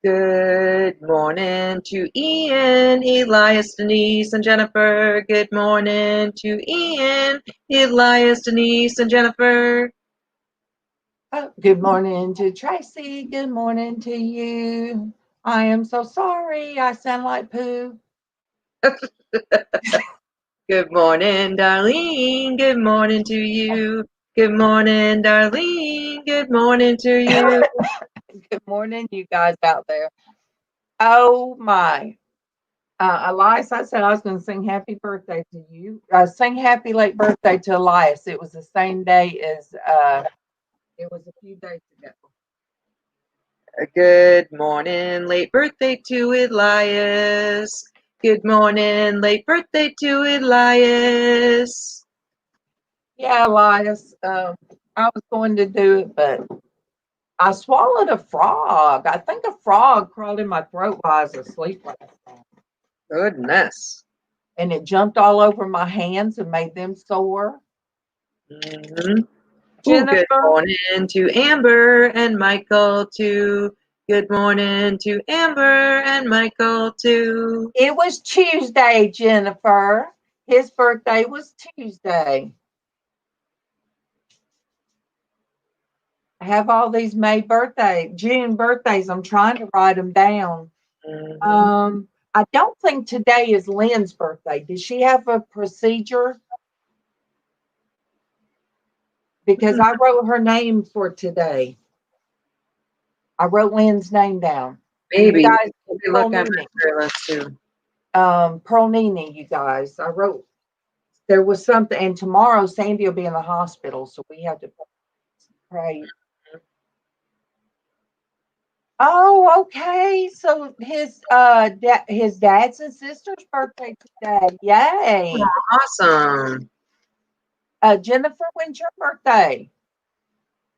Good morning to Ian, Elias, Denise, and Jennifer. Good morning to Ian, Elias, Denise, and Jennifer. Oh, good morning to Traci. Good morning to you. I am so sorry. I sound like poo. Good morning, Darlene. Good morning to you. Good morning, Darlene. Good morning to you. Good morning, you guys out there. Oh my. Elias, I said I was going to sing happy birthday to you. Sing happy late birthday to Elias. It was the same day as it was a few days ago. Good morning, late birthday to Elias. Good morning, late birthday to Elias. Yeah, Elias. I was going to do it, but I swallowed a frog. I think a frog crawled in my throat while I was asleep last night. Goodness. And it jumped all over my hands and made them sore. Mm-hmm. Jennifer. Good morning to Amber and Michael too. Good morning to Amber and Michael too. It was Tuesday, Jennifer. His birthday was Tuesday. I have all these June birthdays. I'm trying to write them down. Mm-hmm. I don't think today is Lynn's birthday. Did she have a procedure? Because I wrote her name for today. I wrote Lynn's name down. Maybe. You guys, Look on my prayer list too. Pearl Nini, you guys. I wrote there was something, and tomorrow Sandy will be in the hospital, so we have to pray. Oh, okay. So his dad's and sister's birthday today. Yay. Awesome. Jennifer, when's your birthday?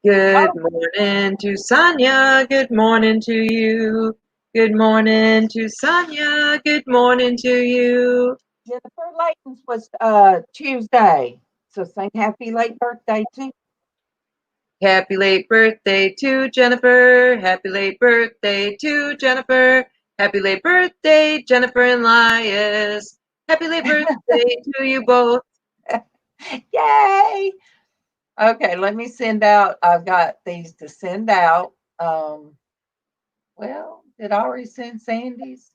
Good morning to Sonia. Good morning to you. Good morning to Sonia. Good morning to you. Jennifer Layton's was Tuesday. So sing happy late birthday to Happy late birthday to Jennifer. Happy late birthday to Jennifer. Happy late birthday, Jennifer and Elias. Happy late birthday to you both. Yay. Okay, let me send out. I've got these to send out. Well, did I already send Sandy's?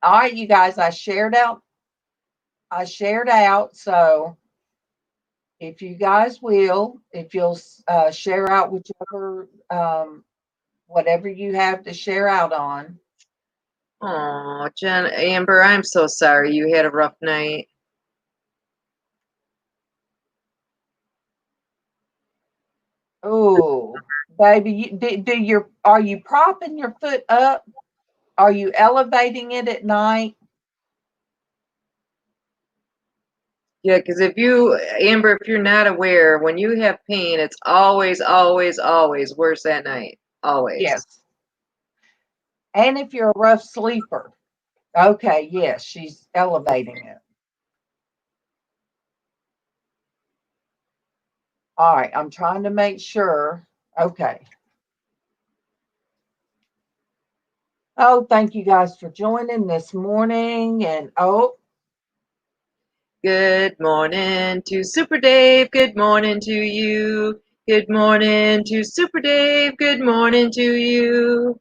All right, you guys, I shared out. So if you guys will, if you'll share out whichever, whatever you have to share out on. Oh, Amber, I'm so sorry you had a rough night. Oh, baby, are you propping your foot up? Are you elevating it at night? Yeah, because Amber, if you're not aware, when you have pain, it's always, always, always worse at night. Always. Yes. And if you're a rough sleeper. Okay, yes, she's elevating it. All right, I'm trying to make sure. Okay. Oh, thank you guys for joining this morning. And Good morning to Super Dave. Good morning to you. Good morning to Super Dave. Good morning to you.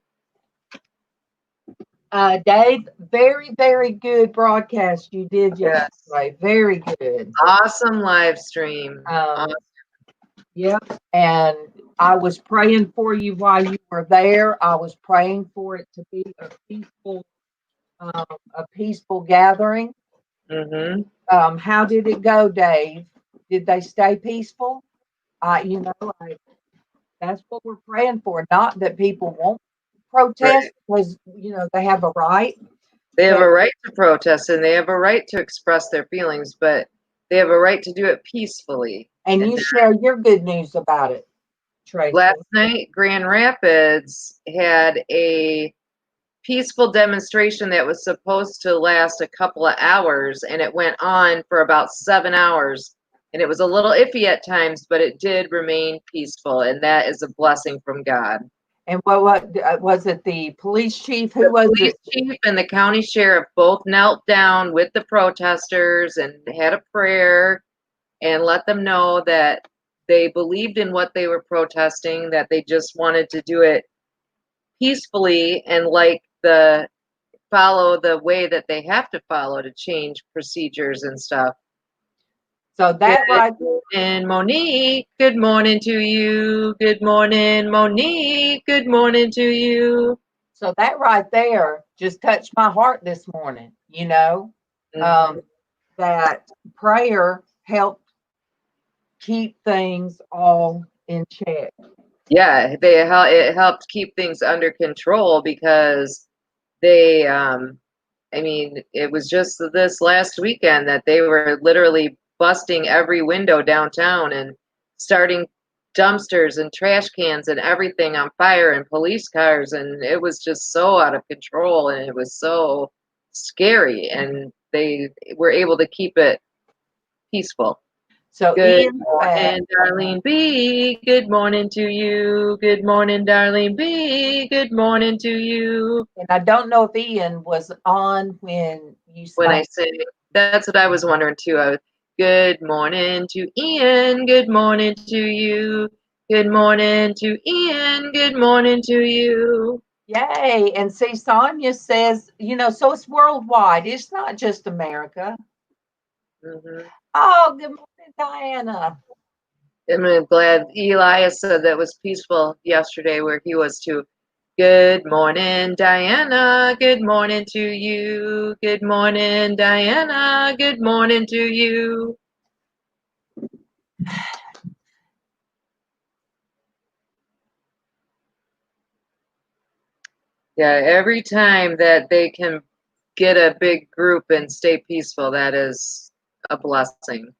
Dave, very, very good broadcast you did yesterday. Yes. Very good. Awesome live stream. Awesome. Yep. And I was praying for you while you were there. I was praying for it to be a peaceful gathering. Mm-hmm. How did it go, Dave? Did they stay peaceful? That's what we're praying for. Not that people won't protest, because they have a right. They have a right to protest and they have a right to express their feelings, but they have a right to do it peacefully. And you share your good news about it, Traci. Last night, Grand Rapids had a peaceful demonstration that was supposed to last a couple of hours, and it went on for about 7 hours. And it was a little iffy at times, but it did remain peaceful, and that is a blessing from God. And what was it? The police chief? Who The was police it? chief and the county sheriff both knelt down with the protesters and had a prayer and let them know that they believed in what they were protesting, that they just wanted to do it peacefully and follow the way that they have to follow to change procedures and stuff. So that right And Monique, good morning to you. Good morning, Monique. Good morning to you. So that right there just touched my heart this morning. That prayer helped keep things all in check. Yeah, it helped keep things under control because I mean, it was just this last weekend that they were literally busting every window downtown and starting dumpsters and trash cans and everything on fire and police cars, and it was just so out of control and it was so scary, and they were able to keep it peaceful. So Good Ian, morning, Darlene B. Good morning to you. Good morning, Darlene B. Good morning to you. and I don't know if Ian was on when you When I sang. say, that's what I was wondering too. Good morning to Ian. Good morning to you. Good morning to Ian. Good morning to you. Yay. And see, Sonia says, so it's worldwide. It's not just America. Mm-hmm. Oh, good morning, Diana. I'm glad Elias said that was peaceful yesterday where he was too. Good morning, Diana. Good morning to you. Good morning, Diana. Good morning to you. Yeah, every time that they can get a big group and stay peaceful, that is a blessing.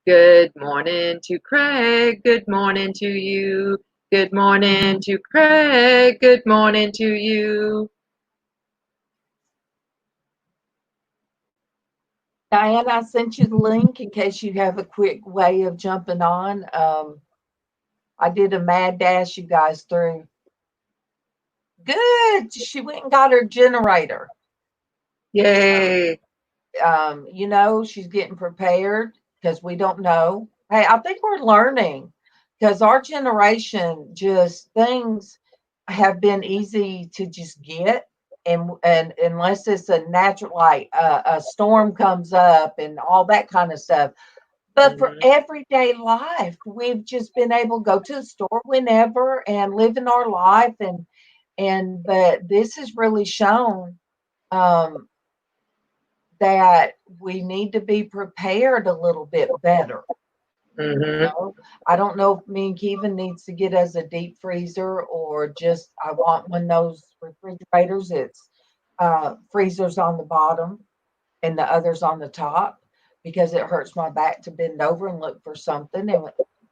Good morning to Craig. Good morning to you. Good morning to Craig. Good morning to you. Diana, I sent you the link in case you have a quick way of jumping on. I did a mad dash you guys through. Good. She went and got her generator. Yay. She's getting prepared because we don't know. Hey, I think we're learning because our generation just things have been easy to just get. And unless it's a natural, like a storm comes up and all that kind of stuff. But for everyday life, we've just been able to go to the store whenever and living our life. But this has really shown um, that we need to be prepared a little bit better. I don't know if me and Kevin needs to get us a deep freezer or just I want one of those refrigerators. It's freezers on the bottom and the others on the top because it hurts my back to bend over and look for something. And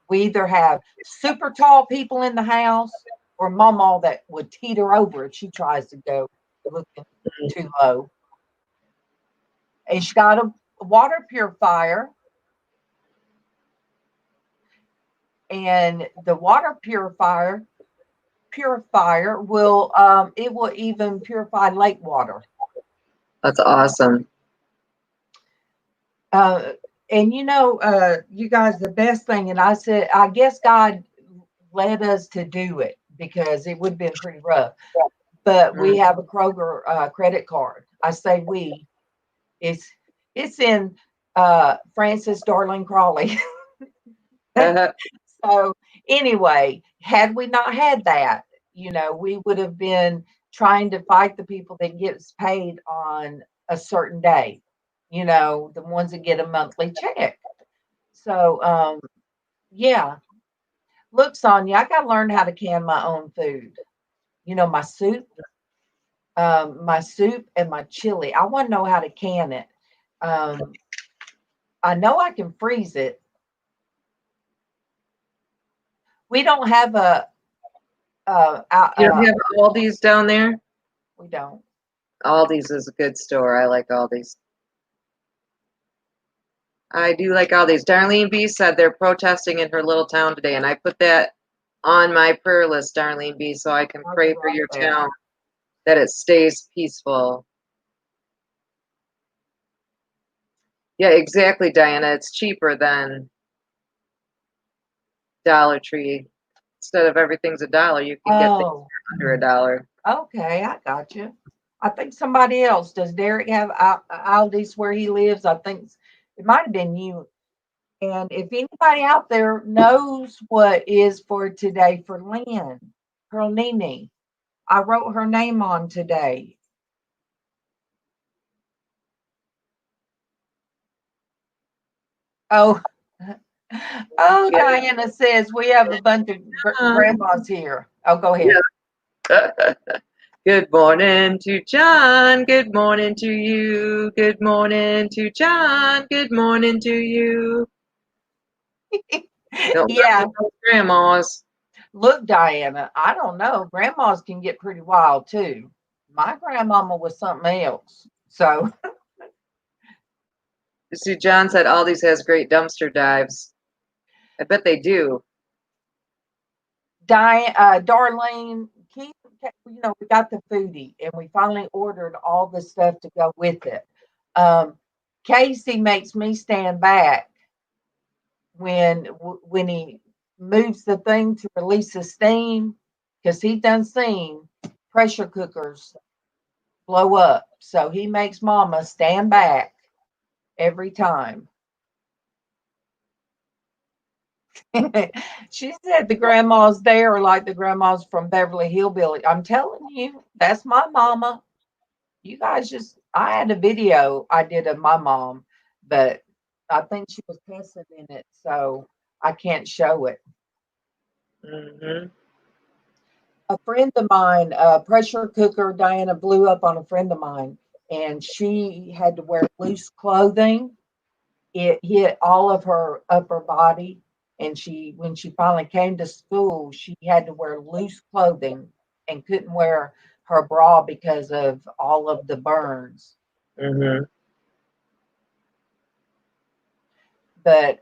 we either have super tall people in the house or MawMaw that would teeter over if she tries to go looking too low. And she got a water purifier. And the water purifier will it will even purify lake water. That's awesome. And you guys, the best thing, and I said, I guess God led us to do it because it would have been pretty rough. But we have a Kroger credit card. I say we. It's in Francis Darling Crawley. So anyway, had we not had that, we would have been trying to fight the people that gets paid on a certain day, the ones that get a monthly check. So yeah. Look, Sonia, I gotta learn how to can my own food. My soup and my chili. I want to know how to can it. I know I can freeze it. We don't have You don't have Aldi's down there? we don't. Aldi's is a good store. I like Aldi's. I do like all these. Darlene B said they're protesting in her little town today, and I put that on my prayer list, Darlene B, so I can pray for your town that it stays peaceful. Yeah, exactly, Diana. It's cheaper than Dollar Tree. Instead of everything's $1, you can get things under $1. Okay, I got you. I think somebody else. Does Derek have Aldi's where he lives? I think it might have been you. And if anybody out there knows what is for today for Lynn, her Nene, I wrote her name on today. Oh, oh, Yeah. Diana says we have a bunch of grandmas here. Oh, go ahead. Yeah. Good morning to John. Good morning to you. Good morning to John. Good morning to you. Don't Yeah. grandmas. Look, Diana, I don't know. Grandmas can get pretty wild too. My grandmama was something else. So, You see, John said Aldi's has great dumpster dives. I bet they do. Darlene, we got the foodie and we finally ordered all the stuff to go with it. Casey makes me stand back when he moves the thing to release the steam because he done seen pressure cookers blow up. So he makes Mama stand back every time. She said the grandmas there are like the grandmas from Beverly Hillbilly. I'm telling you, that's my mama. You guys I had a video I did of my mom, but I think she was pissing in it, so I can't show it. Mm-hmm. A friend of mine, pressure cooker, Diana blew up on a friend of mine, and she had to wear loose clothing. It hit all of her upper body, and when she finally came to school, she had to wear loose clothing and couldn't wear her bra because of all of the burns. Mm-hmm. But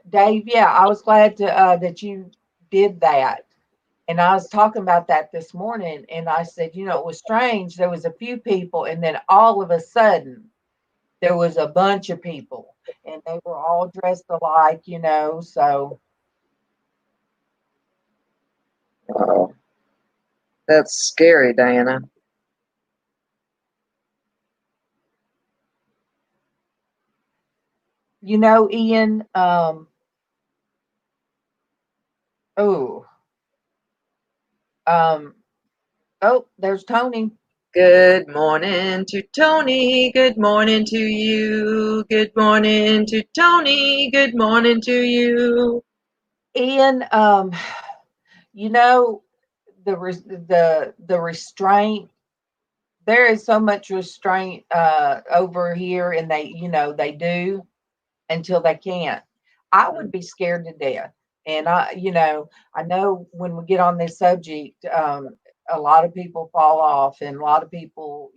Dave, yeah, I was glad that you did that. And I was talking about that this morning, and I said, it was strange. There was a few people, and then all of a sudden, there was a bunch of people, and they were all dressed alike, so. Wow. That's scary, Diana. Ian, oh, um, there's Tony. Good morning to Tony. Good morning to you. Good morning to Tony. Good morning to you. Ian, the restraint. There is so much restraint over here, and they do until they can't. I would be scared to death. And I know when we get on this subject, a lot of people fall off, and a lot of people,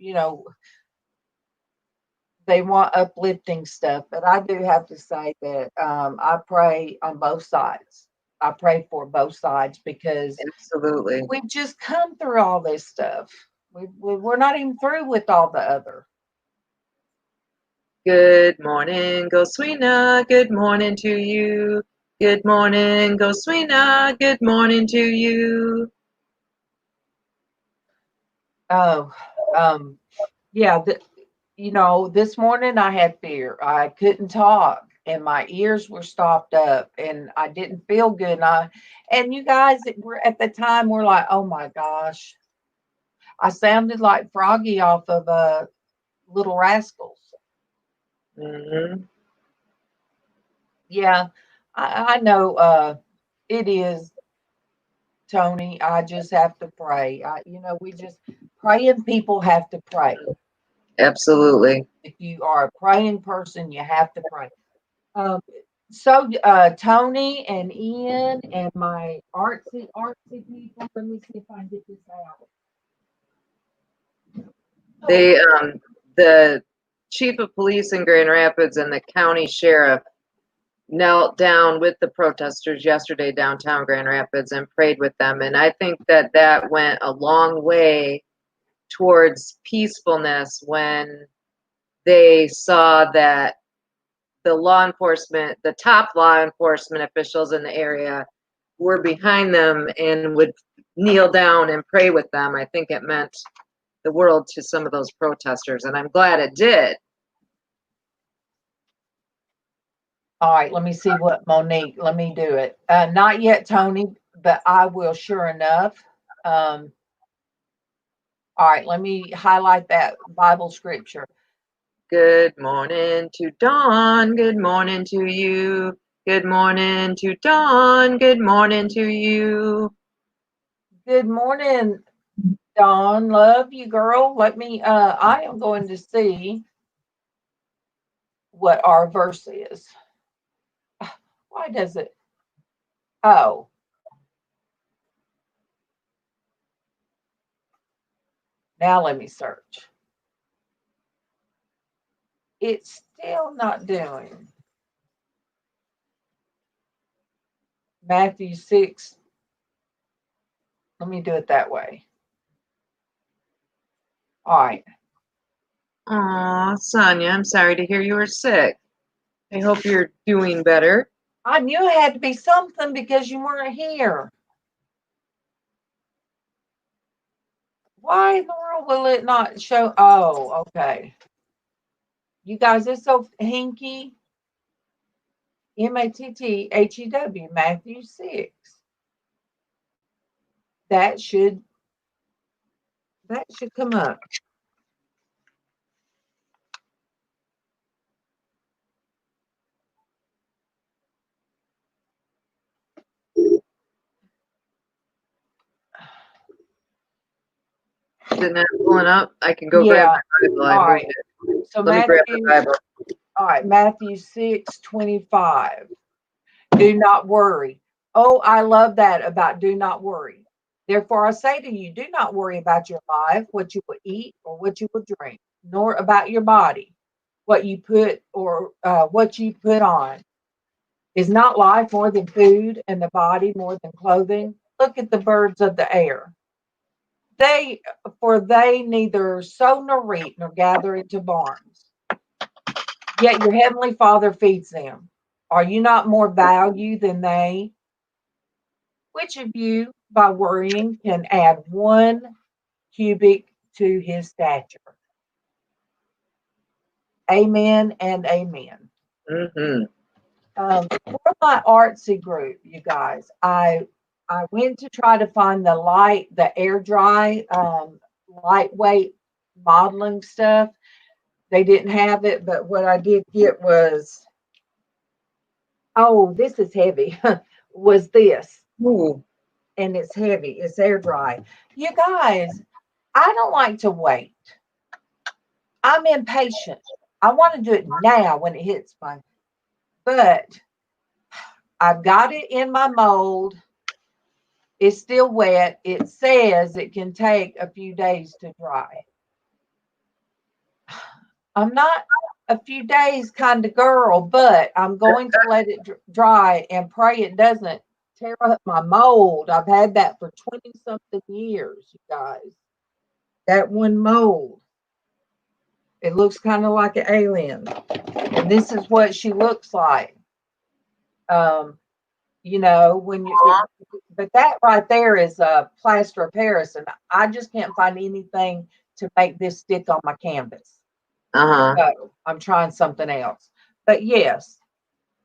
they want uplifting stuff. But I do have to say that I pray on both sides. I pray for both sides because Absolutely. we've just come through all this stuff. We're not even through with all the other. Good morning, Goswina. Good morning to you. Good morning, Goswina. Good morning to you. Oh, yeah. This morning I had fear. I couldn't talk, and my ears were stopped up, and I didn't feel good. And you guys were at the time we're like, oh my gosh, I sounded like Froggy off of Little Rascals. Mm-hmm. Yeah, I know it is, Tony. I just have to pray. We just praying people have to pray. Absolutely. If you are a praying person, you have to pray. Um, so Tony and Ian and my artsy people. Let me see if I can get this out. They the chief of police in Grand Rapids and the county sheriff knelt down with the protesters yesterday downtown Grand Rapids and prayed with them. And I think that went a long way towards peacefulness when they saw that the law enforcement, the top law enforcement officials in the area were behind them and would kneel down and pray with them. I think it meant the world to some of those protesters, and I'm glad it did. All right, let me see what Monique, let me do it. Not yet, Tony, but I will sure enough. All right, let me highlight that Bible scripture. Good morning to Dawn. Good morning to you. Good morning to Dawn. Good morning to you. Good morning, Dawn. Love you, girl. Let me, I am going to see what our verse is. Why does it? Oh. Now let me search. It's still not doing. Matthew 6. Let me do it that way. All right. Aw, Sonia, I'm sorry to hear you were sick. I hope you're doing better. I knew it had to be something because you weren't here. Why in the world will it not show? Oh, okay. You guys, it's so hinky. MATTHEW, Matthew 6. That should come up. Is it not pulling up? I can go grab my Bible. I moved it. So Let me grab the Bible. All right, Matthew 6:25. Do not worry. Oh, I love that about do not worry. Therefore, I say to you, do not worry about your life, what you will eat or what you will drink, nor about your body, what you put on. Is not life more than food and the body more than clothing? Look at the birds of the air. They neither sow nor reap nor gather into barns. Yet your heavenly Father feeds them. Are you not more value than they? Which of you, by worrying, can add 1 cubit to his stature? Amen and amen. Mm-hmm. For my artsy group, you guys, I went to try to find the air dry, lightweight modeling stuff. They didn't have it, but what I did get was, oh, this is heavy, was this. Ooh. And it's heavy. It's air dry. You guys, I don't like to wait. I'm impatient. I want to do it now when it hits my, but I've got it in my mold. It's still wet. It says it can take a few days to dry. I'm not a few days kind of girl, but I'm going to let it dry and pray it doesn't tear up my mold. I've had that for 20 something years, you guys. That one mold. It looks kind of like an alien. And this is what she looks like. You know, but that right there is a plaster of Paris, and I just can't find anything to make this stick on my canvas. So I'm trying something else. But yes,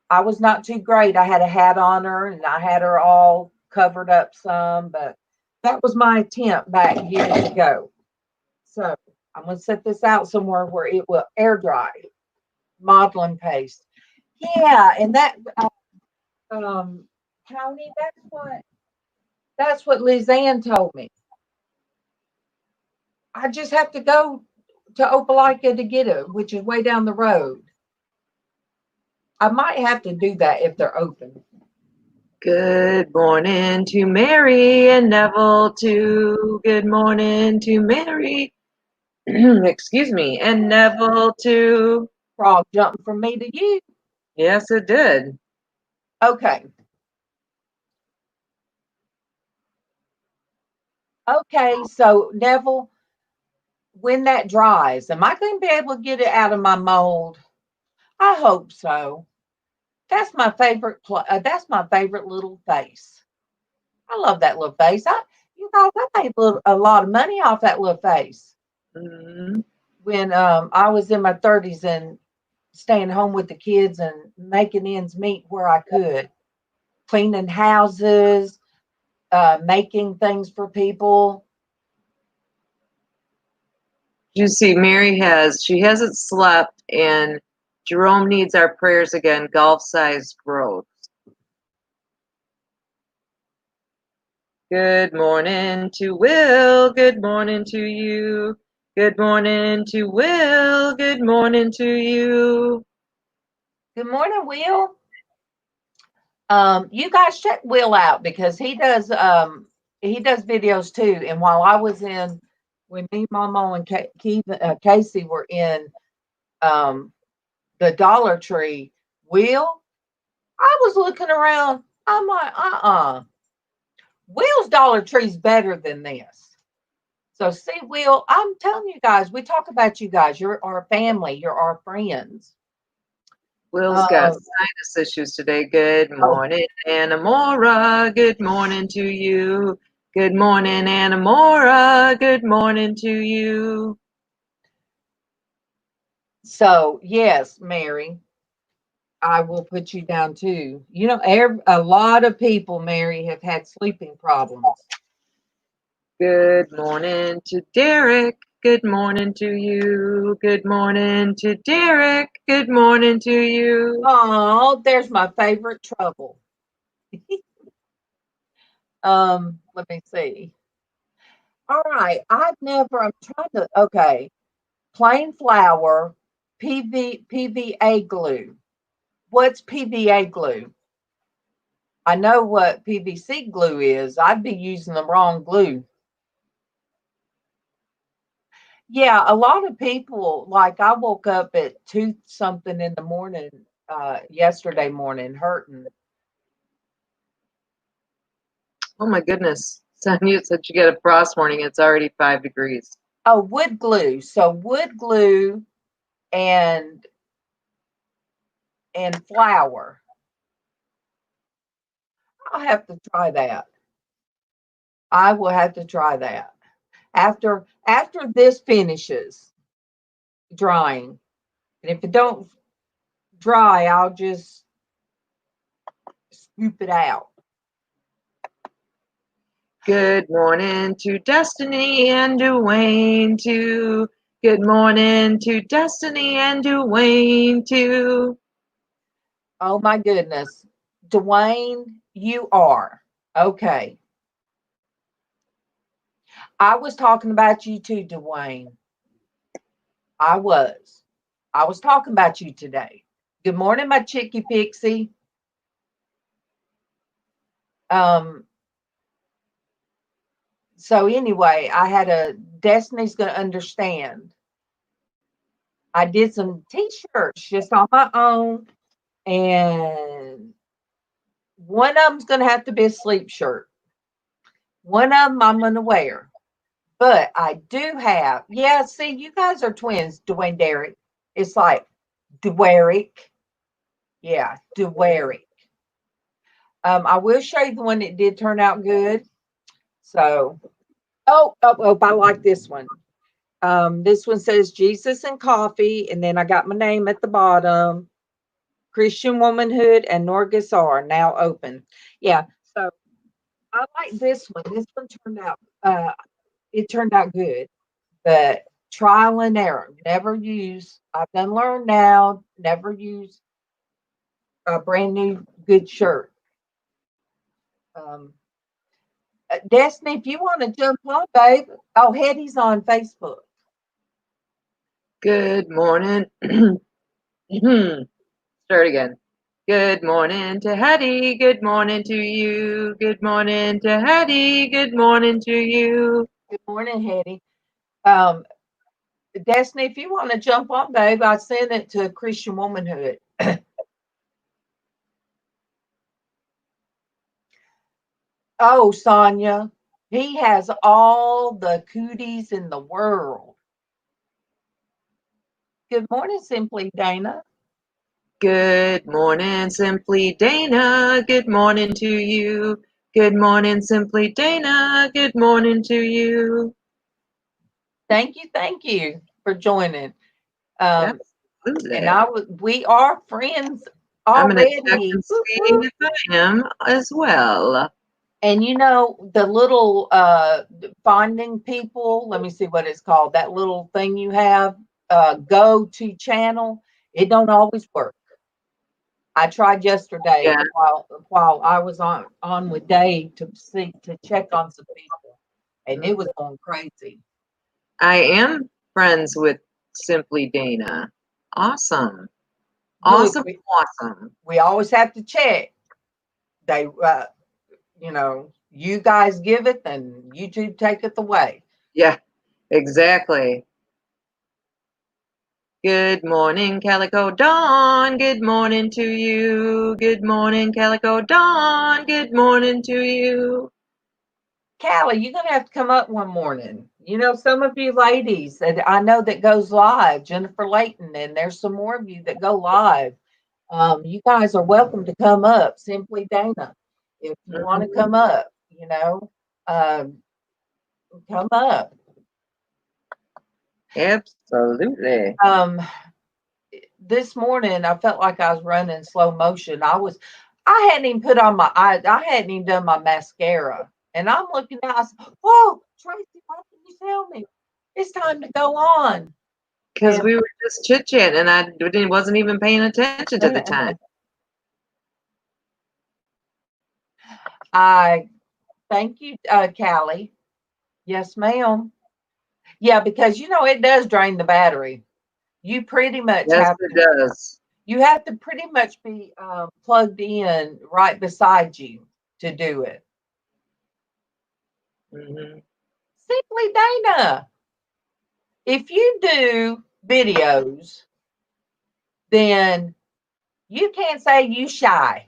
I was not too great. I had a hat on her and I had her all covered up some, but that was my attempt back years ago. So I'm going to set this out somewhere where it will air dry. Modeling paste. Yeah, and that Tony, that's what LizzAnn told me. I just have to go to Opelika to get it, which is way down the road. I might have to do that if they're open. Good morning to Mary and Neville too. Good morning to Mary Excuse me. And Neville too. Frog jumping from me to you. Yes, it did. Okay. Okay, so Neville, when that dries, am I going to be able to get it out of my mold? I hope so. That's my favorite. That's my favorite little face. I love that little face. You guys, I made a lot of money off that little face when I was in my 30s and staying home with the kids and making ends meet where I could, cleaning houses, making things for people. You see, she hasn't slept, and Jerome needs our prayers again, golf-sized growth. Good morning to Will. Good morning to you. Good morning to Will. Good morning to you. Good morning, Will. You guys check Will out because he does videos too. And while I was when me, MawMaw, and Casey were in the Dollar Tree, Will, I was looking around. I'm like, Will's Dollar Tree's better than this. So see, Will, I'm telling you guys, we talk about you guys. You're our family. You're our friends. Will's got sinus issues today. Good morning, Anamora. Good morning to you. Good morning, Anamora. Good morning to you. So, yes, Mary, I will put you down too. You know, a lot of people, Mary, have had sleeping problems. Good morning to Derek. Good morning to you. Good morning to Derek. Good morning to you. Oh, there's my favorite trouble. Let me see. All right, I'm trying to, okay. Plain flour, PVA glue. What's PVA glue? I know what PVC glue is. I'd be using the wrong glue. Yeah, a lot of people, like I woke up at 2 something in the morning, yesterday morning, hurting. Oh my goodness. Sonia said you get a frost warning. It's already 5 degrees. Oh, wood glue. So wood glue and flour. I'll have to try that. I will have to try that. After this finishes drying. And if it don't dry, I'll just scoop it out. Good morning to Destiny and Dwayne too. Good morning to Destiny and Dwayne too. Oh my goodness. Dwayne, you are. Okay. I was talking about you too, Dwayne. I was talking about you today. Good morning, my chickie pixie. So anyway, Destiny's gonna understand. I did some t-shirts just on my own, and one of them's gonna have to be a sleep shirt. One of them I'm gonna wear. But I do have, yeah, see, you guys are twins, Dwayne Derek. It's like Dwerick. Yeah, Dwerick. I will show you the one that did turn out good. So, I like this one. This one says Jesus and coffee, and then I got my name at the bottom. Christian Womanhood and Norgus are now open. Yeah, so I like this one. This one turned out it turned out good, but trial and error. Never use. I've done learn now. Never use a brand new good shirt. Destiny, if you want to jump on, babe. Oh, Hetty's on Facebook. Good morning. Start again. Good morning to Hattie. Good morning to you. Good morning to Hattie. Good morning to you. Good morning, Hetty. Destiny, if you want to jump on, babe, I sent it to Christian Womanhood. Oh, Sonia, he has all the cooties in the world. Good morning, Simply Dana. Good morning, Simply Dana. Good morning to you. Good morning, Simply Dana. Good morning to you. Thank you for joining. And Absolutely. we are friends I'm going to check already. and see if I am as well. And you know the little finding people. Let me see what it's called. That little thing you have, go to channel. It don't always work. I tried yesterday Yeah, while I was on with Dave to check on some people, and it was going crazy. I am friends with Simply Dana. Awesome. Look, Awesome. Awesome. we always have to check. They, you know, you guys give it, and YouTube taketh away. Yeah, exactly. Good morning, Calico Dawn. Good morning to you. Good morning, Calico Dawn. Good morning to you. Callie, you're gonna have to come up one morning. You know, some of you ladies that I know that goes live, Jennifer Layton, and there's some more of you that go live. You guys are welcome to come up, Simply Dana. If you want to come up, you know, um, come up. Absolutely. This morning I felt like I was running slow motion. I hadn't even put on my eyes. I hadn't even done my mascara. And I'm looking out, I said, "Whoa, Traci, why didn't you tell me? It's time to go on." Because we were just chit chatting and wasn't even paying attention to the time. I thank you, Callie. Yes, ma'am. Yeah, because you know it does drain the battery. You pretty much Yes, it does. you have to pretty much be plugged in right beside you to do it. Mm-hmm. Simply Dana, if you do videos, then you can't say you shy.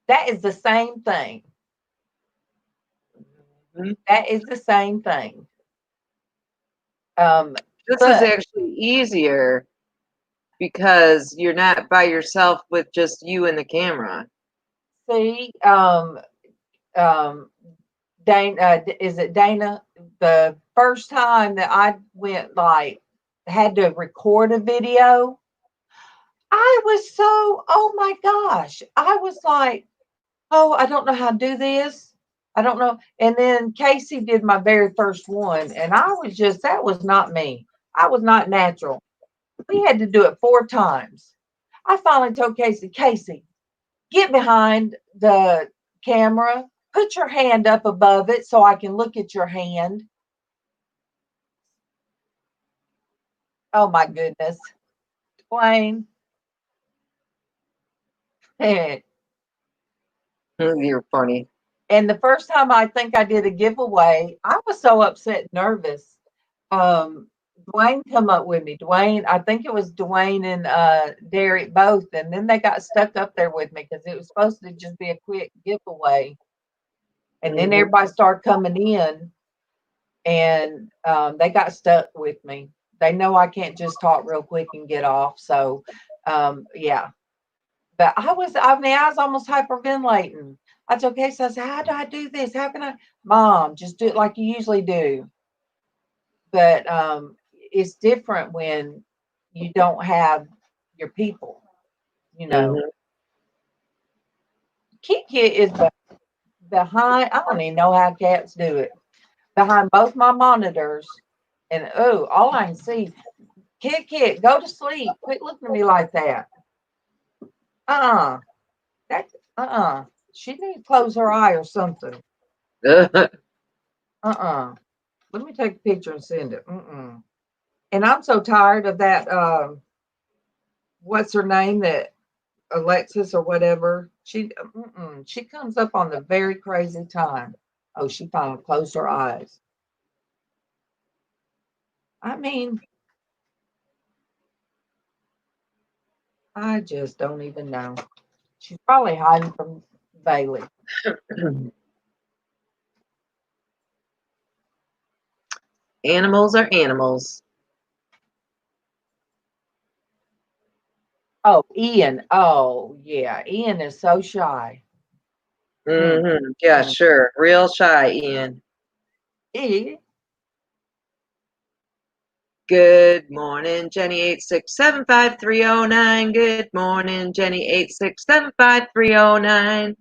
That is the same thing. Mm-hmm. That is the same thing. This is But actually easier because you're not by yourself with just you and the camera. see, Dana, is it Dana? The first time that I went like had to record a video, I was so, oh my gosh, I was like, oh, I don't know how to do this. I don't know. And then Casey did my very first one, and I was just, that was not me. I was not natural. We had to do it 4 times. I finally told Casey, get behind the camera, put your hand up above it so I can look at your hand. Oh my goodness. Dwayne. And You're funny. the first time I think I did a giveaway, I was so upset and nervous. Dwayne come up with me. Dwayne, I think it was Dwayne and Derek both, and then they got stuck up there with me because it was supposed to just be a quick giveaway. And then Mm-hmm. everybody started coming in, and they got stuck with me. They know I can't just talk real quick and get off. So, yeah. But I was almost hyperventilating. I told Casey, I said, how do I do this? How can I? Mom, just do it like you usually do. But it's different when you don't have your people, you know. Mm-hmm. Kiki is behind, I don't even know how cats do it, behind both my monitors. And oh, all I can see, Kit, go to sleep. Quit looking at me like that. Uh-uh. That's uh-uh. She needs to close her eye or something. Uh-uh. Let me take a picture and send it. Mm-mm. And I'm so tired of that. What's her name? That Alexis or whatever. She comes up on the very crazy time. Oh, she finally closed her eyes. I mean, I just don't even know. She's probably hiding from Bailey. Animals are animals. Oh, Ian. Oh, yeah. Ian is so shy. Yeah, sure. Real shy, Ian. Good morning, Jenny 8675309. Good morning, Jenny 8675309.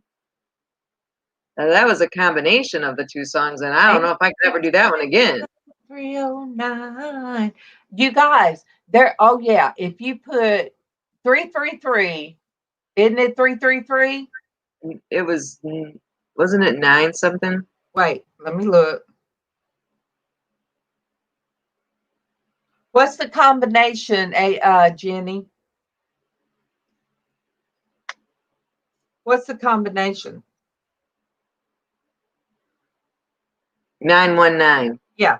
That was a combination of the two songs, and I don't know if I could ever do that one again. 309. You guys, there. Oh yeah, if you put 333, isn't it 333? It was, wasn't it 9 something? Wait, let me look. What's the combination, Jenny? What's the combination? 919. Yeah.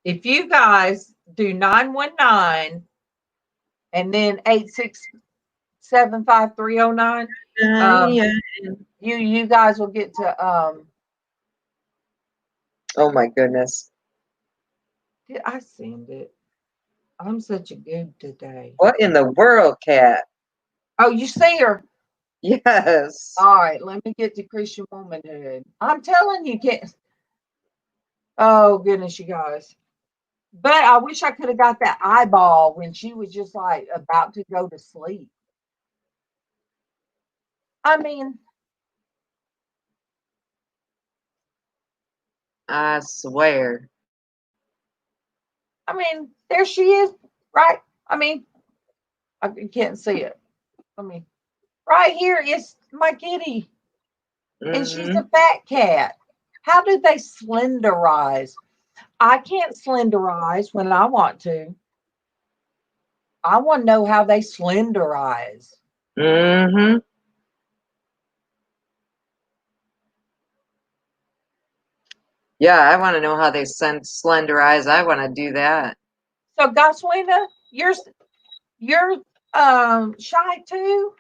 If you guys do 919 and then 8675309, you guys will get to Oh my goodness. did I send it? I'm such a goob today. What in the world, Kat? Oh, you see her? Yes. All right, let me get to Christian Womanhood. I'm telling you, can't. Oh goodness, you guys. But I wish I could have got that eyeball when she was just like about to go to sleep. I mean, I swear. there she is, right? I mean, I can't see it. I mean, right here is my kitty, and she's a fat cat. How do they slenderize? I can't slenderize when I want to. I want to know how they slenderize. Mm-hmm. Yeah, I want to know how they slenderize. I want to do that. So, Goswina, you're shy too.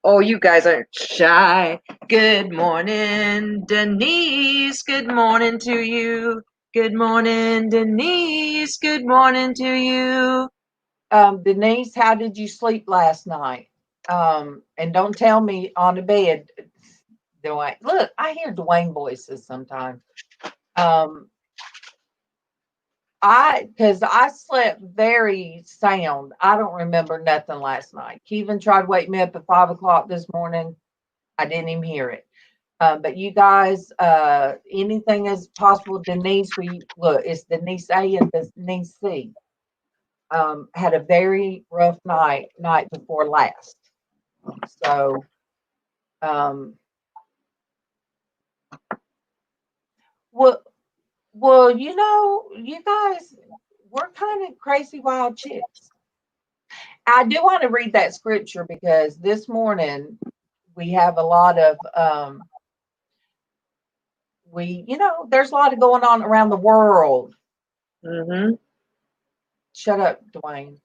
Oh, you guys aren't shy. Good morning, Denise. Good morning to you. Good morning, Denise. Good morning to you. Denise, how did you sleep last night? And don't tell me on the bed, Dwayne. Look, I hear Dwayne voices sometimes. Because I slept very sound. I don't remember nothing last night. Kevin tried to wake me up at 5 o'clock this morning. I didn't even hear it. But you guys, anything is possible. Denise, look, it's Denise A and Denise C. Had a very rough night before last. So, well, you guys, we're kind of crazy wild chicks. I do want to read that scripture because this morning we have a lot of there's a lot of going on around the world. Mm-hmm. Shut up, Dwayne.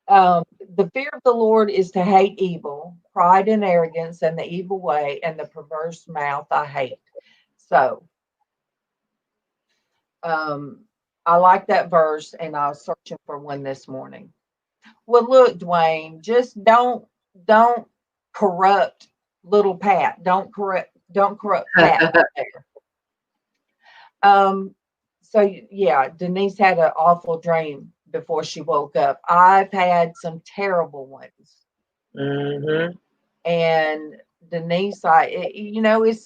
The fear of the Lord is to hate evil, pride and arrogance, and the evil way, and the perverse mouth I hate. So, I like that verse, and I was searching for one this morning. Well, look, Dwayne, just don't corrupt little Pat. Don't corrupt Pat there. So yeah, Denise had an awful dream before she woke up. I've had some terrible ones. Mm-hmm. And Denise, it's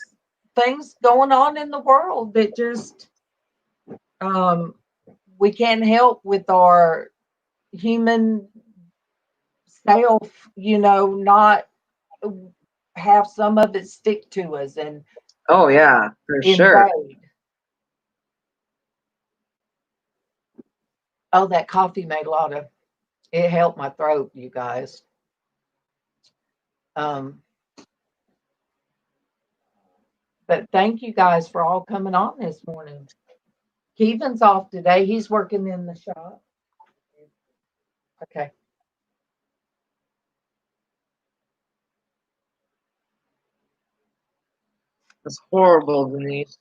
things going on in the world that just we can't help with our human self, not have some of it stick to us and Oh, yeah, for sure. invade. Oh, that coffee made it helped my throat, you guys. But thank you guys for all coming on this morning. Kevin's off today. He's working in the shop. Okay. It's horrible, Denise.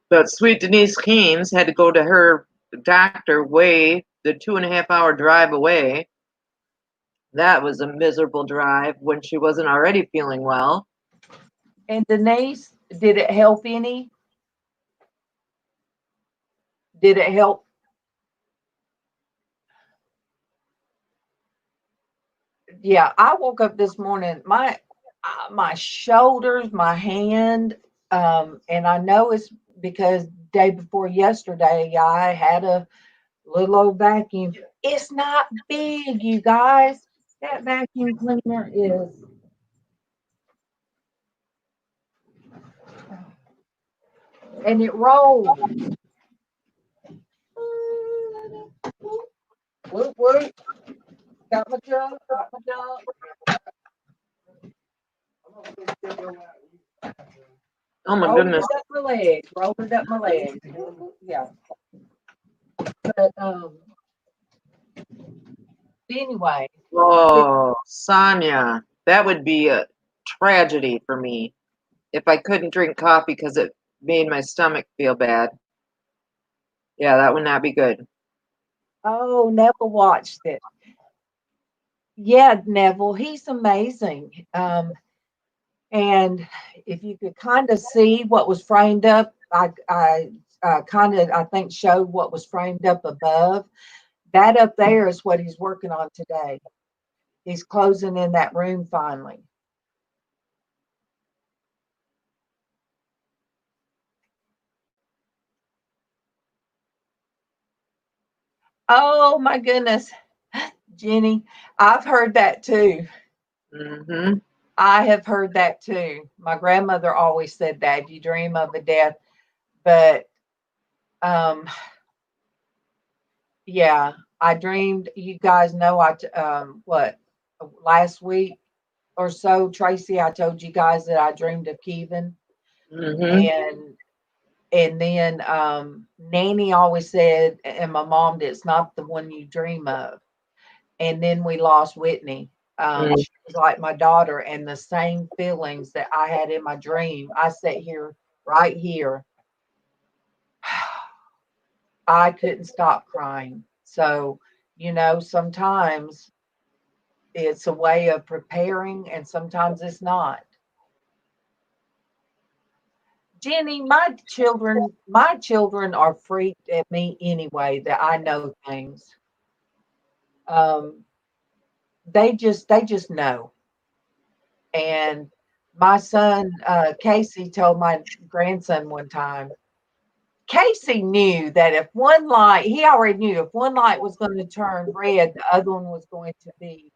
But sweet Denise Keynes had to go to her doctor the 2.5 hour drive away. That was a miserable drive when she wasn't already feeling well. And Denise, did it help any? Did it help? Yeah, I woke up this morning, my shoulders, my hand, and I know it's because day before yesterday I had a little old vacuum. It's not big, you guys. That vacuum cleaner is, and it rolls. Whoop, whoop. Got my jump, got my jump. Oh my Rolled goodness. it up my leg. Rolled it up my leg. Yeah. But anyway. Oh, Sonia, that would be a tragedy for me if I couldn't drink coffee because it made my stomach feel bad. Yeah, that would not be good. Oh, Neville watched it. Yeah, Neville, he's amazing. And if you could kind of see what was framed up, I kind of, I think, showed what was framed up above. That up there is what he's working on today. He's closing in that room finally. Oh my goodness, Jenny, I've heard that too. Mm-hmm. I have heard that too. My grandmother always said that you dream of a death, but um, yeah, I dreamed. You guys know what last week or so, Traci, I told you guys that I dreamed of Kevin, Mm-hmm. and then Nanny always said, and my mom did, it's not the one you dream of. And then we lost Whitney. Mm-hmm. She was like my daughter, and the same feelings that I had in my dream. I sat here, right here. I couldn't stop crying. So, sometimes it's a way of preparing, and sometimes it's not. Jenny, my children are freaked at me anyway that I know things. Um, they just know. And my son Casey told my grandson one time. Casey knew that if one light, he already knew if one light was going to turn red, the other one was going to be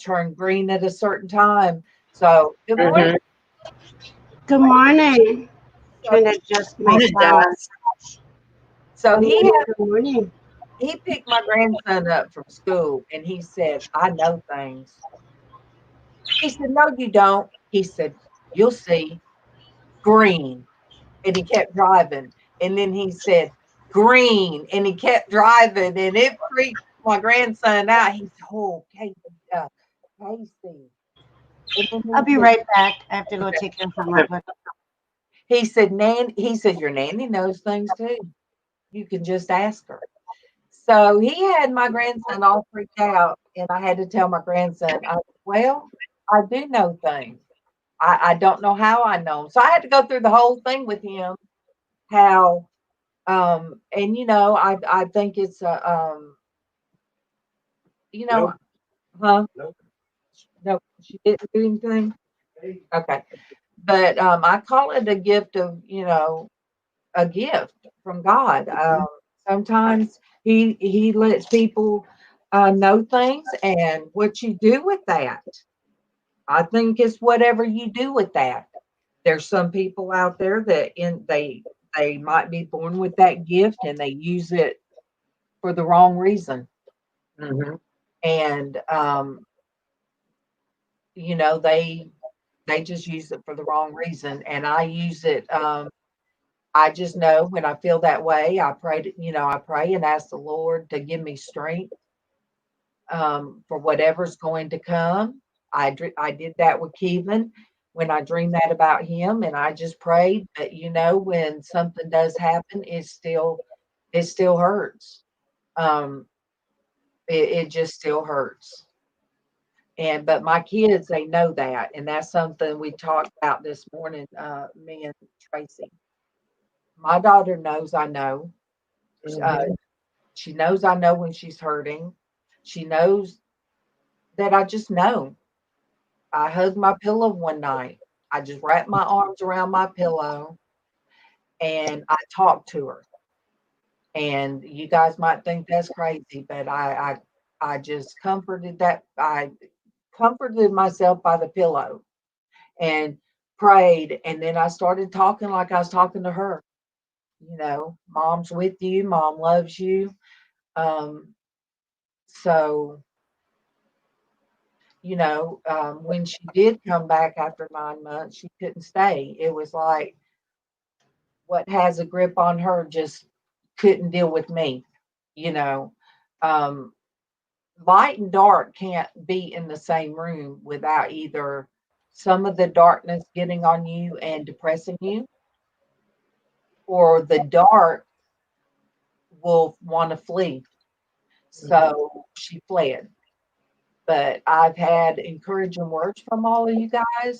turn green at a certain time. So good morning. Mm-hmm. Good morning. So, Trying to adjust my Morning, sound. Dennis. so Good morning. Good morning. he picked my grandson up from school and he said, I know things. He said, no, you don't. He said, you'll see. Green. And he kept driving. And then he said, green. And he kept driving. And it freaked my grandson out. He said, oh, Casey. Casey. And then I'll be he said, right back. I have to go okay. take him from work. He said, your nanny knows things too. You can just ask her. So he had my grandson all freaked out, and I had to tell my grandson, well, I do know things. I don't know how I know 'em. So I had to go through the whole thing with him, how, and I think it's you know, huh? No, she didn't do anything. Okay. But I call it a gift of, a gift from God. Sometimes He lets people know things, and what you do with that, I think it's whatever you do with that. There's some people out there that they might be born with that gift and they use it for the wrong reason, Mm-hmm. and you know they they just use it for the wrong reason. And I use it. I just know when I feel that way, I pray, I pray and ask the Lord to give me strength for whatever's going to come. I did that with Kevin when I dreamed that about him, and I just prayed that, when something does happen, it still hurts. Um, it just still hurts. But my kids, they know that, and that's something we talked about this morning, me and Traci. My daughter knows I know. She knows I know when she's hurting. She knows that I just know. I hugged my pillow one night. I just wrapped my arms around my pillow and I talked to her. And you guys might think that's crazy, but I just I comforted myself by the pillow and prayed. And then I started talking like I was talking to her. Mom's with you, mom loves you. Um, so, when she did come back after 9 months, she couldn't stay. It was like what has a grip on her just couldn't deal with me, you know. Um, Light and dark can't be in the same room without either some of the darkness getting on you and depressing you, or the dark will want to flee. So she fled. But I've had encouraging words from all of you guys.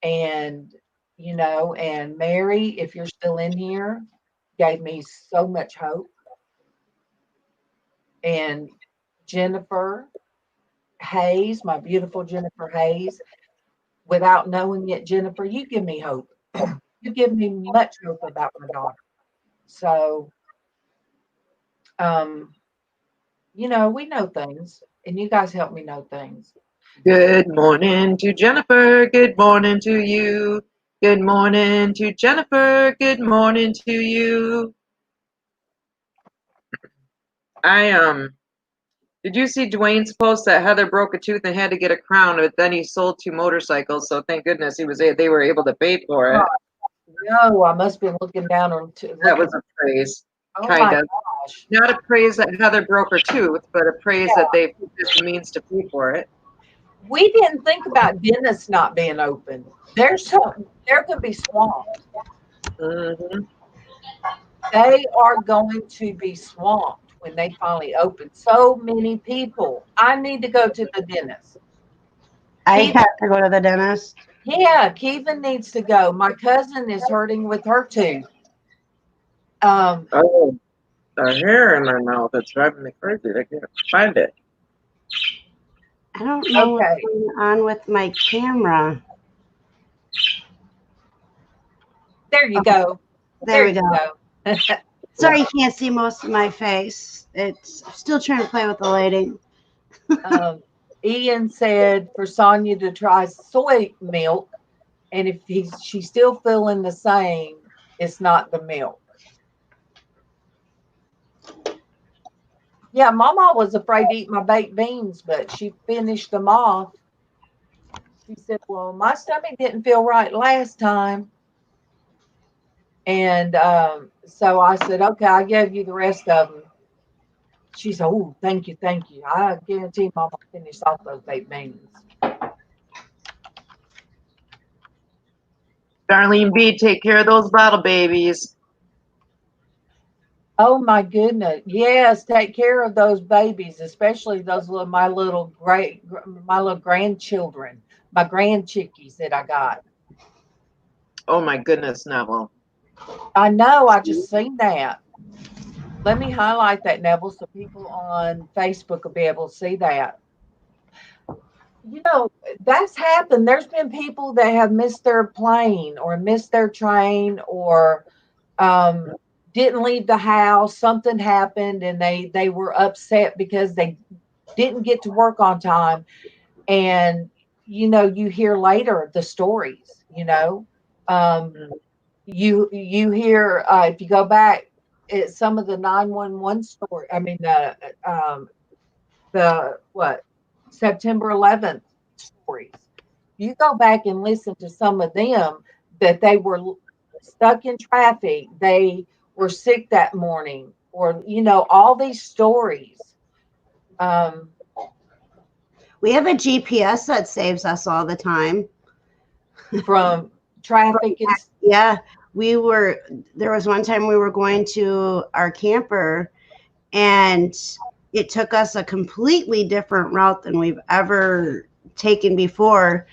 And, and Mary, if you're still in here, gave me so much hope. And Jennifer Hayes, my beautiful Jennifer Hayes, without knowing it, Jennifer, you give me hope. You give me much hope about my daughter. So, we know things, and you guys help me know things. Good morning to Jennifer. Good morning to you. Good morning to Jennifer. Good morning to you. Did you see Dwayne's post that Heather broke a tooth and had to get a crown, but then he sold 2 motorcycles, so thank goodness they were able to pay for it. No, I must have been looking down on that was a praise. Oh kind my of. gosh. Not a praise that Heather broke her tooth, but a praise that they put this means to pay for it. We didn't think about dentists not being open. They're going to be swamped. Mm-hmm. They are going to be swamped when they finally open. So many people. I need to go to the dentist. I have to go to the dentist. Yeah, Kevin needs to go. My cousin is hurting with her tooth. Oh, a hair in my mouth. It's driving me crazy. I can't find it. I don't know what's going on with my camera. There you go. There we go. Sorry, you can't see most of my face. It's still trying to play with the lighting. Ian said for Sonia to try soy milk, and if she's still feeling the same, it's not the milk. Yeah, MawMaw was afraid to eat my baked beans, but she finished them off. She said, well, my stomach didn't feel right last time. And so I said, okay, I gave you the rest of them. She said, oh, thank you, thank you. I guarantee MawMaw finished off those baked beans. Darlene B, take care of those bottle babies. Oh my goodness. Yes, take care of those babies, especially my little grandchildren, my grandchickies that I got. Oh my goodness, Neville. I know, I just seen that. Let me highlight that, Neville, so people on Facebook will be able to see that. That's happened. There's been people that have missed their plane or missed their train or didn't leave the house. Something happened and they were upset because they didn't get to work on time. And, you hear later the stories, you hear, if you go back, some of the 911 story, the September 11th stories, you go back and listen to some of them, that they were stuck in traffic, they were sick that morning, or all these stories. We have a GPS that saves us all the time from traffic. Yeah, there was one time we were going to our camper, and it took us a completely different route than we've ever taken before.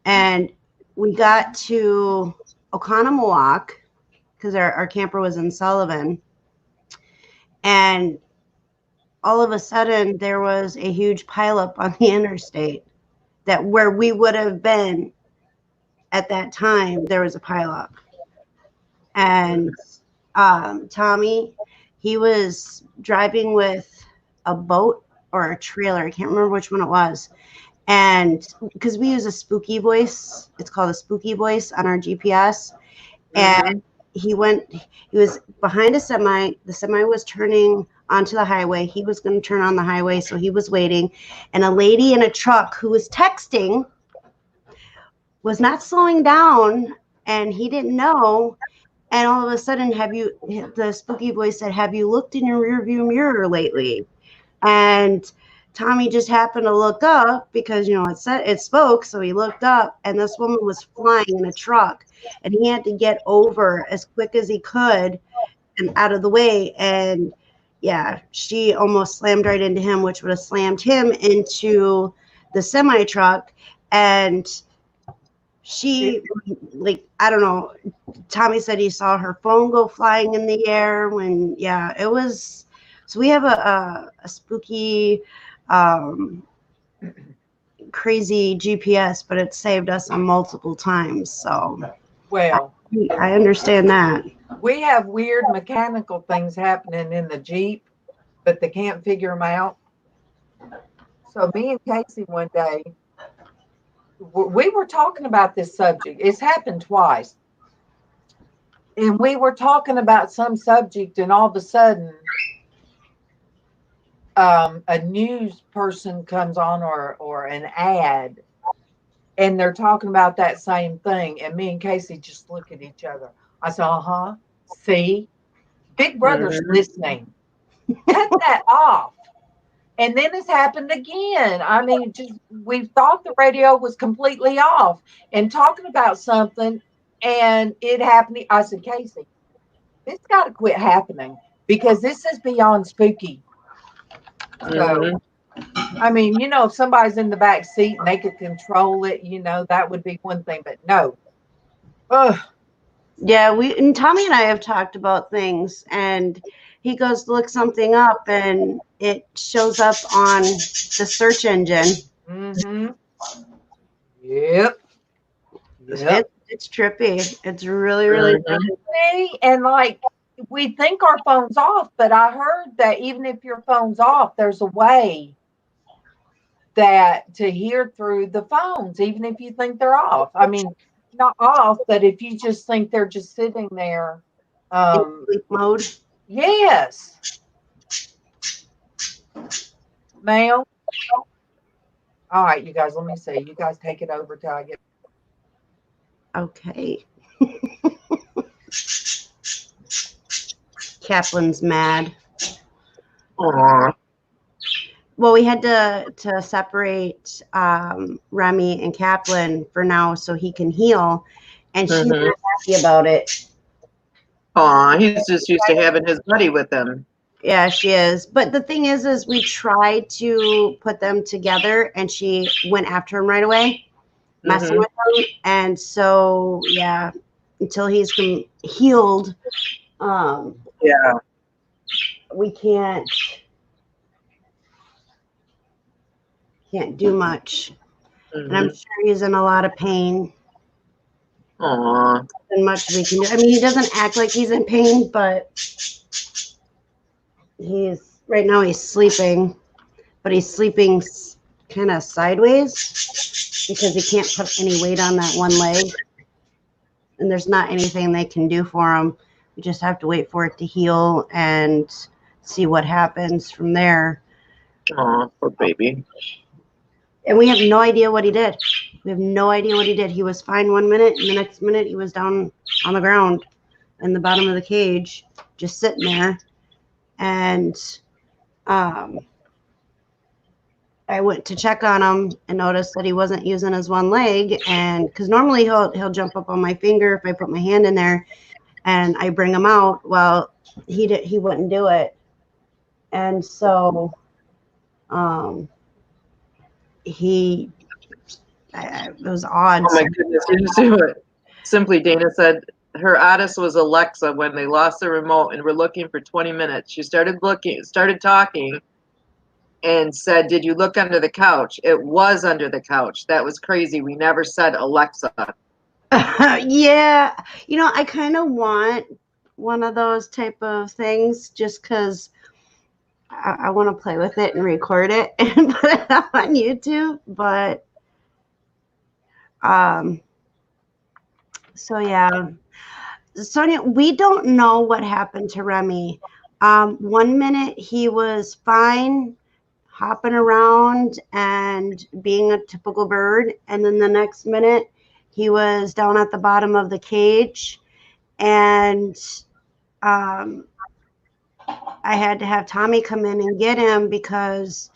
And we got to Oconomowoc because our camper was in Sullivan. And all of a sudden there was a huge pileup on the interstate that where we would have been at that time, there was a pileup. And Tommy, he was driving with a boat or a trailer. I can't remember which one it was. And because we use a spooky voice, it's called a spooky voice on our GPS. And he was behind a semi. The semi was turning onto the highway. He was going to turn on the highway, so he was waiting. And a lady in a truck who was texting was not slowing down, and he didn't know. And all of a sudden, the spooky voice said, "Have you looked in your rearview mirror lately?" And Tommy just happened to look up because, it spoke. So he looked up, and this woman was flying in a truck, and he had to get over as quick as he could and out of the way. And yeah, she almost slammed right into him, which would have slammed him into the semi truck. And she, I don't know, Tommy said he saw her phone go flying in the air it was. So we have a spooky, crazy GPS, but it saved us on multiple times. So, well, I understand that. We have weird mechanical things happening in the Jeep, but they can't figure them out. So me and Casey one day, we were talking about this subject. It's happened twice. And we were talking about some subject, and all of a sudden, a news person comes on or an ad, and they're talking about that same thing. And me and Casey just look at each other. I said, see, Big Brother's listening. Cut that off. And then it's happened again. I mean, we thought the radio was completely off and talking about something, and it happened. I said, Casey, this got to quit happening because this is beyond spooky. So, I mean, if somebody's in the back seat and they could control it, that would be one thing. But no. Ugh. Yeah, and Tommy and I have talked about things, and he goes to look something up, and it shows up on the search engine. Mm-hmm. Yep. It's trippy. It's really, really trippy. And we think our phone's off, but I heard that even if your phone's off, there's a way that to hear through the phones, even if you think they're off. I mean, not off, but if you just think they're just sitting there. In sleep mode. Yes. Ma'am. All right, you guys, let me see. You guys take it over till I get. Okay. Kaplan's mad. Aww. Well, we had to separate Remy and Kaplan for now so he can heal, and she's not happy about it. Aw, he's just used to having his buddy with him. Yeah, she is. But the thing is we tried to put them together, and she went after him right away, messing with him. And so, yeah, until he's healed, we can't do much. And I'm sure he's in a lot of pain. Aww. Nothing much we can do. I mean, he doesn't act like he's in pain, but right now he's sleeping, but he's sleeping kind of sideways because he can't put any weight on that one leg. And there's not anything they can do for him. We just have to wait for it to heal and see what happens from there. Aw, poor baby. And we have no idea what he did. We have no idea what he did. He was fine 1 minute, and the next minute he was down on the ground in the bottom of the cage, just sitting there. And I went to check on him and noticed that he wasn't using his one leg. And because normally he'll jump up on my finger if I put my hand in there and I bring him out. Well, he wouldn't do it. And so it was odd. Oh my goodness, you just do it. Simply Dana said her oddest was Alexa when they lost the remote and were looking for 20 minutes. She started talking and said, "Did you look under the couch?" It was under the couch. That was crazy. We never said Alexa. Yeah. I kind of want one of those type of things just because I want to play with it and record it and put it up on YouTube. But so yeah, Sonia, we don't know what happened to Remy. 1 minute he was fine, hopping around and being a typical bird, and then the next minute he was down at the bottom of the cage, and I had to have Tommy come in and get him because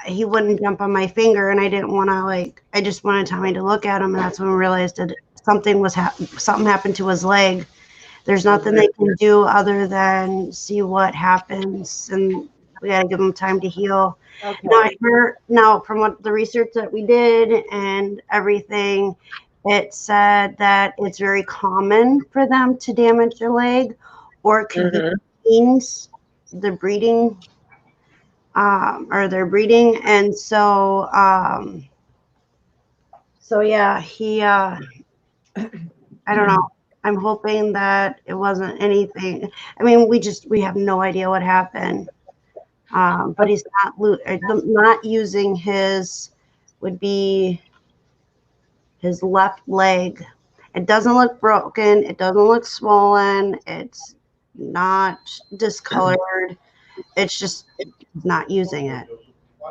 he wouldn't jump on my finger, and I didn't want to I just wanted Tommy to look at him, and that's when we realized that something happened to his leg. There's nothing they can do other than see what happens, and we got to give him time to heal. Okay. Now, from what the research that we did and everything, it said that it's very common for them to damage their leg, or it could be genes, the breeding, or their breeding, and so yeah, he I don't know. I'm hoping that it wasn't anything. I mean, we have no idea what happened. But he's not using his left leg. It doesn't look broken. It doesn't look swollen. It's not discolored. It's just not using it.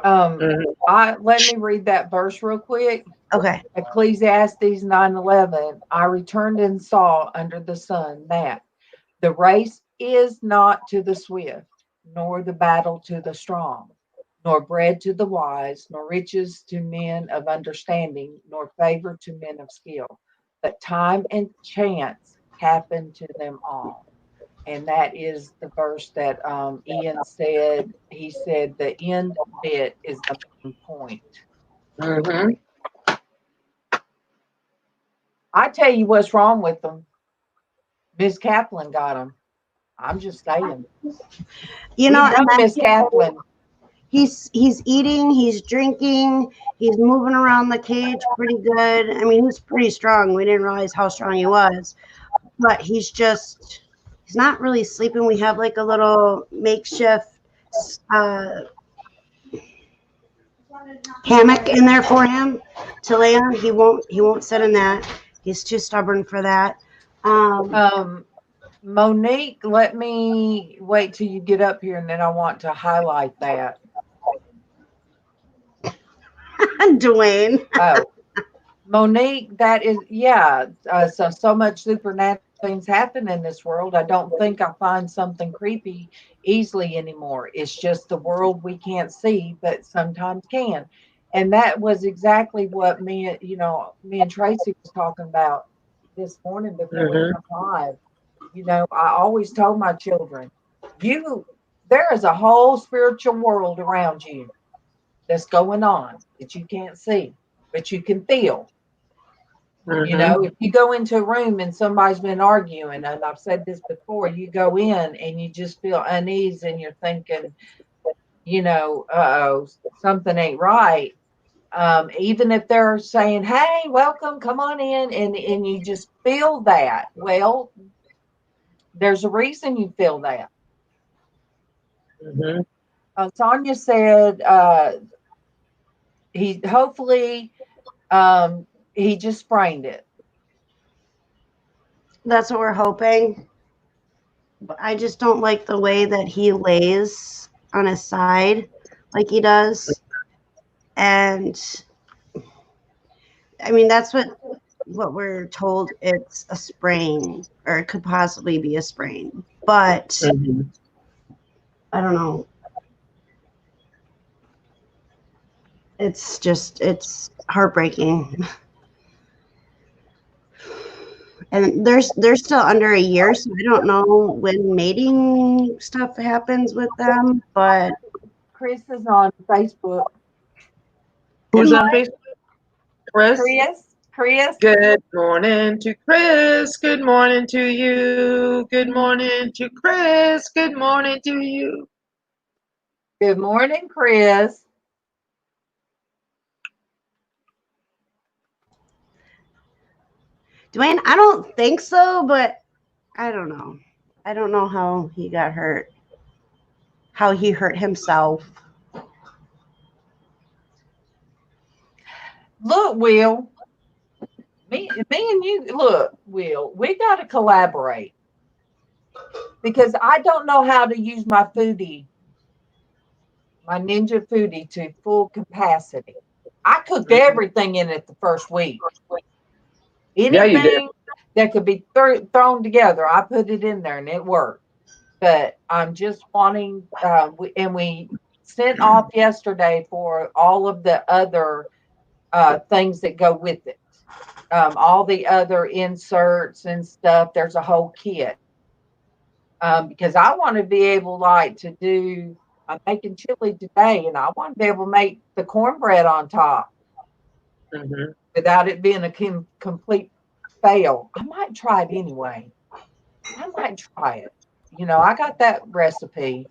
Let me read that verse real quick. Okay. Ecclesiastes 9:11. I returned and saw under the sun that the race is not to the swift, nor the battle to the strong, nor bread to the wise, nor riches to men of understanding, nor favor to men of skill, but time and chance happen to them all. And that is the verse that Ian said. He said the end bit is the main point. I tell you what's wrong with them. Miss Kaplan got them. I'm just saying. Miss Kaplan. He's eating, he's drinking, he's moving around the cage pretty good. I mean, he's pretty strong. We didn't realize how strong he was, but he's not really sleeping. We have like a little makeshift hammock in there for him to lay on. He won't sit in that. He's too stubborn for that. Monique, let me wait till you get up here, and then I want to highlight that. Dwayne. Monique, that is, so much supernatural things happen in this world. I don't think I find something creepy easily anymore. It's just the world we can't see, but sometimes can. And that was exactly what me and Traci was talking about this morning before we went live. I always told my children, there is a whole spiritual world around you that's going on that you can't see, but you can feel. If you go into a room and somebody's been arguing, and I've said this before, you go in and you just feel unease and you're thinking, something ain't right. Even if they're saying, hey, welcome, come on in, and you just feel that. Well, there's a reason you feel that. Sonia said he just sprained it. That's what we're hoping. But I just don't like the way that he lays on his side like he does. And I mean, that's what we're told. It's a sprain, or it could possibly be a sprain, but Mm-hmm. I don't know. It's heartbreaking. And they're still under a year, so I don't know when mating stuff happens with them. But Chris is on Facebook. Who's good on Facebook? Chris? Chris. Good morning to Chris. Good morning to you. Good morning to Chris. Good morning to you. Good morning, Chris. Dwayne, I don't think so, but I don't know. I don't know how he got hurt. How he hurt himself. Look, Will. Me and you. Look, Will. We got to collaborate because I don't know how to use my foodie, my Ninja foodie, to full capacity. I cooked everything in it the first week. Yeah, you did. Anything that could be thrown together, I put it in there and it worked. But I'm just wanting, we sent off yesterday for all of the other things that go with it. All the other inserts and stuff. There's a whole kit. Because I want to be able, like, to do. I'm making chili today, and I want to be able to make the cornbread on top Mm-hmm. without it being a complete fail. I might try it anyway. I might try it. I got that recipe.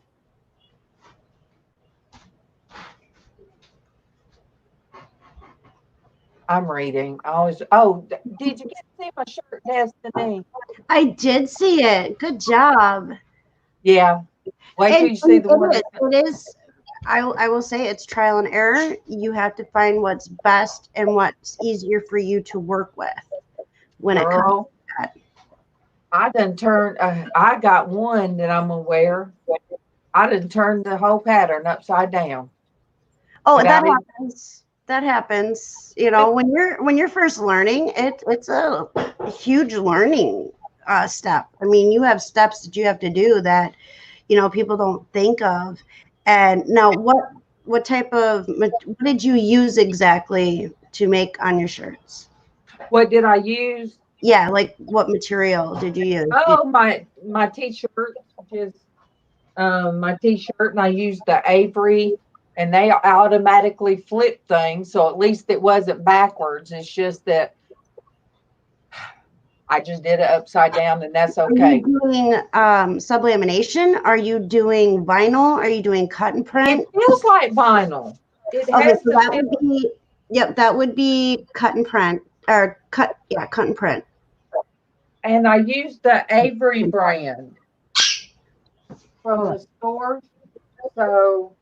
I'm reading. I always. Oh, did you get to see my shirt, Destiny? I did see it. Good job. Yeah. Wait till And you see the one. it is. I will say it's trial and error. You have to find what's best and what's easier for you to work with when it comes Girl, to that. I done turned. I got one that I'm gonna wear. I done turned the whole pattern upside down. Oh, that Without even. happens. That happens. You know, when you're first learning, it's a huge learning step. I mean, you have steps that you have to do that people don't think of. And now, what type of what did you use exactly to make on your shirts? What did I use? Yeah, like what material did you use? Oh, my t-shirt, just my t-shirt, and I used the Avery, and they automatically flip things, so at least it wasn't backwards. It's just that I just did it upside down, and that's Are okay. you doing sublamination? Are you doing vinyl? Are you doing cut and print? It feels like vinyl. It Okay, has so to that feel. would be, yep, that would be cut and print, or cut and print. And I used the Avery brand from the store, so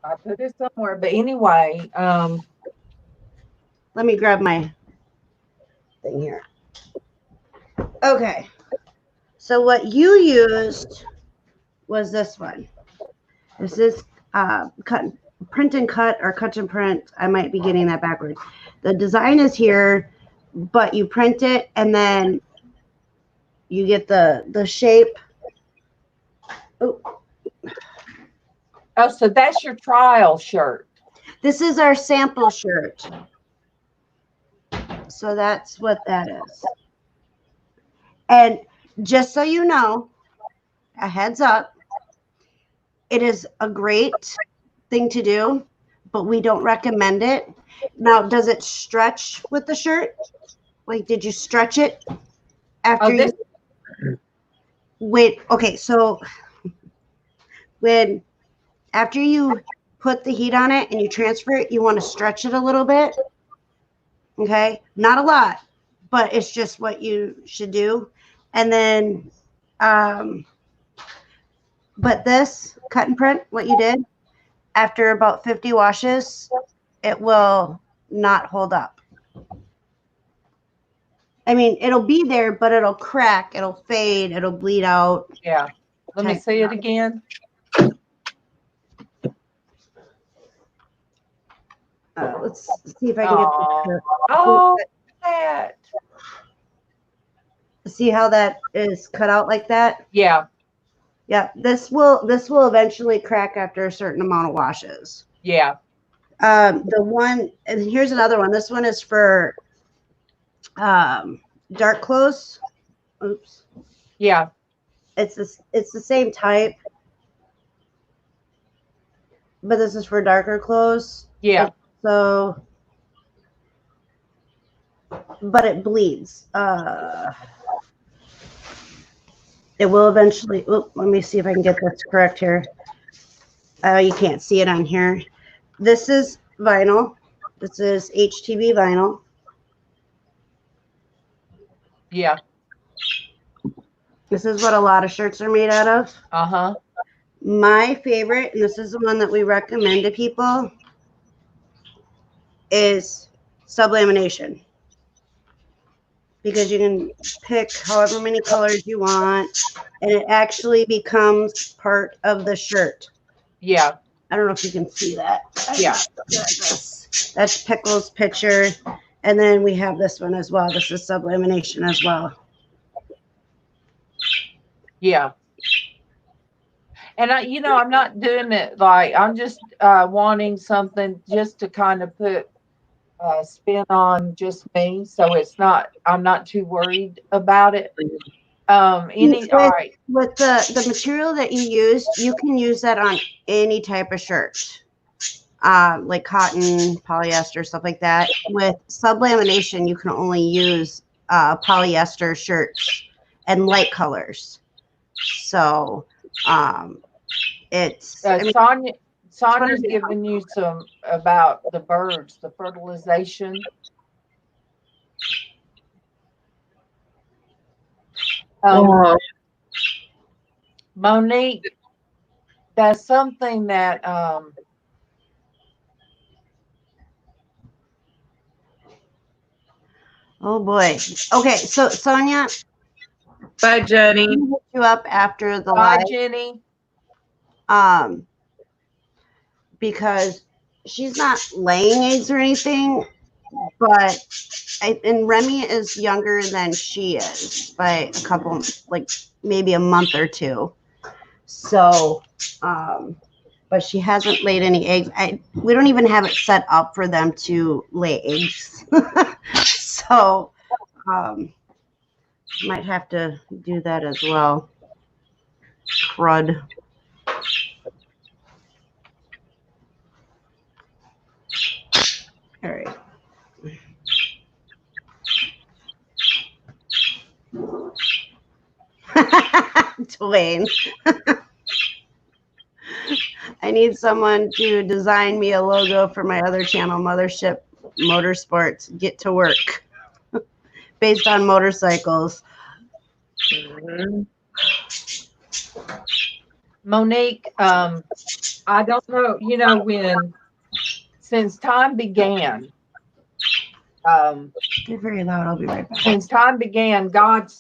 I put it somewhere. But anyway, Let me grab my thing here. Okay, so what you used was this one. This is print and cut, or cut and print. I might be getting that backwards. The design is here, but you print it and then you get the shape. oh, so that's your trial shirt. This is our sample shirt. So that's what that is. And just so you know, a heads up, it is a great thing to do, but we don't recommend it. Now, does it stretch with the shirt? Like, did you stretch it after you? Wait, okay, so after you put the heat on it and you transfer it, you want to stretch it a little bit. Okay, not a lot, but it's just what you should do. And then, but this cut and print, what you did, after about 50 washes, it will not hold up. I mean, it'll be there, but it'll crack, it'll fade, it'll bleed out. Yeah. Let me see it again. Let's see if I can get this. Oh, that. See how that is cut out like that? Yeah. Yeah, this will eventually crack after a certain amount of washes. Yeah. The one, and here's another one. This one is for dark clothes. Oops. Yeah. It's the same type, but this is for darker clothes. Yeah. So, but it bleeds. It will eventually. Let me see if I can get this correct here. You can't see it on here. This is vinyl. This is HTV vinyl. Yeah. This is what a lot of shirts are made out of. Uh-huh. My favorite, and this is the one that we recommend to people, is sublamination. Because you can pick however many colors you want, and it actually becomes part of the shirt. Yeah. I don't know if you can see that. Yeah. That's Pickle's picture. And then we have this one as well. This is sublamination as well. Yeah. And I'm not doing it like, I'm just wanting something just to kind of put spin on just me. So I'm not too worried about it. All right. With the material that you used, you can use that on any type of shirt. Like cotton, polyester, stuff like that. With sublamination, you can only use polyester shirts and light colors. So it's Sonia's giving you some about the birds, the fertilization. Monique, that's something that oh boy. Okay, so Sonia. Bye, Jenny. I'm gonna hit you up after the bye, live. Jenny. Because she's not laying eggs or anything, but and Remy is younger than she is by a couple, like maybe a month or two. So, but she hasn't laid any eggs. We don't even have it set up for them to lay eggs. So, might have to do that as well. Crud. All right. Dwayne. I need someone to design me a logo for my other channel, Mothership Motorsports. Get to work. Based on motorcycles. Mm-hmm. Monique, I don't know, since time began, You're very loud. I'll be right back. since time began, God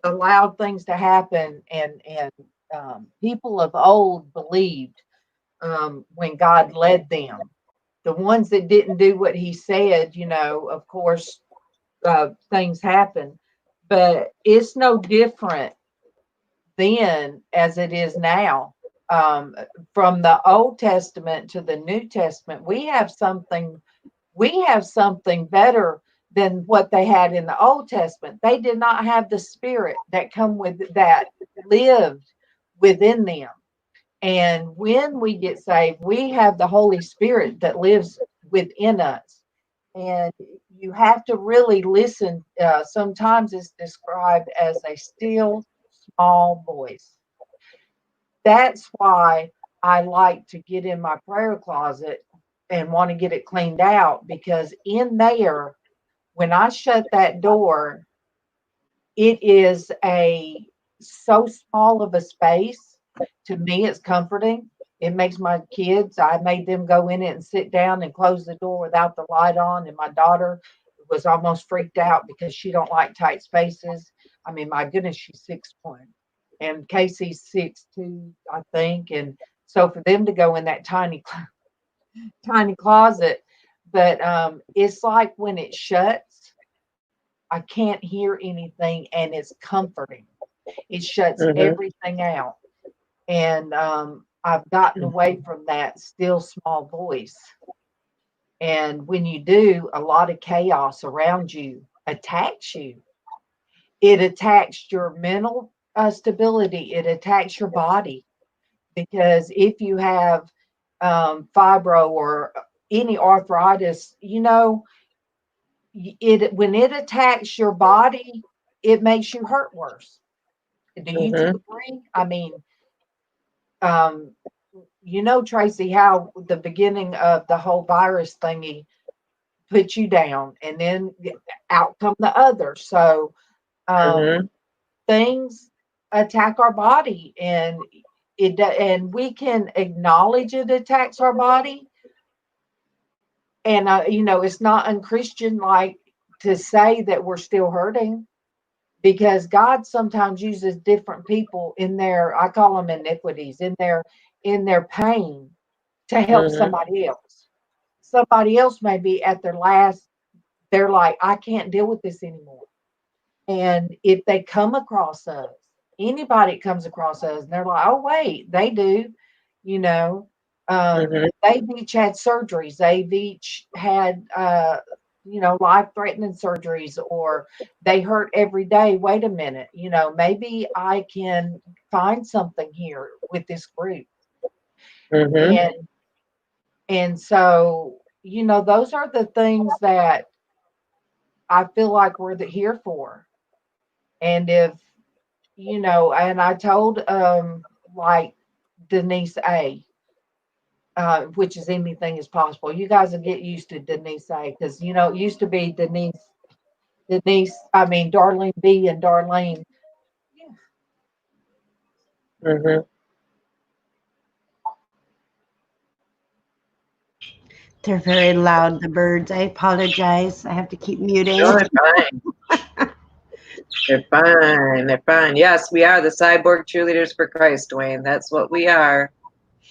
allowed things to happen, and people of old believed when God led them. The ones that didn't do what He said, of course, things happen. But it's no different then as it is now. From the Old Testament to the New Testament, we have something better than what they had in the Old Testament. They did not have the Spirit that lived within them. And when we get saved, we have the Holy Spirit that lives within us. And you have to really listen. Sometimes it's described as a still small voice. That's why I like to get in my prayer closet and want to get it cleaned out, because in there, when I shut that door, it is so small of a space. To me, it's comforting. It makes my kids, I made them go in it and sit down and close the door without the light on. And my daughter was almost freaked out because she don't like tight spaces. I mean, my goodness, she's 6'1", and Casey's 6'2", I think. And so for them to go in that tiny closet, But it's like when it shuts, I can't hear anything, and it's comforting. It shuts everything out. And I've gotten away from that still small voice. And when you do, a lot of chaos around you attacks you. It attacks your mental stability. It attacks your body. Because if you have fibro or any arthritis, you know, it when it attacks your body, it makes you hurt worse. Do you two agree? I mean, um, you know, Traci, how the beginning of the whole virus thingy put you down, and then out come the other. So things attack our body, and and we can acknowledge it attacks our body. And you know, it's not unchristian like to say that we're still hurting, because God sometimes uses different people in their, I call them iniquities, in their pain to help somebody else. Somebody else may be at their last, they're like, I can't deal with this anymore. And if they come across us, anybody comes across us, and they're like, oh, wait, they do, you know, they've each had surgeries. They've each had, you know, life-threatening surgeries, or they hurt every day. Wait a minute, you know, maybe I can find something here with this group. And so, you know, those are the things that I feel like we're here for. And if, you know, and I told like Denise A, which is anything is possible. You guys will get used to Denise A, because you know it used to be Darlene B and Darlene. They're very loud, the birds. I apologize. I have to keep muting. No, they're fine. They're fine. They're fine. Yes, we are the cyborg cheerleaders for Christ, Dwayne. That's what we are.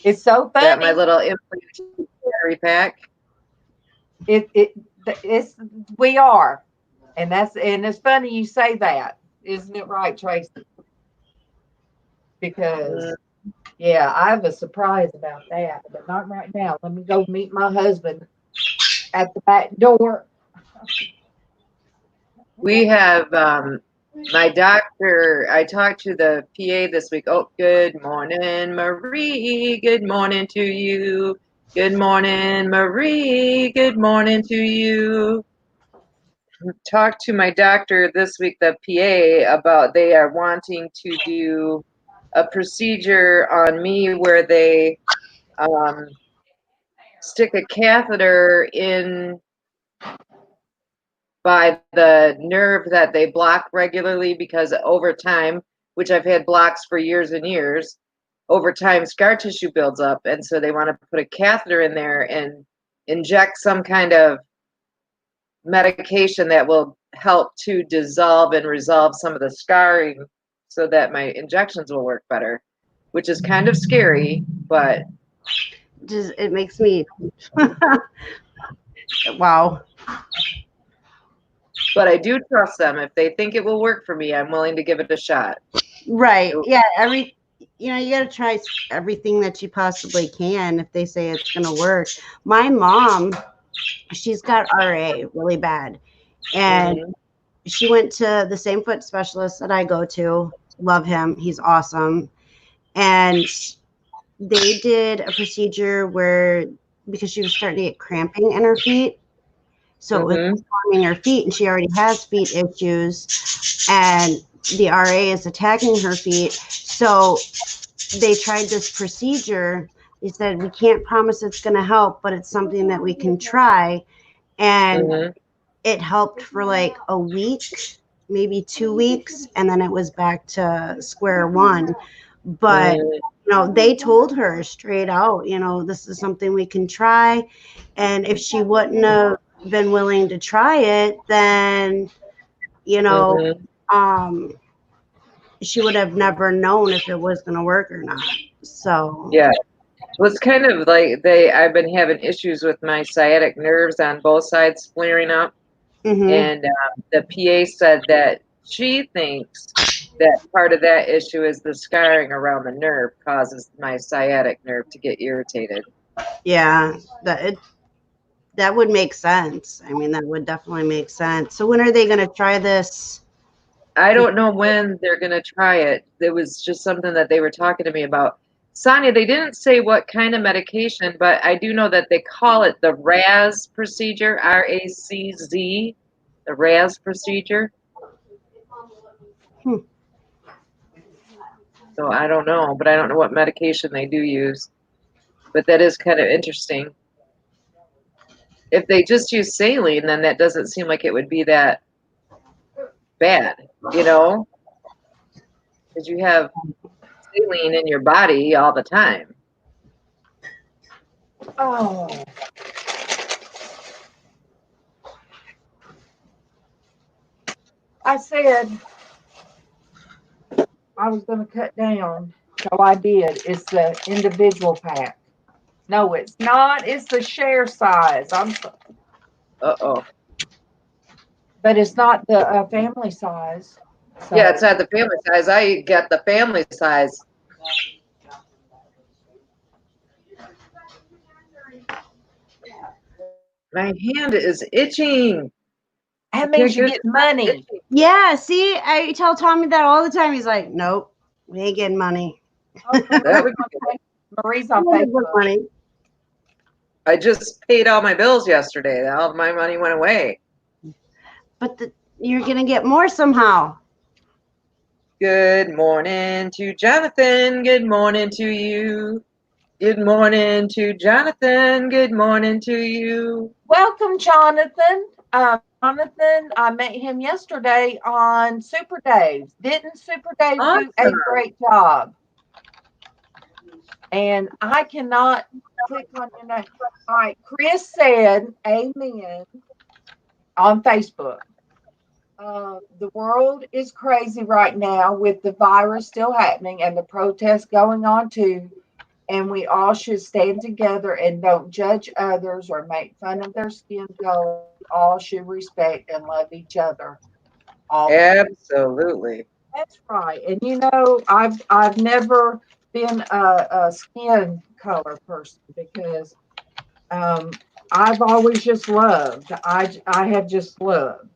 It's so funny. Got my little battery pack. It's we are, and it's funny you say that, isn't it right, Traci? Because yeah, I have a surprise about that, but not right now. Let me go meet my husband at the back door. We have my doctor. I talked to the PA this week. Oh, good morning, Marie. Good morning to you. Good morning, Marie. Good morning to you. Talked to my doctor this week, the PA, about they are wanting to do a procedure on me where they stick a catheter in by the nerve that they block regularly, because over time, which I've had blocks for years and years, over time scar tissue builds up, and so they want to put a catheter in there and inject some kind of medication that will help to dissolve and resolve some of the scarring so that my injections will work better, which is kind of scary, but just it makes me wow. But I do trust them. If they think it will work for me, I'm willing to give it a shot. Right. Yeah. You know, you got to try everything that you possibly can if they say it's going to work. My mom, she's got RA really bad. And she went to the same foot specialist that I go to. Love him. He's awesome. And they did a procedure where, because she was starting to get cramping in her feet, so it was forming her feet, and she already has feet issues, and the RA is attacking her feet. So they tried this procedure. They said, we can't promise it's going to help, but it's something that we can try. And it helped for like a week, maybe 2 weeks, and then it was back to square one. But you know, they told her straight out, you know, this is something we can try. And if she wouldn't have been willing to try it, then, you know, she would have never known if it was going to work or not. So yeah. was kind of like I've been having issues with my sciatic nerves on both sides flaring up. Mm-hmm. And the PA said that she thinks that part of that issue is the scarring around the nerve causes my sciatic nerve to get irritated. Yeah, that would make sense. I mean, that would definitely make sense. So when are they going to try this? I don't know when they're going to try it. It was just something that they were talking to me about. Sonia, they didn't say what kind of medication, but I do know that they call it the RAZ procedure, RACZ, the RAZ procedure. Hmm. So I don't know, but I don't know what medication they do use. But that is kind of interesting. If they just use saline, then that doesn't seem like it would be that bad, you know? Because you have saline in your body all the time. Oh. I said I was going to cut down, so I did. It's the individual pack. No, it's not. It's the share size. Uh-oh. But it's not the family size. So. Yeah, it's not the family size. I got the family size. My hand is itching. That means you get money. Yeah, see, I tell Tommy that all the time. He's like, nope, we ain't getting money. That would be Marie's on Facebook. Money. I just paid all my bills yesterday. All my money went away. But you're going to get more somehow. Good morning to Jonathan. Good morning to you. Good morning to Jonathan. Good morning to you. Welcome, Jonathan. Jonathan, I met him yesterday on Super Dave's. Didn't Super Dave do a great job? And I cannot click on your name. All right, Chris said, amen, on Facebook. The world is crazy right now with the virus still happening and the protests going on too. And we all should stand together and don't judge others or make fun of their skin color. All should respect and love each other. Absolutely. That's right. And you know, I've never been a skin color person because I've always just loved. I have just loved.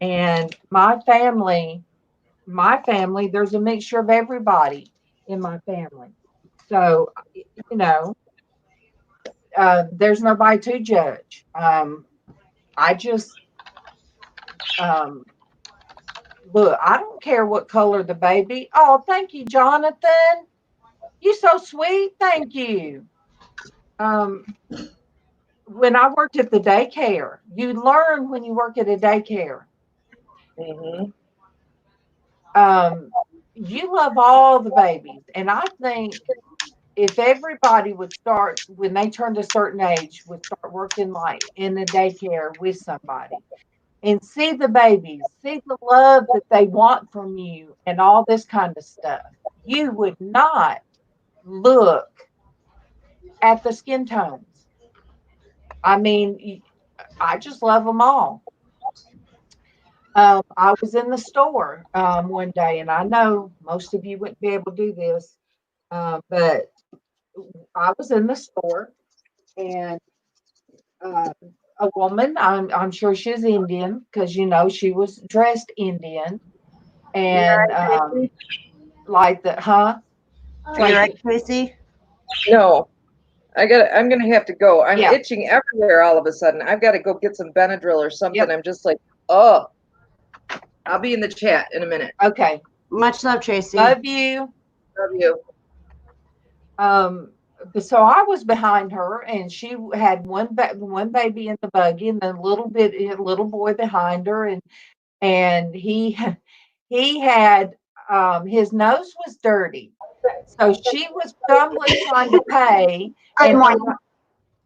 And my family, there's a mixture of everybody in my family. So, you know, there's nobody to judge. I just look, I don't care what color the baby. Oh, thank you, Jonathan. You're so sweet. Thank you. When I worked at the daycare, you learn when you work at a daycare. Mm-hmm. You love all the babies. And I think if everybody would start, when they turned a certain age, would start working like in the daycare with somebody and see the babies, see the love that they want from you and all this kind of stuff, you would not look at the skin tones. I mean, I just love them all. I was in the store one day, and I know most of you wouldn't be able to do this, but I was in the store, and a woman, I'm sure she's Indian because you know she was dressed Indian, and like the Are you right, Tracy? No. I'm gonna have to go. I'm Yeah. itching everywhere all of a sudden. I've got to go get some Benadryl or something. Yep. I'm just like, oh. I'll be in the chat in a minute. Okay. Much love, Tracy. Love you. Love you. So I was behind her, and she had one baby in the buggy, and then a little boy behind her, and he had his nose was dirty, so she was stumbling trying to pay,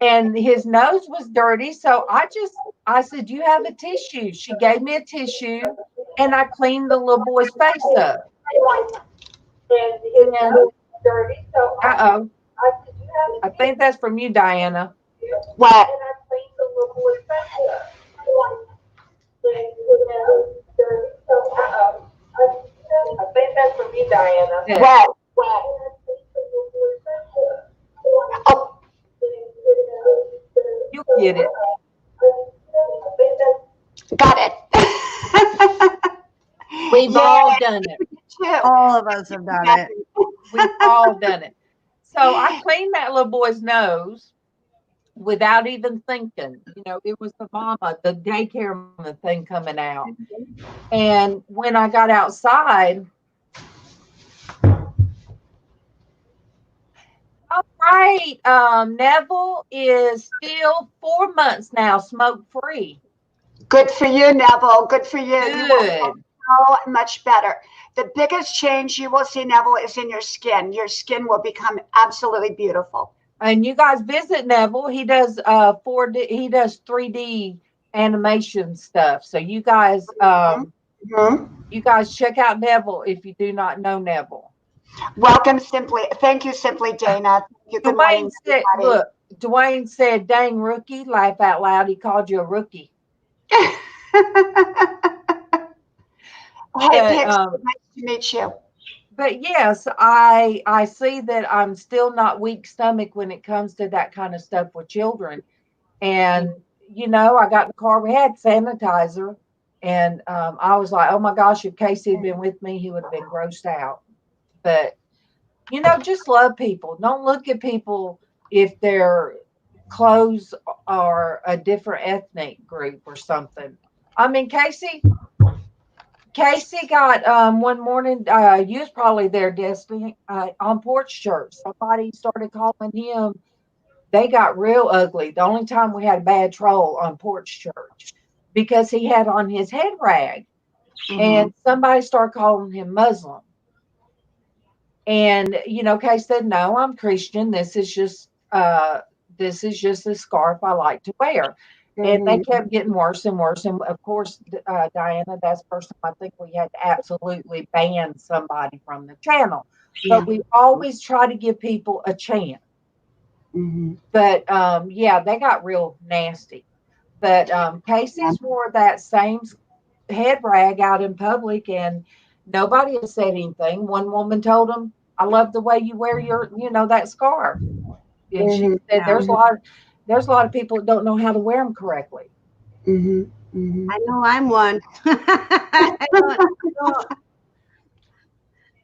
and his nose was dirty. So I said, "Do you have a tissue?" She gave me a tissue, and I cleaned the little boy's face up. And I think that's from you, Diana. What? I think that's from you, Diana. What? Oh, You get it. got it. We've Yeah, all done it. too. All of us have done it. We've all done it. So I cleaned that little boy's nose without even thinking. You know, it was the daycare mama thing coming out. And when I got outside, all right, Neville is still 4 months now smoke free. Good for you, Neville. Good for you. You will feel Good. so much better. The biggest change you will see, Neville, is in your skin. Your skin will become absolutely beautiful. And you guys visit Neville. He does 4D, he does 3D animation stuff. So you guys you guys check out Neville if you do not know Neville. Welcome, Simply. Thank you, Simply Dana. Thank you. Good morning, Dwayne said, everybody. look, Dwayne said, dang rookie, laugh out loud. He called you a rookie. Hey, But, Pix, nice to meet you. But yes, I see that I'm still not weak stomach when it comes to that kind of stuff with children. And you know, I got in the car, we had sanitizer, and I was like, oh my gosh, if Casey had been with me, he would have been grossed out. But you know, just love people. Don't look at people if their clothes are a different ethnic group or something. I mean, Casey got one morning, you was probably there, Destiny, on Porch Church. Somebody started calling him. They got real ugly. The only time we had a bad troll on Porch Church because he had on his head rag, and somebody started calling him Muslim. And you know, Kay said, "No, I'm Christian. This is just a scarf I like to wear." And they kept getting worse and worse. And of course, Diana, that's the first time I think we had to absolutely ban somebody from the channel. Yeah. But we always try to give people a chance. But yeah, they got real nasty. But Casey's wore that same head rag out in public, and nobody has said anything. One woman told him, "I love the way you wear your, you know, that scarf." And she said, "There's a lot of people that don't know how to wear them correctly." I know I'm one. I don't-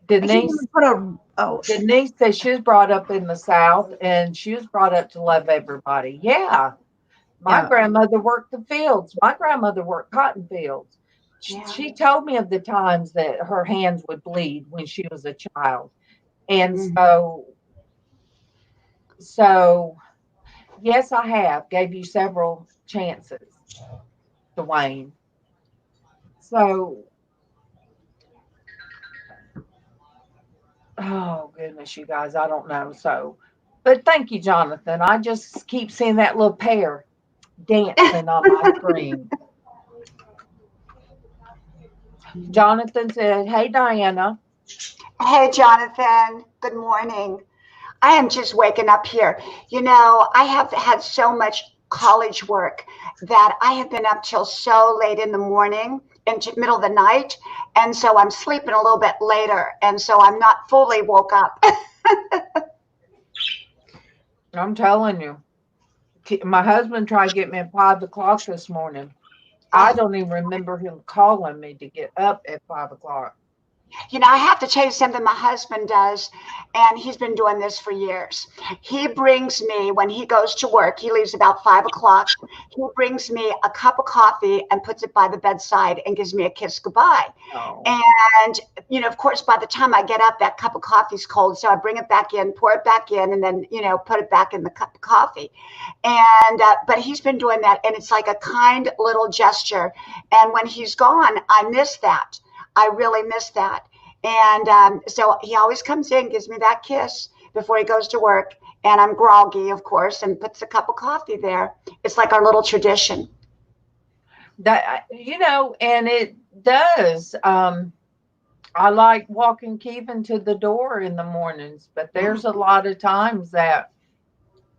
Denise Denise said she was brought up in the South, and she was brought up to love everybody. Yeah. My grandmother worked the fields. My grandmother worked cotton fields. She told me of the times that her hands would bleed when she was a child. And so yes, I have. Gave you several chances, Dwayne. So, oh goodness, you guys, I don't know. So, but thank you, Jonathan. I just keep seeing that little pair dancing on my screen. Jonathan said, "Hey, Diana." Hey, Jonathan. Good morning. I am just waking up here. You know, I have had so much college work that I have been up till so late in the morning, into middle of the night. And so I'm sleeping a little bit later. And so I'm not fully woke up. I'm telling you, my husband tried to get me at 5 o'clock this morning. I don't even remember him calling me to get up at 5 o'clock. You know, I have to tell you something my husband does, and he's been doing this for years. He brings me, when he goes to work, he leaves about 5 o'clock. He brings me a cup of coffee and puts it by the bedside and gives me a kiss goodbye. Oh. And, you know, of course, by the time I get up, that cup of coffee's cold. So I bring it back in, pour it back in, and then, you know, put it back in the cup of coffee. And, but he's been doing that, and it's like a kind little gesture. And when he's gone, I miss that. I really miss that. And so he always comes in, gives me that kiss before he goes to work. And I'm groggy, of course, and puts a cup of coffee there. It's like our little tradition. That, you know, and it does. I like walking Kevin to the door in the mornings, but there's a lot of times that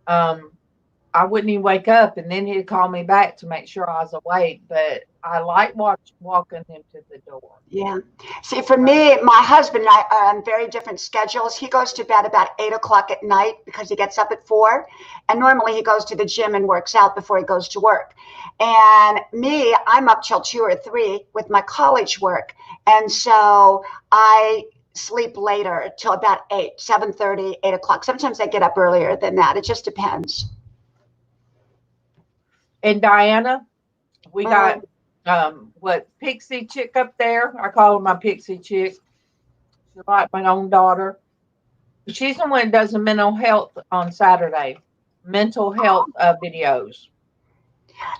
I wouldn't even wake up, and then he'd call me back to make sure I was awake. But I like walking him to the door. Yeah. See, for me, my husband and I are on very different schedules. He goes to bed about 8 o'clock at night because he gets up at 4. And normally he goes to the gym and works out before he goes to work. And me, I'm up till 2 or 3 with my college work. And so I sleep later till about 8, 7:30, 8 o'clock. Sometimes I get up earlier than that. It just depends. And Diana, we got what Pixie chick up there. I call her my Pixie chick. She's like my own daughter. She's the one that does the mental health on Saturday. Mental health videos.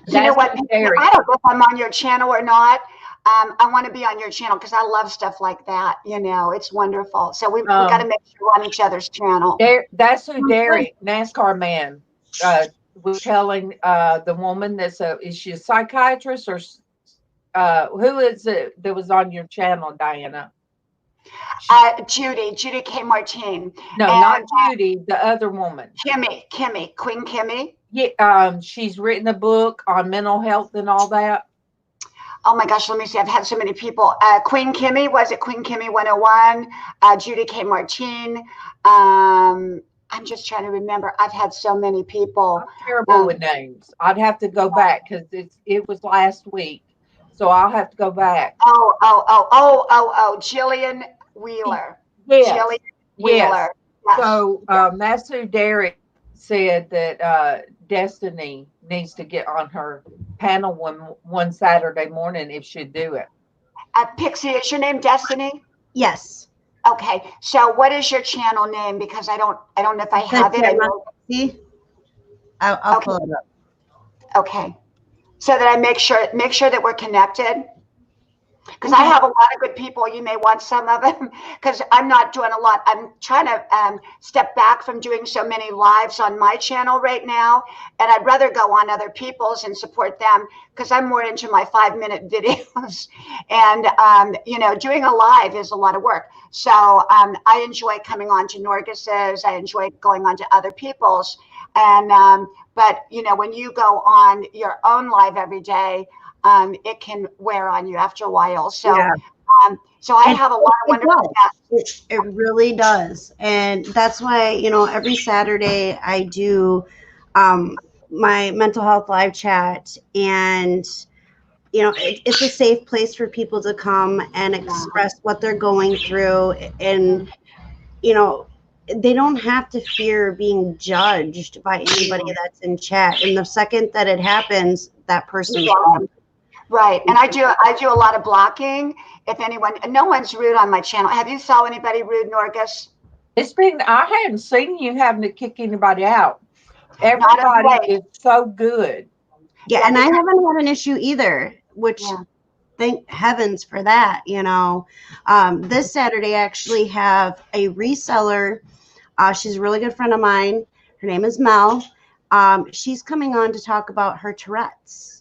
You know what? I don't know if I'm on your channel or not. I want to be on your channel because I love stuff like that. You know, it's wonderful. So we got to make sure we're on each other's channel. That's who Derek, NASCAR man, was telling the woman that's is she a psychiatrist or who is it that was on your channel, Diana? Judy K. Martine. No, not Judy, the other woman. Kimmy, Queen Kimmy. Yeah, she's written a book on mental health and all that. Oh my gosh, let me see. I've had so many people. Queen Kimmy, was it Queen Kimmy 101? Judy K. Martine. I'm just trying to remember. I've had so many people. I'm terrible with names. I'd have to go back because it was last week. So I'll have to go back. Oh, Jillian Wheeler. Yes. Jillian Wheeler. Yes. So that's who Derek said that Destiny needs to get on her panel one Saturday morning if she'd do it. Pixie, is your name Destiny? Yes. Okay. So what is your channel name? Because I don't know if I have it. I'll pull it up. Okay. So that I make sure that we're connected. Because I have a lot of good people. You may want some of them because I'm not doing a lot. I'm trying to step back from doing so many lives on my channel right now. And I'd rather go on other people's and support them because I'm more into my 5-minute videos. And, you know, doing a live is a lot of work. So I enjoy coming on to Norgus's. I enjoy going on to other people's. And but, you know, when you go on your own live every day, it can wear on you after a while. So, yeah. So I have a lot of wonderful guests. It really does. And that's why, you know, every Saturday I do my mental health live chat. And, you know, it's a safe place for people to come and express what they're going through. And, you know, they don't have to fear being judged by anybody that's in chat. And the second that it happens, that person's gone. Right. And I do a lot of blocking. If anyone, no one's rude on my channel. Have you saw anybody rude, Norgus? I haven't seen you having to kick anybody out. Everybody is so good. Yeah. And I haven't had an issue either, which thank heavens for that. You know, this Saturday I actually have a reseller. She's a really good friend of mine. Her name is Mel. She's coming on to talk about her Tourette's.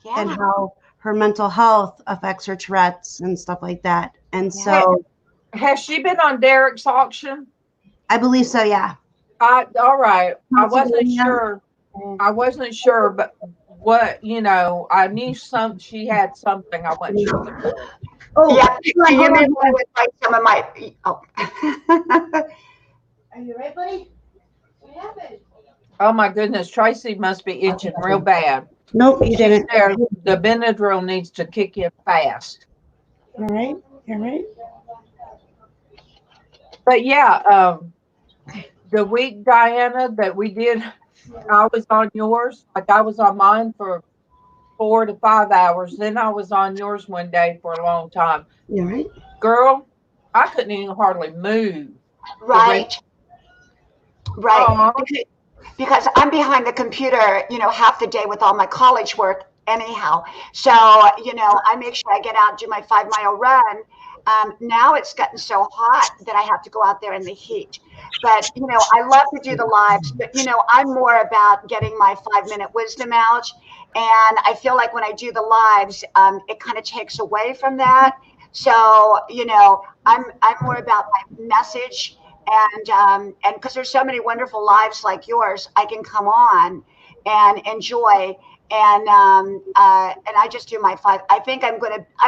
Yeah. And how her mental health affects her Tourette's and stuff like that. And so, has she been on Derek's auction? I believe so. Yeah. All right. I wasn't sure, but what, you know, I knew she had something. I wasn't sure. Oh yeah. You may want to invite some of my. Oh. Are you right, buddy? What happened? Oh my goodness, Traci must be itching real bad. Nope, you didn't. The Benadryl needs to kick in fast. All right. But yeah, the week, Diana, that we did, I was on yours. Like I was on mine for 4 to 5 hours. Then I was on yours one day for a long time. You right? Girl, I couldn't even hardly move. Right. Because I'm behind the computer, you know, half the day with all my college work anyhow. So, you know, I make sure I get out and do my 5-mile run. Now it's gotten so hot that I have to go out there in the heat. But, you know, I love to do the lives, but, you know, I'm more about getting my 5-minute wisdom out. And I feel like when I do the lives, it kind of takes away from that. So, you know, I'm more about my message and because there's so many wonderful lives like yours, I can come on and enjoy. And I just do my 5. I think I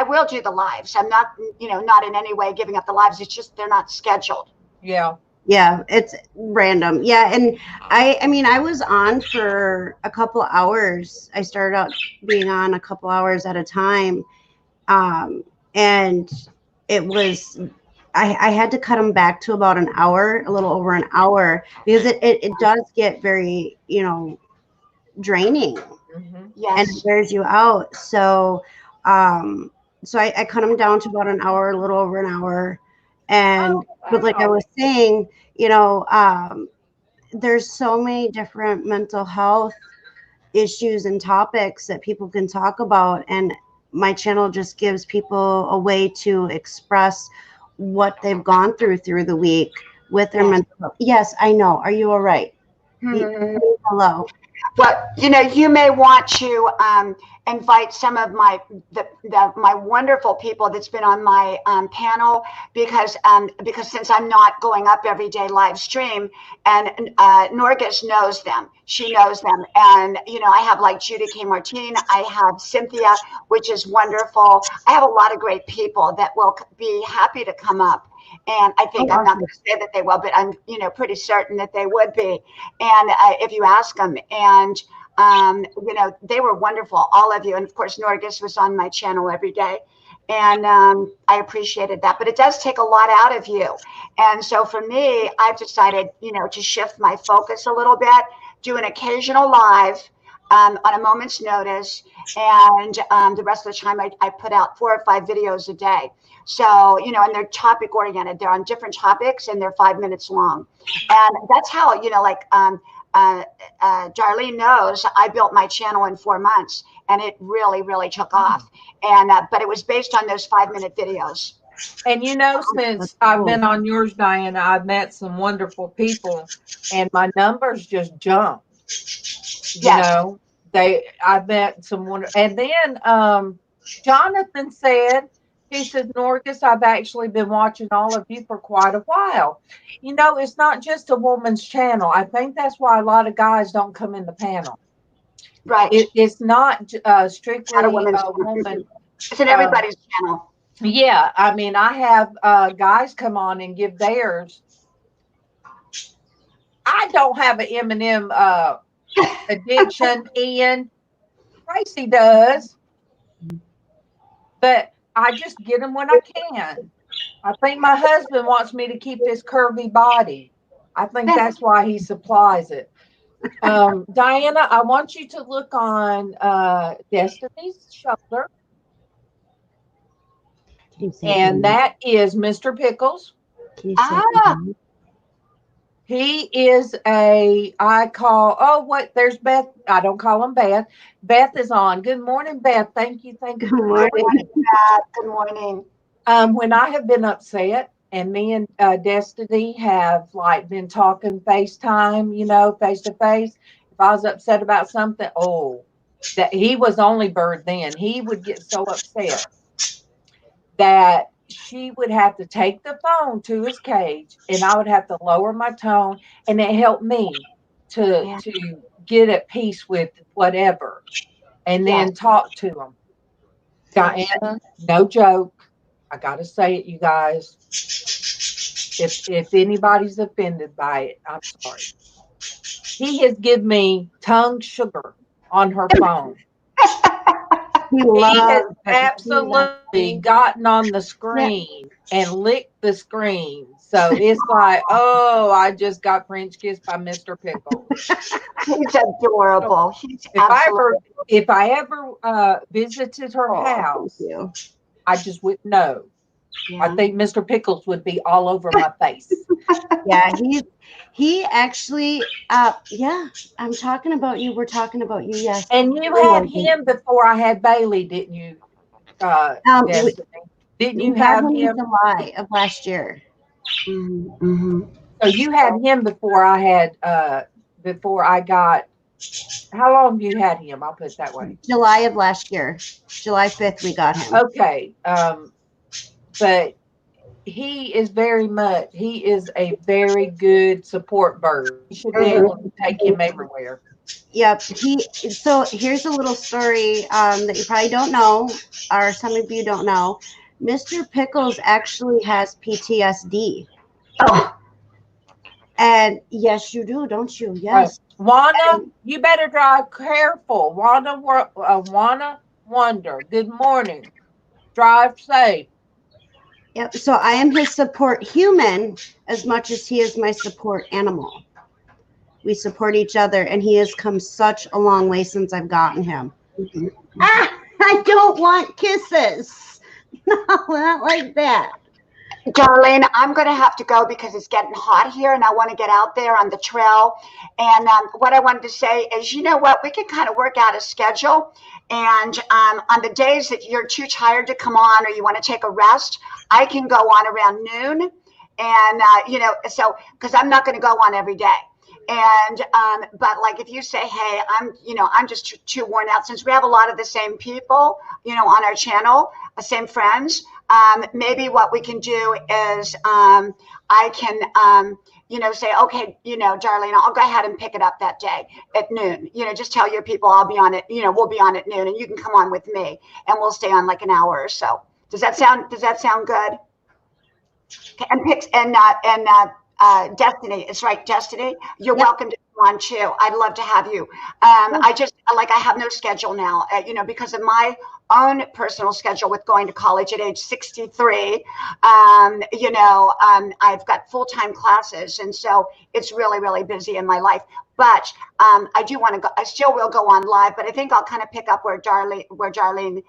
will do the lives. I'm not, not in any way giving up the lives. It's just they're not scheduled. Yeah. Yeah, it's random. Yeah, and I mean, I was on for a couple hours. I started out being on a couple hours at a time, and it was I had to cut them back to about an hour, a little over an hour, because it does get very draining, and Yes. it wears you out. So I cut them down to about an hour, a little over an hour. And but like I was saying, there's so many different mental health issues and topics that people can talk about, and my channel just gives people a way to express what they've gone through the week with their mental health. Yes, I know. Are you all right? Hello. Well, you may want to invite some of my wonderful people that's been on my panel, because since I'm not going up every day live stream, and Norgis knows them. She knows them. And, I have like Judy K. Martin. I have Cynthia, which is wonderful. I have a lot of great people that will be happy to come up. And I think I'm not going to say that they will, but I'm, pretty certain that they would be. And if you ask them, and, they were wonderful, all of you. And of course, Norgis was on my channel every day. And I appreciated that. But it does take a lot out of you. And so for me, I've decided, to shift my focus a little bit, do an occasional live on a moment's notice. And the rest of the time, I put out 4 or 5 videos a day. So, and they're topic oriented. They're on different topics and they're 5 minutes long. And that's how, Darlene knows I built my channel in 4 months, and it really, really took off. And, but it was based on those 5-minute videos. And since I've been on yours, Diana, I've met some wonderful people, and my numbers just jumped. I've met some wonderful, and then Jonathan said, he said, Norgis, I've actually been watching all of you for quite a while. It's not just a woman's channel. I think that's why a lot of guys don't come in the panel. Right. It's not strictly a woman. It's in everybody's channel. Yeah. I mean, I have guys come on and give theirs. I don't have an M&M addiction, Ian. Traci does. But I just get them when I can. I think my husband wants me to keep this curvy body. I think that's why he supplies it. Diana, I want you to look on Destiny's shoulder. And that is Mr. Pickles. He is there's Beth. I don't call him Beth. Beth is on. Good morning, Beth. Thank you. Good morning. Good morning. When I have been upset, and me and Destiny have been talking FaceTime, face to face. If I was upset about something, that he was only bird then. He would get so upset that she would have to take the phone to his cage, and I would have to lower my tone, and it helped me to get at peace with whatever, and then talk to him. Diana, no joke. I gotta say it, you guys. If anybody's offended by it, I'm sorry. He has given me tongue sugar on her phone. He has absolutely gotten on the screen and licked the screen. So it's like, I just got French kissed by Mr. Pickle. He's adorable. He's if I ever visited her house, I just wouldn't know. Yeah. I think Mr. Pickles would be all over my face. Yeah, he actually, I'm talking about you. We're talking about you, yes. And you had him before I had Bailey, didn't you? Didn't you have him in July of last year? Mm-hmm. So you had him before I had, before I got. How long have you had him? I'll put it that way. July of last year, July 5th, we got him. Okay, but he is a very good support bird. You should be able to take him everywhere. Yep. So here's a little story that you probably don't know, or some of you don't know. Mr. Pickles actually has PTSD. Oh, And yes, you do, don't you? Yes. Wanda, you better drive careful. Wanda Wonder, good morning. Drive safe. Yep. So I am his support human as much as he is my support animal. We support each other, and he has come such a long way since I've gotten him. I don't want kisses. No, not like that. Darlene, I'm going to have to go because it's getting hot here and I want to get out there on the trail. And what I wanted to say is, you know what, we can kind of work out a schedule. And on the days that you're too tired to come on or you want to take a rest, I can go on around noon. And, so because I'm not going to go on every day. And but like if you say, hey, I'm just too worn out, since we have a lot of the same people, on our channel, same friends. Maybe what we can do is I can say, okay, Darlene, I'll go ahead and pick it up that day at noon. Just tell your people I'll be on it. We'll be on at noon, and you can come on with me, and we'll stay on like an hour or so. Does that sound good? Okay, and picks and Destiny. It's right, Destiny. You're welcome to come on too. I'd love to have you. I have no schedule now, because of my own personal schedule with going to college at age 63. I've got full-time classes, and so it's really, really busy in my life. But I do want to go. I still will go on live, but I think I'll kind of pick up where Darlene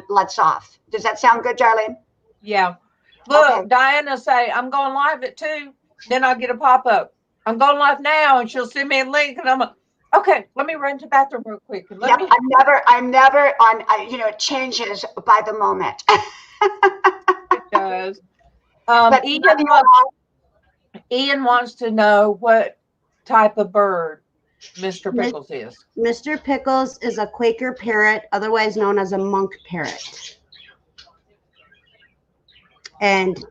lets off. Does that sound good, Darlene? Yeah. Look, Okay. Diana say, I'm going live at 2. Then I'll get a pop-up. I'm going live now, and she'll send me a link, and I'm like, okay, let me run to the bathroom real quick. And I'm never on, it changes by the moment. It does. But Ian wants to know what type of bird Mr. Pickles is. Mr. Pickles is a Quaker parrot, otherwise known as a monk parrot. And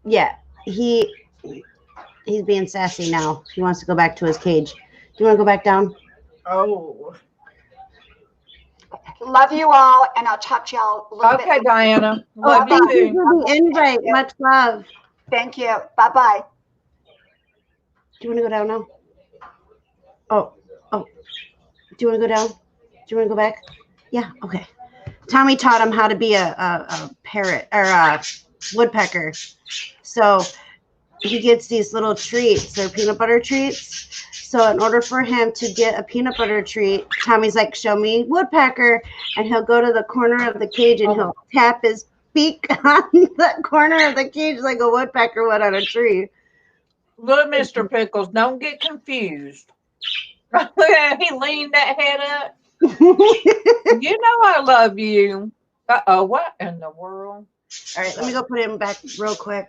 yeah, he's being sassy now. He wants to go back to his cage. Do you want to go back down? Oh. Love you all, and I'll talk to y'all a little bit. Okay, Diana. Love you Thank too. you for the invite. Much love. Thank you. Bye-bye. Do you want to go down now? Oh. Do you want to go down? Do you want to go back? Yeah, okay. Tommy taught him how to be a parrot or a woodpecker. So he gets these little treats. They're peanut butter treats. So in order for him to get a peanut butter treat, Tommy's like, show me woodpecker. And he'll go to the corner of the cage and he'll tap his beak on the corner of the cage like a woodpecker would on a tree. Look, Mr. Pickles, don't get confused. He leaned that head up. You know I love you. Uh-oh, what in the world? All right, let me go put him back real quick.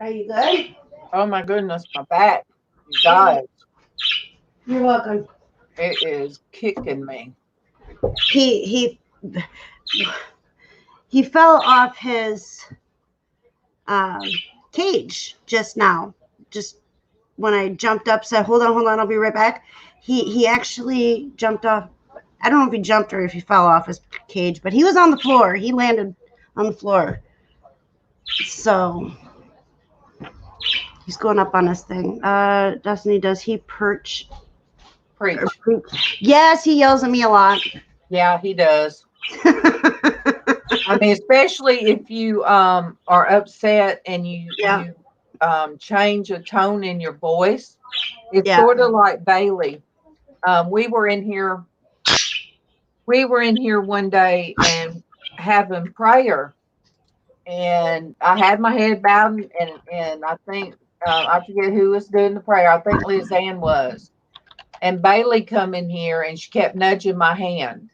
Are you good? Oh my goodness, my back. You guys. You're welcome. It is kicking me. He fell off his cage just now. Just when I jumped up, said, hold on, I'll be right back. He actually jumped off. I don't know if he jumped or if he fell off his cage, but he was on the floor. He landed on the floor. So he's going up on his thing. Destiny, does he preach? Yes, he yells at me a lot. Yeah, he does. I mean, especially if you are upset and you change a tone in your voice. It's sort of like Bailey. We were in here one day and having prayer, and I had my head bowed, and I think I forget who was doing the prayer. I think LizzAnn was, and Bailey come in here and she kept nudging my hand.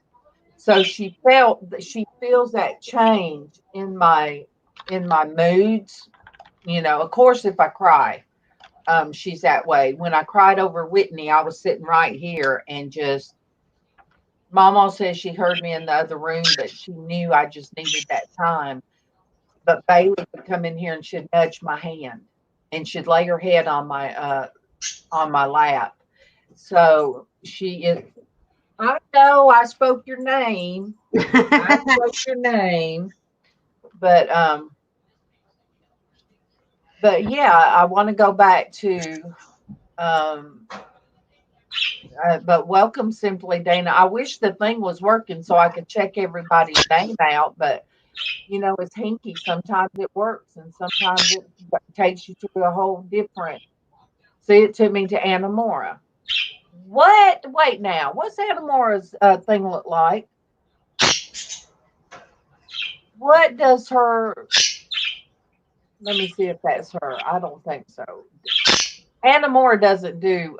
So she feels that change in my moods. Of course, if I cry, she's that way. When I cried over Whitney, I was sitting right here and just, MawMaw says she heard me in the other room, but she knew I just needed that time. but Bailey would come in here and she'd nudge my hand, and she'd lay her head on my lap. So she is. I know I spoke your name. I spoke your name, but yeah, I want to go back to but welcome, Simply Dana. I wish the thing was working so I could check everybody's name out, but you know, it's hinky. Sometimes it works and sometimes it takes you to a whole different. See, it took me to Anna Mora. What? Wait now. What's Anna Mora's thing look like? What does her... Let me see if that's her. I don't think so. Anna Mora doesn't do...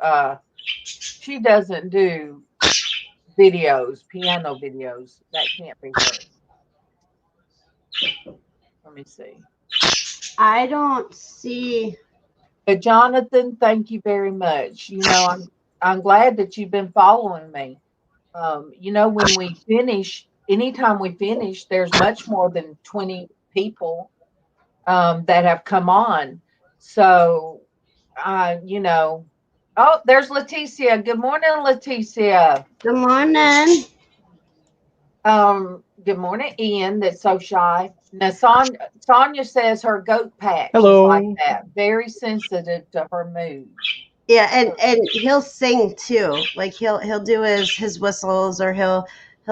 she doesn't do videos, piano videos. That can't be her. Let me see. I don't see. But Jonathan, thank you very much. You know, I'm glad that you've been following me. You know, when we finish, anytime we finish, there's much more than 20 people that have come on. So, you know, oh, there's Leticia. Good morning, Leticia. Good morning. Good morning, Ian. That's so shy. Now, Sonia says her goat patch Hello. is like that, very sensitive to her mood. Yeah, and he'll sing too. Like he'll do his whistles, or he'll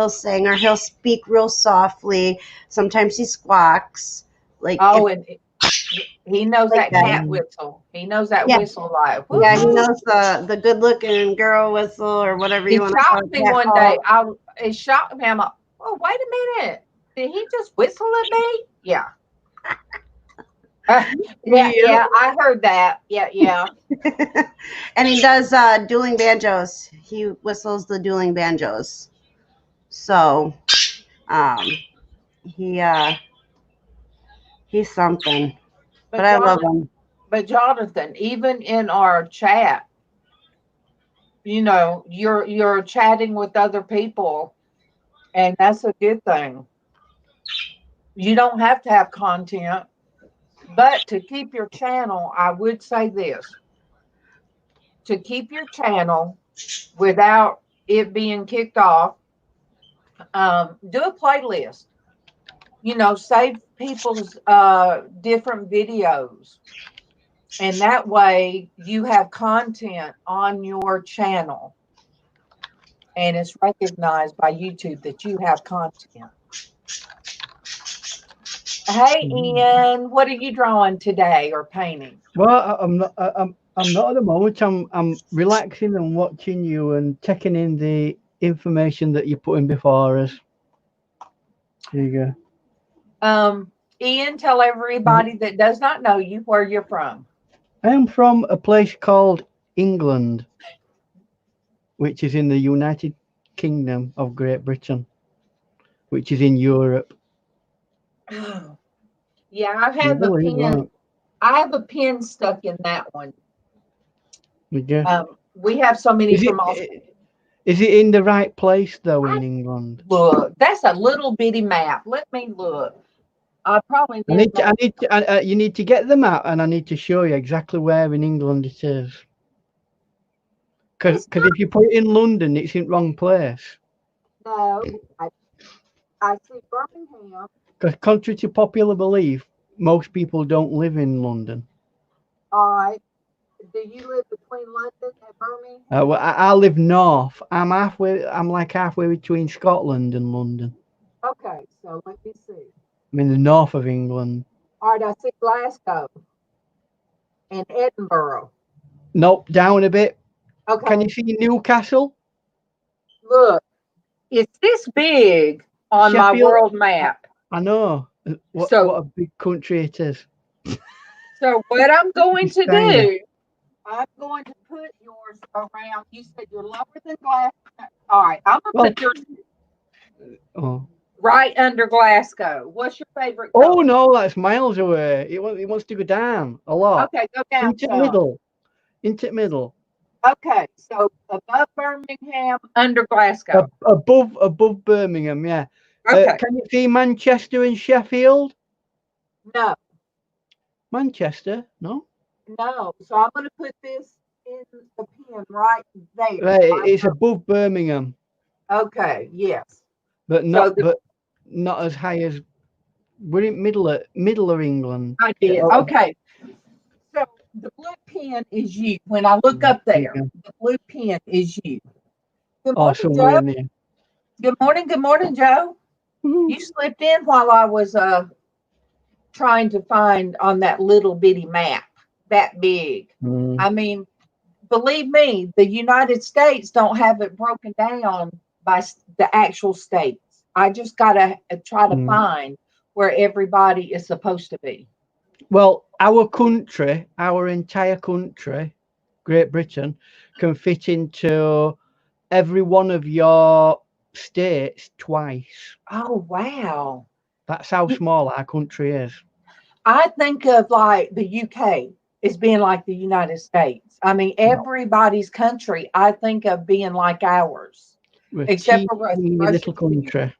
sing, or he'll speak real softly. Sometimes he squawks. Like and he knows like that that. cat whistle. He knows that Yeah. whistle like. Yeah, he knows the good looking girl whistle, or whatever you He want to call shocked me it. one day. It shocked me. I'm like, oh, wait a minute. Did he just whistle at me? Yeah. Yeah, I heard that. Yeah. And he does dueling banjos. He whistles the dueling banjos. So, he's something. But I love him. But Jonathan, even in our chat, you know, you're chatting with other people, and that's a good thing. You don't have to have content, but to keep your channel, I would say this. To keep your channel without it being kicked off, do a playlist. You know, save people's different videos. And that way you have content on your channel. And it's recognized by YouTube that you have content. Hey, Ian, what are you drawing today or painting? Well, I'm not at the moment. I'm relaxing and watching you and taking in the information that you're putting before us. There you go. Ian, tell everybody that does not know you where you're from. I am from a place called England, which is in the United Kingdom of Great Britain, which is in Europe. Yeah, I have a pin. I have a pin stuck in that one. Yeah. We have so many from all. Is it in the right place though in England? Look, that's a little bitty map. Let me look. I probably you need to get the map, and I need to show you exactly where in England it is. Because if you put it in London, it's in wrong place. No, I see Birmingham. Because contrary to popular belief, most people don't live in London. All right. Do you live between London and Birmingham? Well, I live north. I'm like halfway between Scotland and London. Okay, so let me see. I'm in the north of England. All right, I see Glasgow and Edinburgh. Nope, down a bit. Okay. Can you see Newcastle? Look, it's this big on Sheffield, my world map. I know. What a big country it is. So what I'm going to do, I'm going to put yours around. You said you're lower than Glasgow. All right, I'm going to put yours right under Glasgow. What's your favorite color? Oh, no, that's miles away. It wants to go down a lot. Okay, go down. Into the middle. Okay, so above Birmingham, under Glasgow. Above Birmingham, yeah. Okay. Can you see Manchester and Sheffield? No, Manchester? No. no. So I'm going to put this in the pen right there. Right, Right it's above Birmingham, Okay, yes. but So not as high as we're in middle of England. I did. Oh, Okay. So the blue pen is you. When I look up there, the blue pen is you. Good morning, somewhere Joe. near. Good morning, Joe. You slipped in while I was trying to find on that little bitty map, that big. I mean, believe me, the United States don't have it broken down by the actual states. I just got to try to find where everybody is supposed to be. Well, our country, our entire country, Great Britain, can fit into every one of your states twice. Oh, wow. That's how small our country is. I think of like the UK as being like the United States. I mean, everybody's country, I think of being like ours, We're except for teeny little country.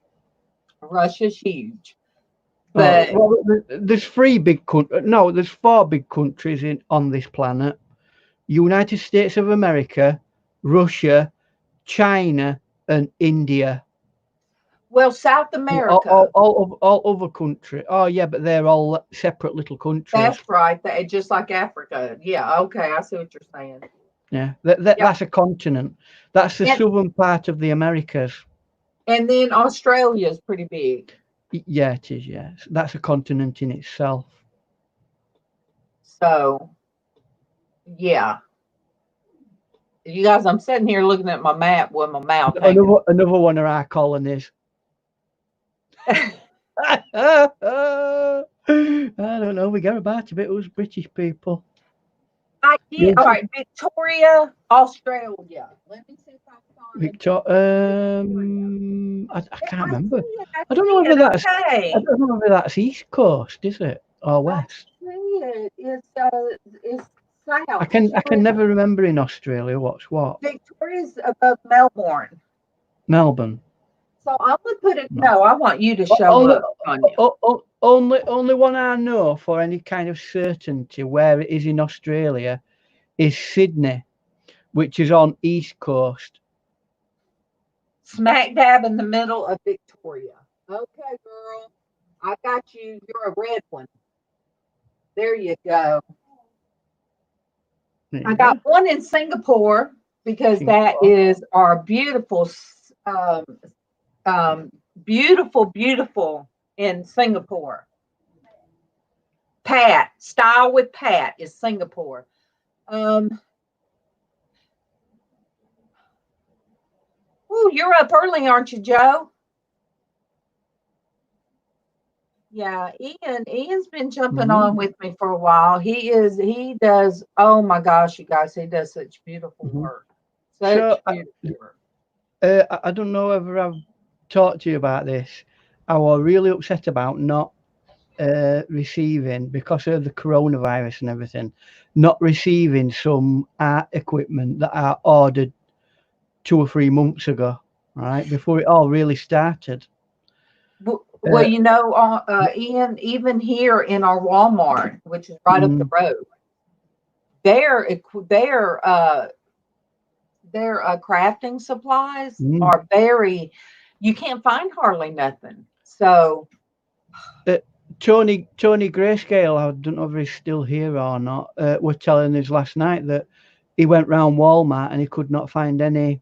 Russia's huge. But well, there's three big countries. No, there's four big countries on this planet: United States of America, Russia, China, and India. well, South America. All other countries. Oh yeah, but they're all separate little countries. That's right. Just like Africa. Yeah. Okay. I see what you're saying. Yeah, that's a continent. That's the southern part of the Americas. And then Australia is pretty big. Yeah, it is. Yes, that's a continent in itself. So, yeah. You guys, I'm sitting here looking at my map with my mouth. Another one of our colonies. I don't know. We get about a bit. It was British people. I did. All right, Victoria, Australia. Let me see if I find Victoria. I can't remember. I don't know whether that's. I don't know whether that's East Coast, is it, or West? It's south. I can never remember in Australia what's what. Victoria's above Melbourne. Melbourne. So I'm gonna put it. No, I want you to show up on you. Only one I know for any kind of certainty where it is in Australia is Sydney, which is on East Coast. Smack dab in the middle of Victoria. Okay, girl. I got you. You're a red one. There you go. I got one in Singapore because that is our beautiful, beautiful in Singapore. Pat, Style with Pat is Singapore. You're up early, aren't you, Joe? Yeah, Ian's been jumping on with me for a while. He does, oh my gosh, you guys, he does such beautiful work. Such beautiful work. I don't know whether I've talked to you about this. I was really upset about not receiving, because of the coronavirus and everything, not receiving some art equipment that I ordered 2 or 3 months ago, right, before it all really started. Well, Ian, even here in our Walmart, which is right up the road, their crafting supplies are very. You can't find hardly nothing. So, Tony Grayscale, I don't know if he's still here or not, was telling us last night that he went round Walmart and he could not find any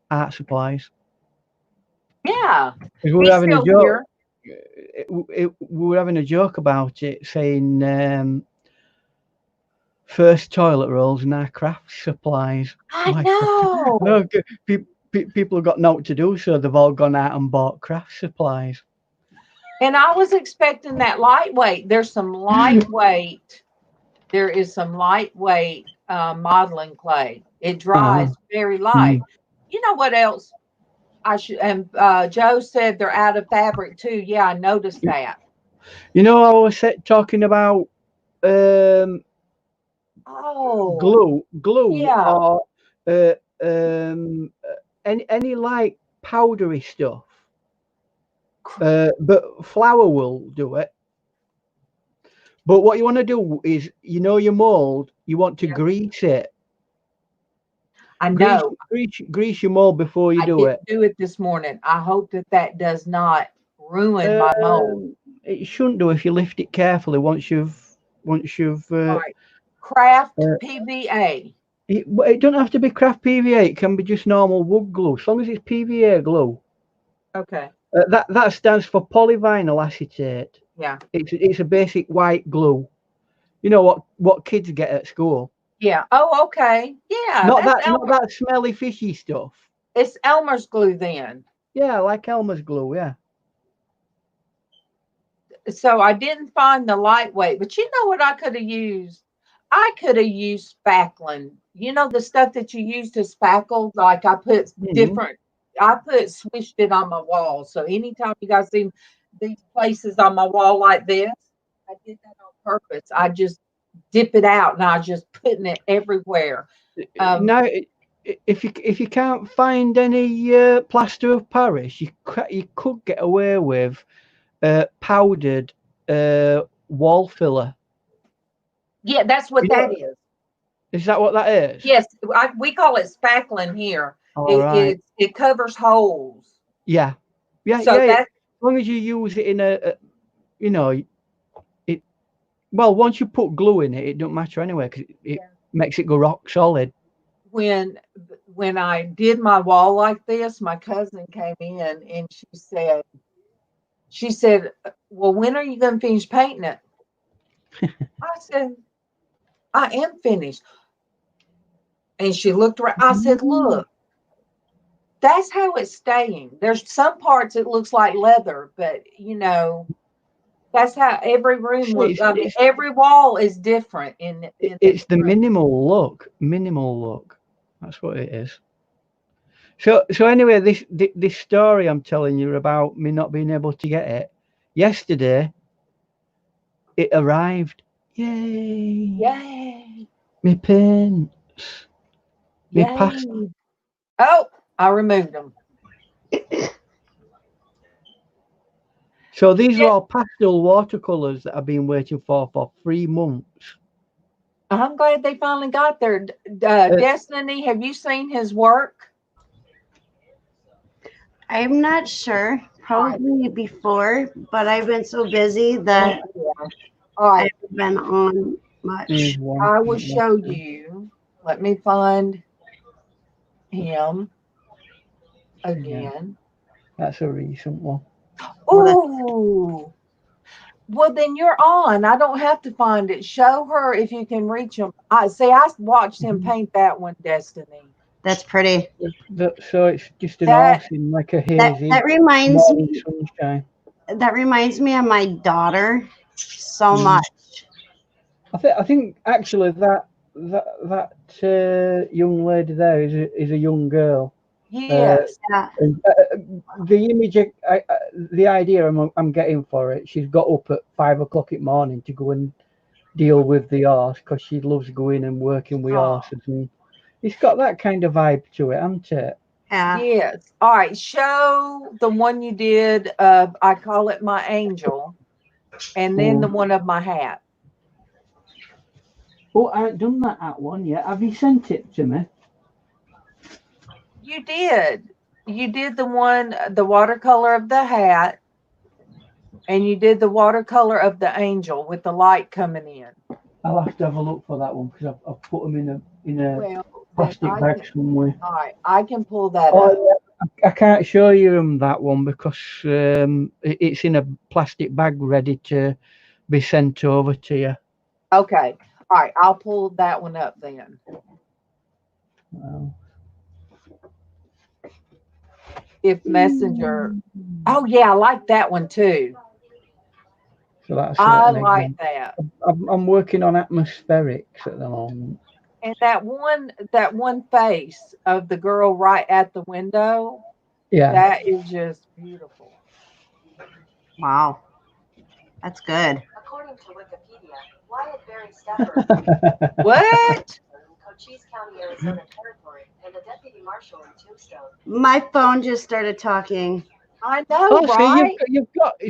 art supplies. Yeah, we were having a joke. We were having a joke about it, saying first toilet rolls and our craft supplies. I know. No, people have got nothing to do, so they've all gone out and bought craft supplies. And I was expecting that lightweight. There is some lightweight modeling clay. It dries very light. You know what else? I should. And Joe said they're out of fabric too. Yeah, I noticed that. I was talking about glue, yeah. or any like powdery stuff. But flour will do it. But what you want to do is, your mold, you want to grease it. I know. Grease your mold before you do it. I didn't do it this morning. I hope that does not ruin my mold. It shouldn't do if you lift it carefully once you've Right. Craft PVA. It don't have to be craft PVA. It can be just normal wood glue, as long as it's PVA glue. Okay. That stands for polyvinyl acetate. Yeah. It's a basic white glue. You know what kids get at school. Yeah. Oh, okay. Yeah. Not that smelly fishy stuff. It's Elmer's glue then. Yeah, like Elmer's glue. Yeah. So I didn't find the lightweight, but you know what I could have used? I could have used spackling. You know the stuff that you use to spackle? Like I put swished it on my wall. So anytime you guys see these places on my wall like this, I did that on purpose. I just dip it out and I just putting it everywhere. Now, if you can't find any plaster of Paris, you could get away with powdered wall filler. Yeah, that's what that is. Is that what that is? Yes, we call it spackling here. It covers holes. Yeah. So as long as you use it in once you put glue in it, it don't matter anyway because it makes it go rock solid. When I did my wall like this, my cousin came in and she said, well, when are you going to finish painting it? I said, I am finished. And she looked around. I said, look, that's how it's staying. There's some parts it looks like leather, but that's how every room looks. I mean, every wall is different. It's the minimal look. That's what it is. So anyway, this story I'm telling you about me not being able to get it. Yesterday, it arrived. Yay! Yay! Me paints. Me Yay. pastel. Oh, I removed them. So these are all pastel watercolors that I've been waiting for 3 months. I'm glad they finally got there. Destiny, have you seen his work? I'm not sure. Probably before, but I've been so busy that I haven't been on much. I will show you. Let me find him again. That's a recent one. Oh, well, then you're on. I don't have to find it. Show her if you can reach him. I watched him paint that one, Destiny. That's pretty. So it's just an horse in like a hazy. That reminds me. Sunshine. That reminds me of my daughter so much. I think actually that young lady there is a young girl. Yes. The image, the idea I'm getting for it. She's got up at 5 o'clock in the morning to go and deal with the horse because she loves going and working with horses, and it's got that kind of vibe to it, hasn't it? Yeah. Yes. All right. Show the one you did of I call it my angel, and then the one of my hat. Oh, I haven't done that one yet. Have you sent it to me? You did. You did the watercolor of the hat, and you did the watercolor of the angel with the light coming in. I'll have to have a look for that one because I've put them in a plastic bag somewhere. All right, I can pull that up. I can't show you that one because it's in a plastic bag ready to be sent over to you. Okay. All right, I'll pull that one up then. Wow. If Messenger. Oh yeah, I like that one too. So that's I like that. I'm working on atmospherics at the moment. And that one face of the girl right at the window. Yeah. That is just beautiful. Wow. That's good. According to Wikipedia, Wyatt Berry Stafford. What? Cochise County, Arizona Territory, and the deputy marshal in Tombstone. My phone just started talking. I know, right?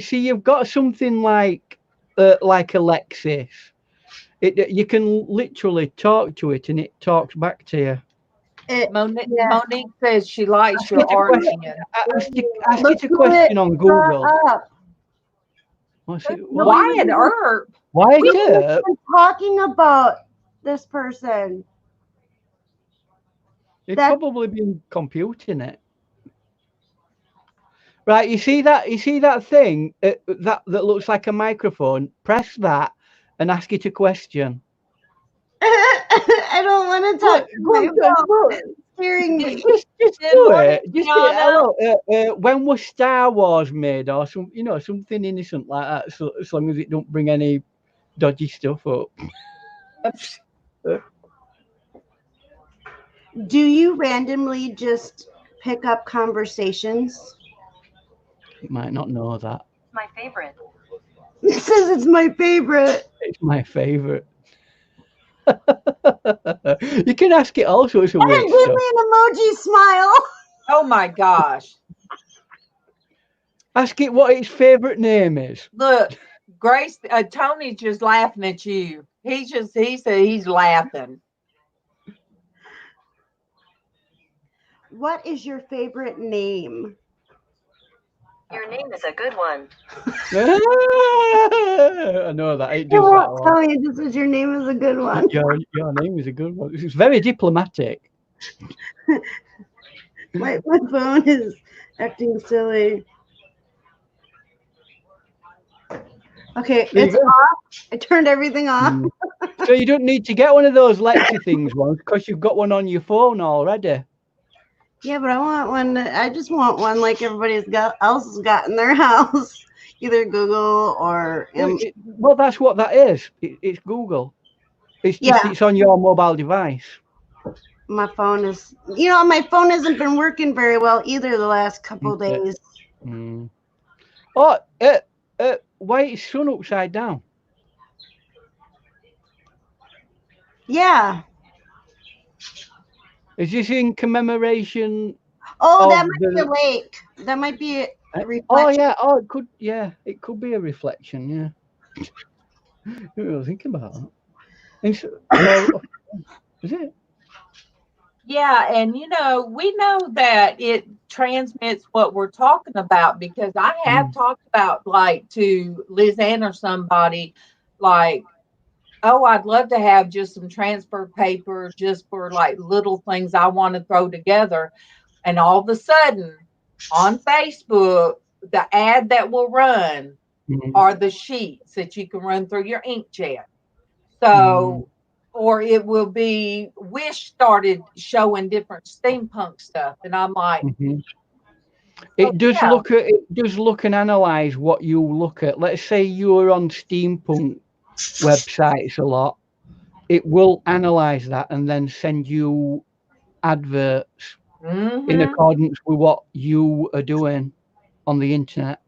You've got something like like Alexis. You can literally talk to it and it talks back to you. Monique says she likes Ask your it a art. question. Ask Look it a who question it on Google. brought up. What's it? Wyatt Earp. Why We is were it? even talking about this person. They've That- probably been computing it. Right, you see that thing that looks like a microphone? Press that and ask it a question. I don't want to talk to my phone. It's scaring me. Just Good do morning, it. Just Tiana. when was Star Wars made, or something innocent like that, so as long as it don't bring any dodgy stuff up. Do you randomly just pick up conversations? You might not know that. My favorite. It says it's my favorite. It's my favorite. You can ask it all sorts of And weird it gave stuff. me an emoji smile. Oh my gosh. Ask it what its favorite name is. Look, Grace, Tony's just laughing at you. He said he's laughing. What is your favorite name? Your name is a good one. I know that. It You does that a won't lot. tell me just because your name is a good one. Your name is a good one. It's very diplomatic. My phone is acting silly. Okay, There you it's go. off. I turned everything off. So you don't need to get one of those Lexi things once because you've got one on your phone already. Yeah, but I want one. I just want one like everybody else has got in their house, either Google or. Well, that's what that is. It's Google. It's just Yeah. it's on your mobile device. My phone is. My phone hasn't been working very well either the last couple days. Mm. Oh, why is sun upside down? Yeah. Is this in commemoration? Oh, that of might be a lake. That might be a reflection. Oh yeah. Oh, it could. Yeah, it could be a reflection. Yeah. I didn't think about that. Is it? Yeah, and we know that it transmits what we're talking about because I have talked about like to LizzAnn or somebody like, oh, I'd love to have just some transfer paper just for like little things I want to throw together. And all of a sudden on Facebook, the ad that will run are the sheets that you can run through your inkjet. So, or it will be Wish started showing different steampunk stuff. And I'm like, It does look and analyze what you look at. Let's say you're on steampunk websites a lot. It will analyze that and then send you adverts in accordance with what you are doing on the internet.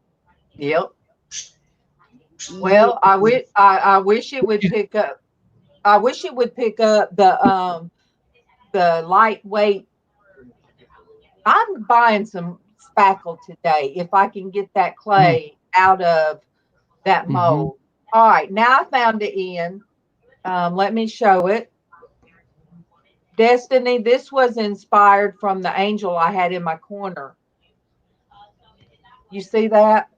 Yep. Well, I wish it would pick up. I wish it would pick up the lightweight. I'm buying some spackle today if I can get that clay out of that mold. All right, now I found it, Ian. Let me show it. Destiny, this was inspired from the angel I had in my corner. You see that?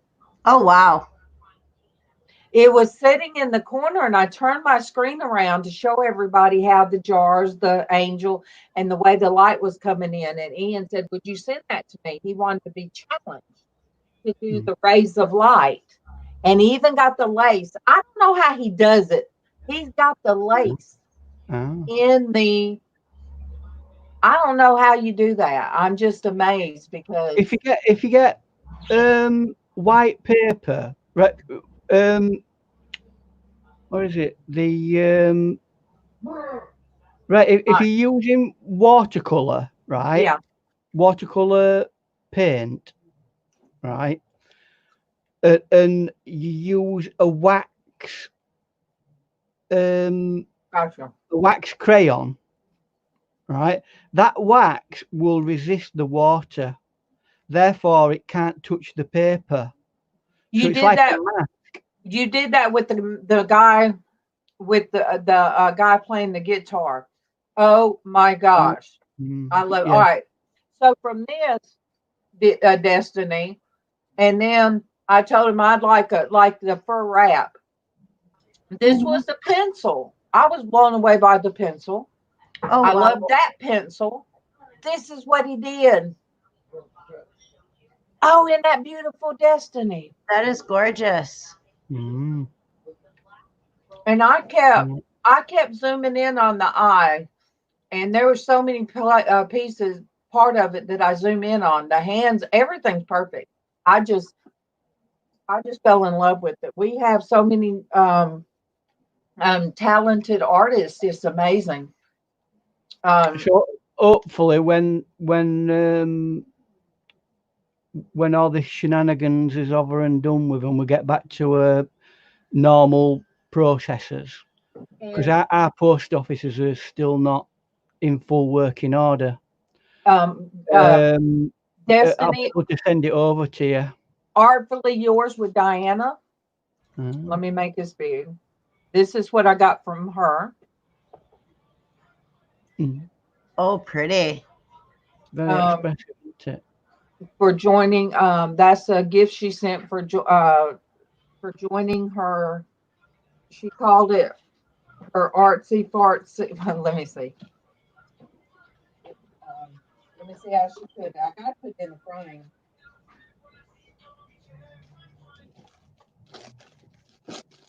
Oh, wow. It was sitting in the corner and I turned my screen around to show everybody how the jars, the angel, and the way the light was coming in. And Ian said, would you send that to me? He wanted to be challenged to do the rays of light. And he even got the lace. I don't know how he does it. He's got the lace in the... I don't know how you do that. I'm just amazed because... If you get white paper, right? What is it? The right. If you're using watercolor, right? Yeah. Watercolor paint, right? And you use a wax, Gotcha. a wax crayon, right? That wax will resist the water, therefore it can't touch the paper. You So it's did like that. a mask. You did that with the guy with the guy playing the guitar. Oh my gosh, I love. All Yeah. right, so from this Destiny, and then I told him I'd like the fur wrap. This was the pencil. I was blown away by the pencil. Oh, I wow. love that pencil. This is what he did. Oh, and that beautiful Destiny. That is gorgeous. Mm. And I kept zooming in on the eye, and there were so many pieces, part of it that I zoom in on. The hands, everything's perfect. I just fell in love with it. We have so many talented artists. It's amazing. So hopefully, when all this shenanigans is over and done with, and we get back to normal processes, because our post offices are still not in full working order. I'll be Destiny, able to send it over to you. Artfully Yours with Diana. Let me make this big. This is what I got from her. Oh, pretty. Very expressive, isn't it? For joining, that's a gift she sent for joining her. She called it her artsy fartsy. Let me see. Let me see how she put it. I got to put it in the frame.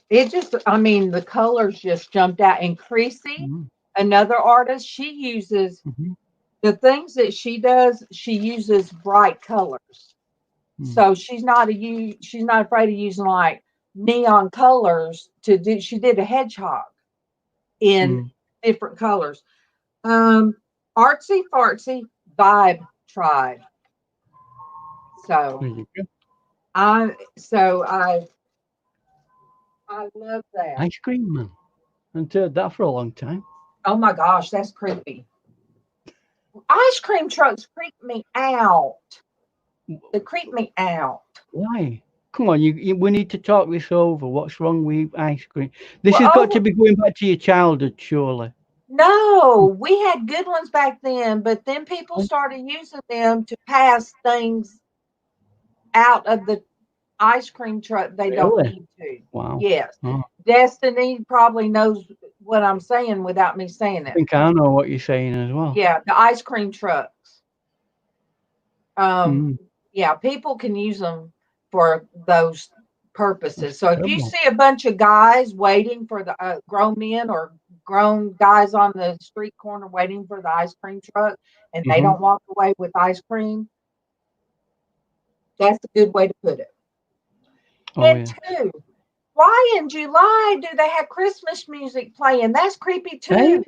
It just, I mean, the colors just jumped out. And Creasy, another artist, she uses the things that she does. She uses bright colors, so she's not afraid of using like neon colors to do. She did a hedgehog in different colors. Artsy fartsy vibe tribe. So I love that. Ice cream man. I haven't heard that for a long time. Oh my gosh, that's creepy. Ice cream trucks creep me out. They creep me out. Why? Come on, we need to talk this over. What's wrong with ice cream? This Well, has got to be going back to your childhood, surely. No, we had good ones back then, but then people started using them to pass things out of the ice cream truck they don't need to. Wow. Yes. Oh. Destiny probably knows what I'm saying without me saying it. I think I know what you're saying as well. Yeah, the ice cream trucks. Yeah, people can use them for those purposes. So if you see a bunch of guys waiting for the grown men or grown guys on the street corner waiting for the ice cream truck and they don't walk away with ice cream, that's a good way to put it. And two, why in July do they have Christmas music playing? That's creepy too. Hey?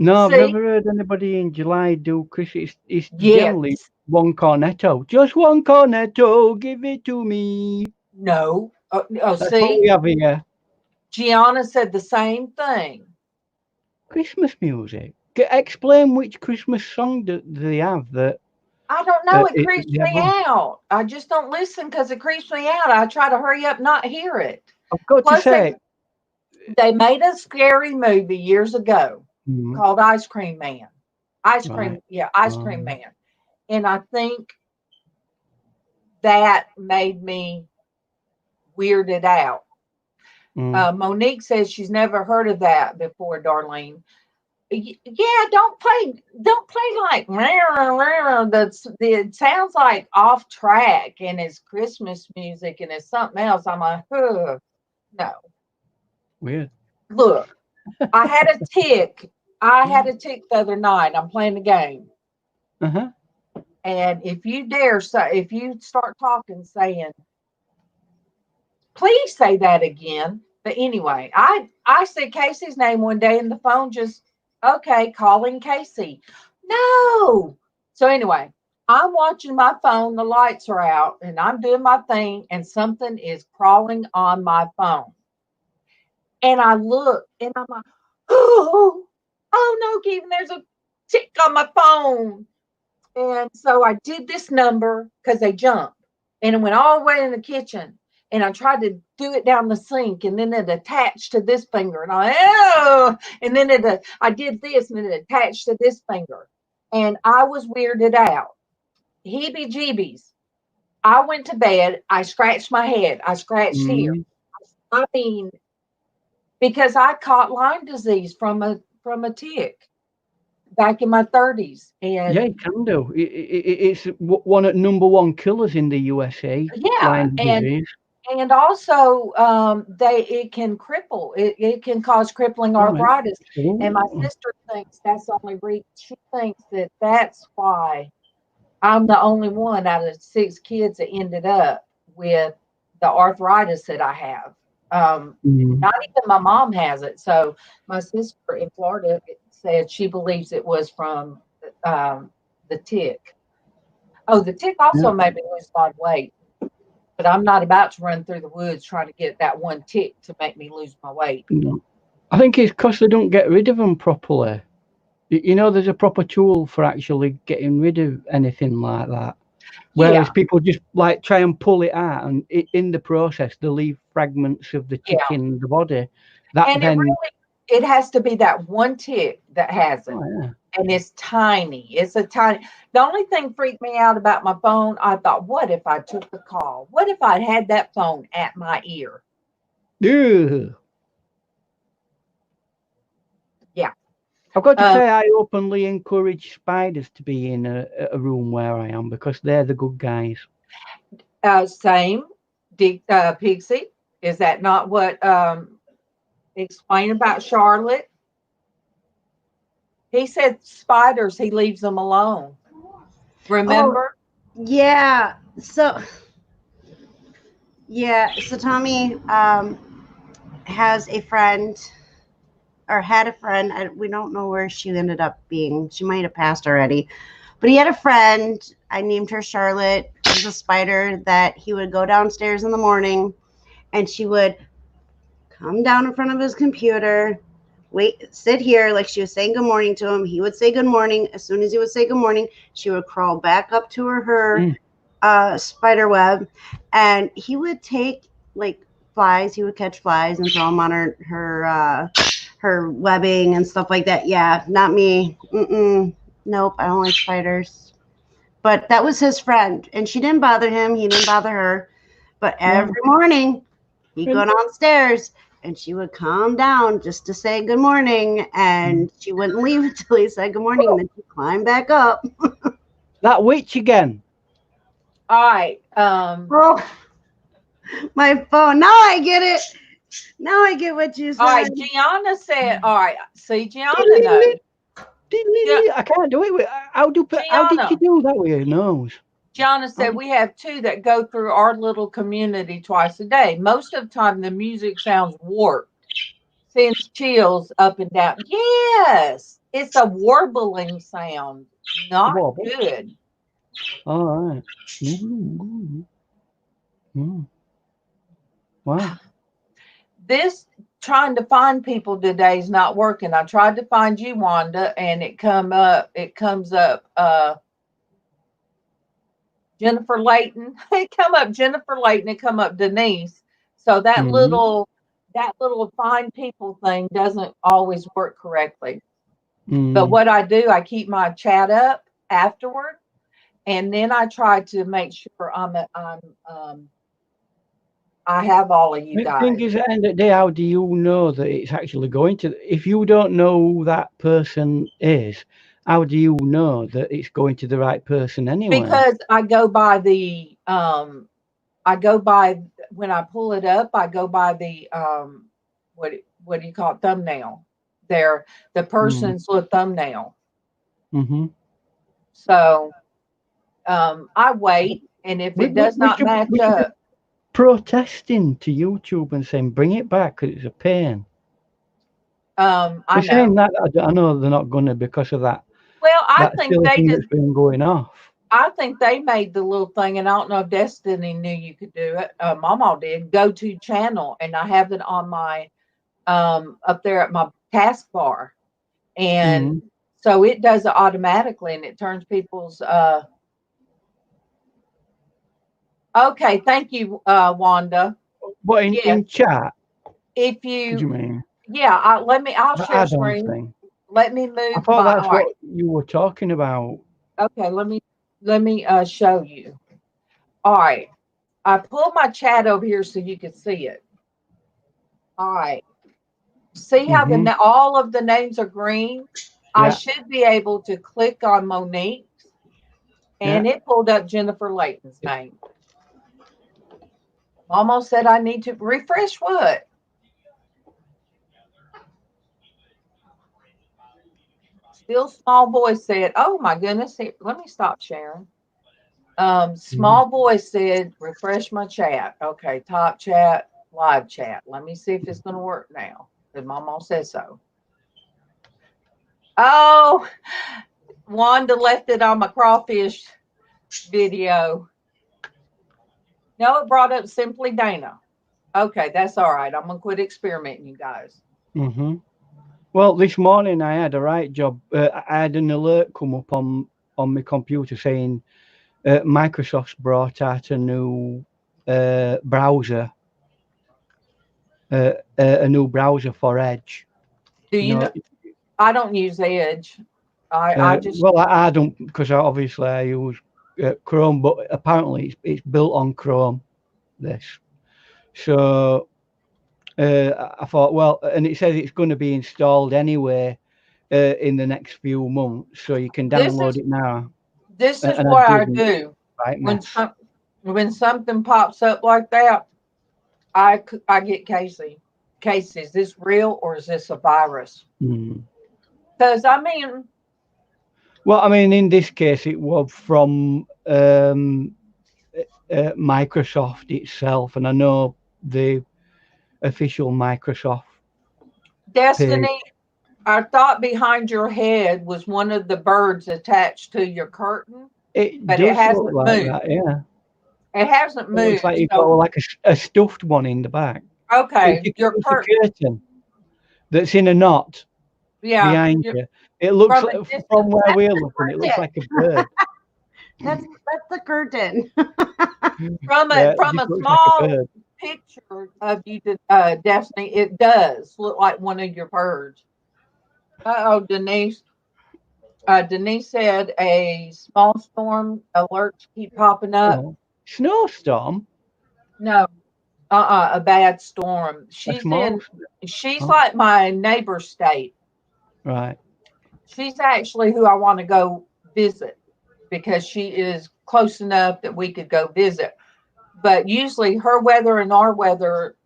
No, I've never heard anybody in July do Christmas. It's generally one cornetto. Just one cornetto, give it to me. No. That's what we have here. Gianna said the same thing. Christmas music. Explain which Christmas song do they have that. I don't know. It creeps me out. I just don't listen because it creeps me out. I try to hurry up, not hear it. I've got to say, they made a scary movie years ago called Ice Cream Man. Ice Cream Man. And I think that made me weirded out. Monique says she's never heard of that before, Darlene. Yeah, don't play like it sounds like off track and it's Christmas music and it's something else. I'm like, no. Weird. Look, I had a tick the other night. I'm playing the game. And if you start talking saying, please say that again. But anyway, I said Casey's name one day and the phone just calling Casey. No. So anyway, I'm watching my phone, the lights are out, and I'm doing my thing, and something is crawling on my phone. And I look and I'm like, oh no, Kevin, there's a tick on my phone. And so I did this number because they jumped. And it went all the way in the kitchen. and I tried to do it down the sink, and then it attached to this finger, and and then I did this, and it attached to this finger, and I was weirded out. Heebie-jeebies. I went to bed. I scratched my head. I scratched here. I mean, because I caught Lyme disease from a tick back in my 30s, and Yeah, you can do. It's one of number one killers in the USA. yeah, Lyme disease. and also it can cripple. It can cause crippling arthritis. And my sister thinks that's the only reason. She thinks that's why I'm the only one out of 6 kids that ended up with the arthritis that I have. Not even my mom has it. So my sister in Florida said she believes it was from the tick. Oh, the tick also made me lose a lot of weight. But I'm not about to run through the woods trying to get that one tick to make me lose my weight. No. I think it's because they don't get rid of them properly. You know, there's a proper tool for actually getting rid of anything like that. Whereas people just like try and pull it out, and in the process, they leave fragments of the tick in the body. And it has to be that one tick that has it. Oh, And it's tiny. It's a tiny. The only thing freaked me out about my phone, I thought, what if I took the call? What if I had that phone at my ear? Ew. Yeah. I've got to say, I openly encourage spiders to be in a room where I am because they're the good guys. Same. Pixie, is that not what explain about Charlotte? He said spiders, he leaves them alone. Remember? Oh, yeah. So Tommy has a friend, or had a friend. We don't know where she ended up being. She might have passed already. But he had a friend. I named her Charlotte. She was a spider that he would go downstairs in the morning, and she would come down in front of his computer, sit here like she was saying good morning to him. He would say good morning. As soon as he would say good morning, she would crawl back up to her spider web, and he would take like flies. He would catch flies and throw them on her webbing and stuff like that. Yeah, not me. Nope, I don't like spiders. But that was his friend, and she didn't bother him. He didn't bother her. But every morning, he'd go downstairs, and she would come down just to say good morning, and she wouldn't leave until he said good morning, and then she'd climb back up. That witch again. All right. My phone. Now I get it. Now I get what you said. All right. Gianna said, all right. See, Gianna knows. I can't do it. How did she do that with her nose? Gianna said we have 2 that go through our little community twice a day. Most of the time, the music sounds warped, sends chills up and down. Yes, it's a warbling sound. Not good. All right. Wow. This trying to find people today is not working. I tried to find you, Wanda, and it comes up Jennifer Layton. It come up Jennifer Layton. It come up Denise. So that little find people thing doesn't always work correctly. But what I do, I keep my chat up afterward, and then I try to make sure I have all of you guys. The thing is, at the end of the day, how do you know that it's actually going to? If you don't know who that person is, how do you know that it's going to the right person anyway? Because I go by when I pull it up, I go by the what do you call it, thumbnail. The person's little thumbnail. So I wait, and if it does not match up, protesting to YouTube and saying bring it back because it's a pain. I saying that I know they're not going to because of that. Well, I think they just been going off. I think they made the little thing, and I don't know if Destiny knew you could do it. MawMaw did. Go to channel, and I have it on my up there at my taskbar, and so it does it automatically, and it turns people's. Okay, thank you, Wanda. What in Yes. chat? If What do you you, mean? yeah, I'll share I don't screen. think. Let me I move thought my, that's all right. what you were talking about. Okay, let me show you. All right. I pulled my chat over here so you can see it. All right. See how Mhm. all of the names are green? I Yeah. should be able to click on Monique's, and it pulled up Jennifer Layton's name. Almost said I need to refresh what? Still small voice said, oh my goodness, here, let me stop sharing. Small voice said, refresh my chat. Okay, top chat, live chat. Let me see if it's going to work now. Because Mama says so. Oh, Wanda left it on my crawfish video. No, it brought up Simply Dana. Okay, that's all right. I'm going to quit experimenting, you guys. Mhm. Well, this morning I had a right job. I had an alert come up on my computer saying Microsoft's brought out a new browser, a new browser for Edge. Do you know? I don't use Edge. I just. Well, I don't, because obviously I use Chrome, but apparently it's built on Chrome. This, so I thought, well, and it says it's going to be installed anyway in the next few months, so you can download it now. This is And what I do right when something pops up like that. I get Casey. Is this real or is this a virus? Because I mean, well, I mean, in this case, it was from Microsoft itself, and I know the official Microsoft Destiny. page. I thought behind your head was one of the birds attached to your curtain, but it hasn't Look like moved. that, yeah. It hasn't moved. It looks like you've got like a stuffed one in the back. Okay, it's a curtain that's in a knot behind you. It looks like, from where we're looking, it looks like a bird. That's the curtain. From a small picture of you, Destiny, it does look like one of your birds. Denise. Denise said a small storm alerts keep popping up. Oh, snowstorm? No, a bad storm. She's like my neighbor state. Right. She's actually who I want to go visit because she is close enough that we could go visit. But usually her weather and our weather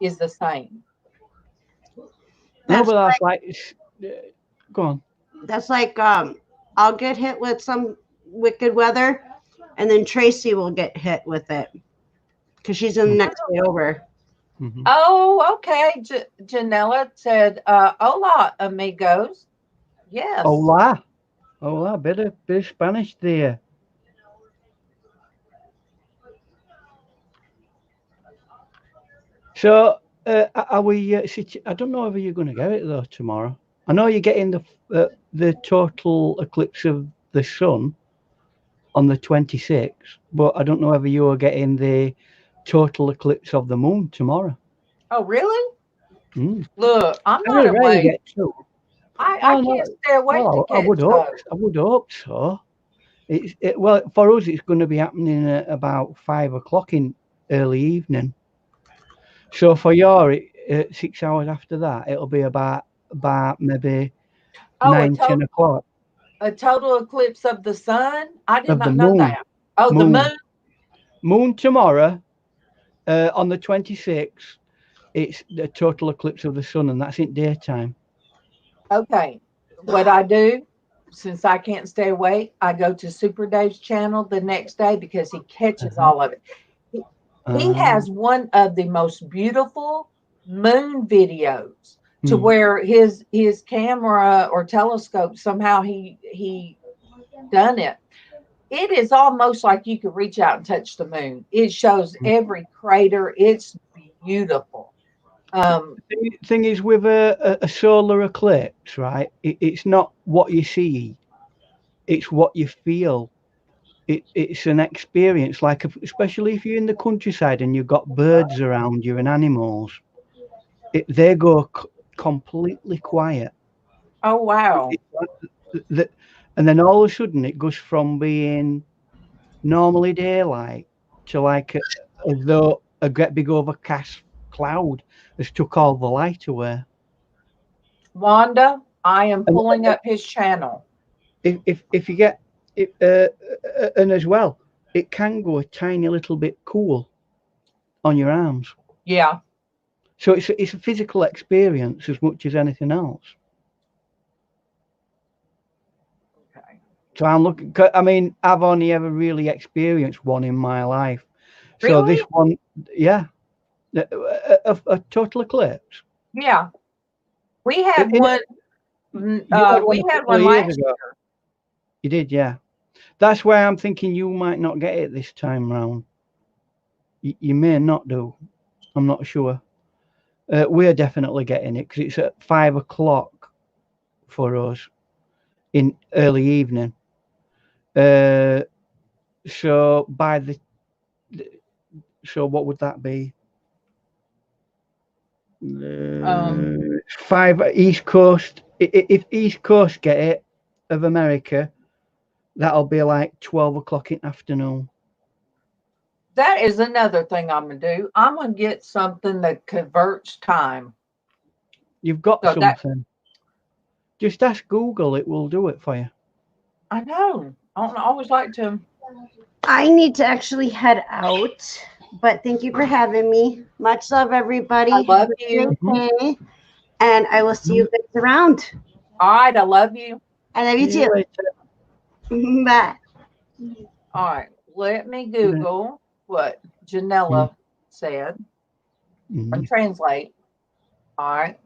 is the same. No, but that's like go on. That's like I'll get hit with some wicked weather, and then Traci will get hit with it because she's in the next day over. Mm-hmm. Oh, okay. Janella said, "Hola, amigos." Yes. Hola, bit of Spanish there. So, are we? I don't know whether you're going to get it though tomorrow. I know you're getting the total eclipse of the sun on the 26th, but I don't know whether you are getting the total eclipse of the moon tomorrow. Oh, really? Mm. Look, I'm not awake. I can't stay awake to catch I would hope so. Well, for us, it's going to be happening at about 5 o'clock in early evening. So for your 6 hours after that, it'll be about maybe 10 o'clock. A total eclipse of the sun? I did not know that. Oh, the moon? Moon tomorrow on the 26th. It's the total eclipse of the sun, and that's in daytime. Okay. What I do, since I can't stay awake, I go to Super Dave's channel the next day because he catches all of it. He has one of the most beautiful moon videos to where his camera or telescope, somehow he done it. It is almost like you could reach out and touch the moon. It shows every crater. It's beautiful. The thing is, with a solar eclipse, right? It's not what you see; it's what you feel. it's an experience, like especially if you're in the countryside and you've got birds around you and animals. They go completely quiet. Oh, wow. And then all of a sudden it goes from being normally daylight to like as though a great big overcast cloud has took all the light away. Wanda, I am And pulling up his channel. if you get it, and as well, it can go a tiny little bit cool on your arms. Yeah. So it's a physical experience as much as anything else. Okay. So I'm looking. I mean, I've only ever really experienced one in my life. So Really? this one, yeah, a total eclipse. Yeah. We had In- one. You had one We a had couple of one years last ago. year. You did, yeah. That's why I'm thinking you might not get it this time round. You may not do. I'm not sure. We're definitely getting it because it's at 5 o'clock for us in early evening. So by so what would that be? 5 East Coast. If East Coast get it of America, that'll be like 12 o'clock in the afternoon. That is another thing I'm going to do. I'm going to get something that converts time. You've got So something. Just ask Google, it will do it for you. I know. I don't always like to. I need to actually head out, but thank you for having me. Much love, everybody. I love Have a you. great day, and I will see you guys around. All right. I love you. I love you See you too. later. Bye. All right. Let me Google what Janella said and translate. All right.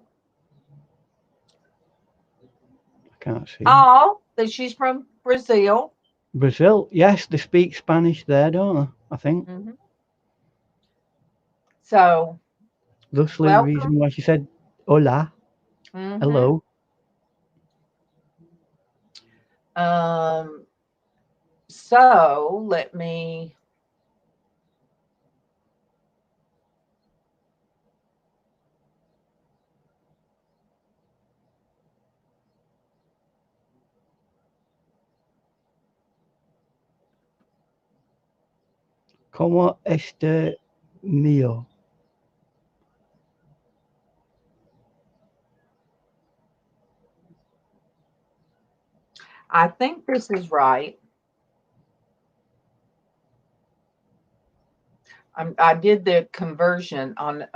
I can't see. Oh, that she's from Brazil. Brazil, yes, they speak Spanish there, don't they? I think. Mm-hmm. So, Thusly, the welcome. reason why she said hola, hello. So let me. ¿Cómo está mío? I think this is right. I did the conversion on.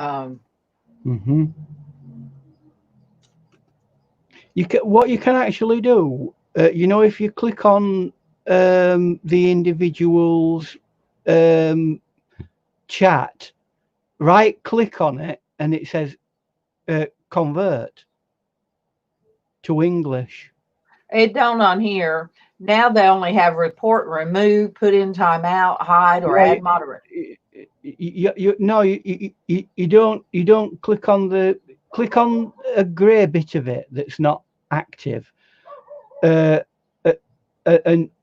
You can, what you can actually do, you know, if you click on the individual's chat, right click on it, and it says convert to English. It don't on here. Now they only have report, remove, put in timeout, hide, or add moderate. You don't click on a grey bit of it that's not active, and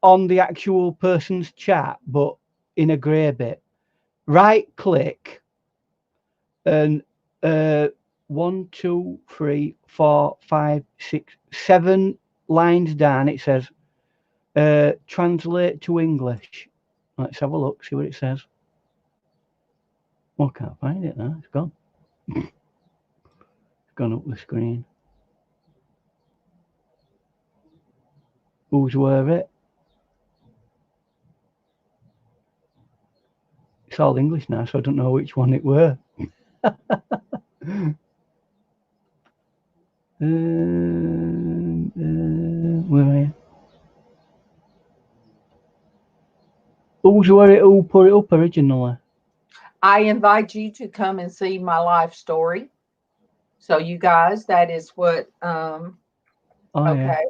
on the actual person's chat, but in a grey bit. Right click, and 1, 2, 3, 4, 5, 6, 7 lines down it says translate to English. Let's have a look, see what it says. Well, I can't find it now. It's gone. It's gone up the screen. Who's were it? It's all English now, so I don't know which one it were. Where are you? Who's were it? Who put it up originally? I invite you to come and see my life story. So you guys, that is what. Okay. Yeah.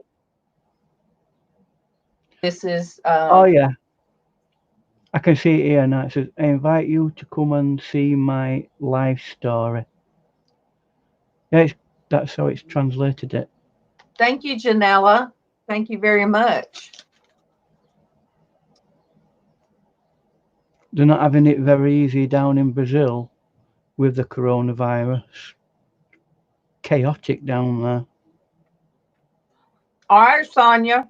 This is. Oh yeah. I can see it here now. It says, I invite you to come and see my life story. Yeah, that's how it's translated it. Thank you, Janella. Thank you very much. They're not having it very easy down in Brazil with the coronavirus. Chaotic down there. All right, Sonia.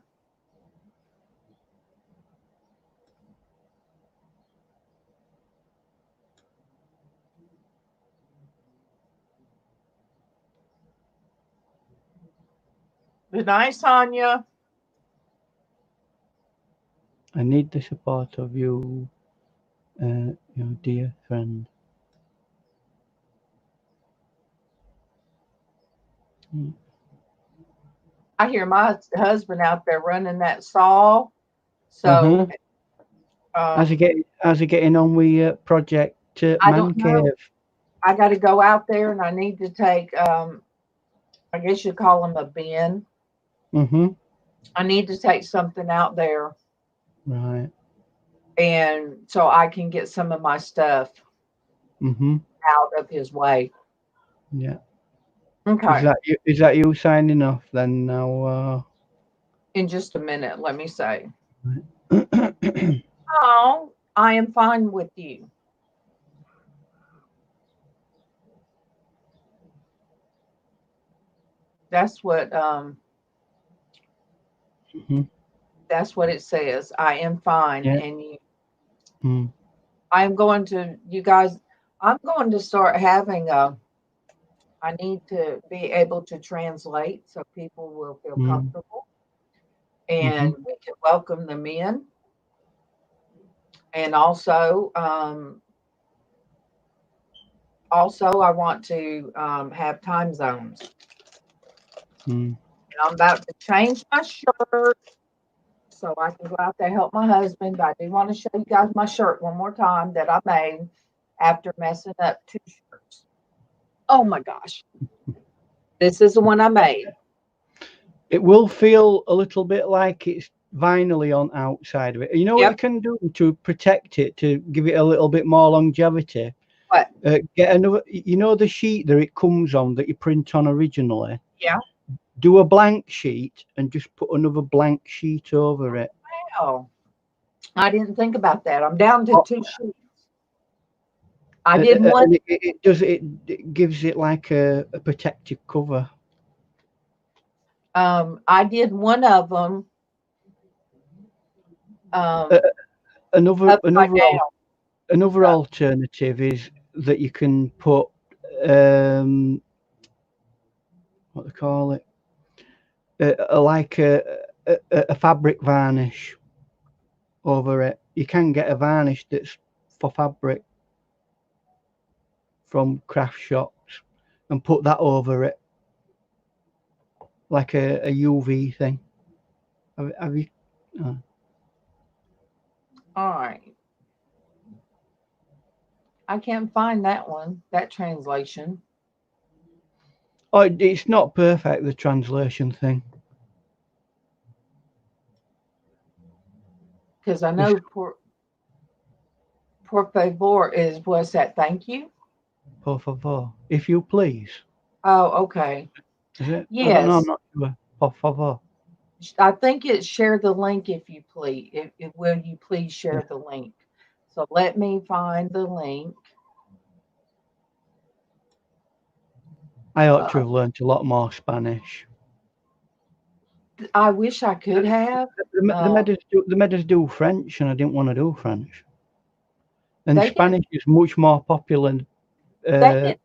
Good night, Sonia. I need the support of you, your dear friend. I hear my husband out there running that saw. So How's he getting on with project I Man don't know. Cave? I got to go out there and I need to take, I guess you call them a bin. I need to take something out there. Right. And so I can get some of my stuff out of his way. Yeah. Okay. Is that you signing off then now? In just a minute, let me say. Right. Oh, I am fine with you. That's what that's what it says. I am fine. Yeah. And you I'm going to, you guys, I'm going to start having I need to be able to translate so people will feel comfortable and we can welcome them in. And also I want to have time zones. And I'm about to change my shirt so I can go out there and help my husband. But I do want to show you guys my shirt one more time that I made after messing up 2 shirts. Oh my gosh. This is the one I made. It will feel a little bit like it's vinyl on outside of it. You know what you can do to protect it, to give it a little bit more longevity? What? Get another, you know, the sheet that it comes on that you print on originally? Yeah. Do a blank sheet and just put another blank sheet over it. Wow. I didn't think about that. I'm down to 2 sheets. I did one. It gives it like a protective cover. I did one of them. Another down. alternative is that you can put what they call it, like a fabric varnish over it. You can get a varnish that's for fabric from craft shops and put that over it, like a UV thing. Have you? All right. I can't find that one, that translation. Oh, it's not perfect, the translation thing. Because I know por favor is, what's that? Thank you? Por favor. If you please. Oh, okay. Is it? Yes. I don't know, I'm not sure. Por favor. I think it's share the link if you please. Will you please share the link? So let me find the link. I ought to have learned a lot more Spanish. I wish I could have. The made us do French, and I didn't want to do French. And Spanish is much more popular. They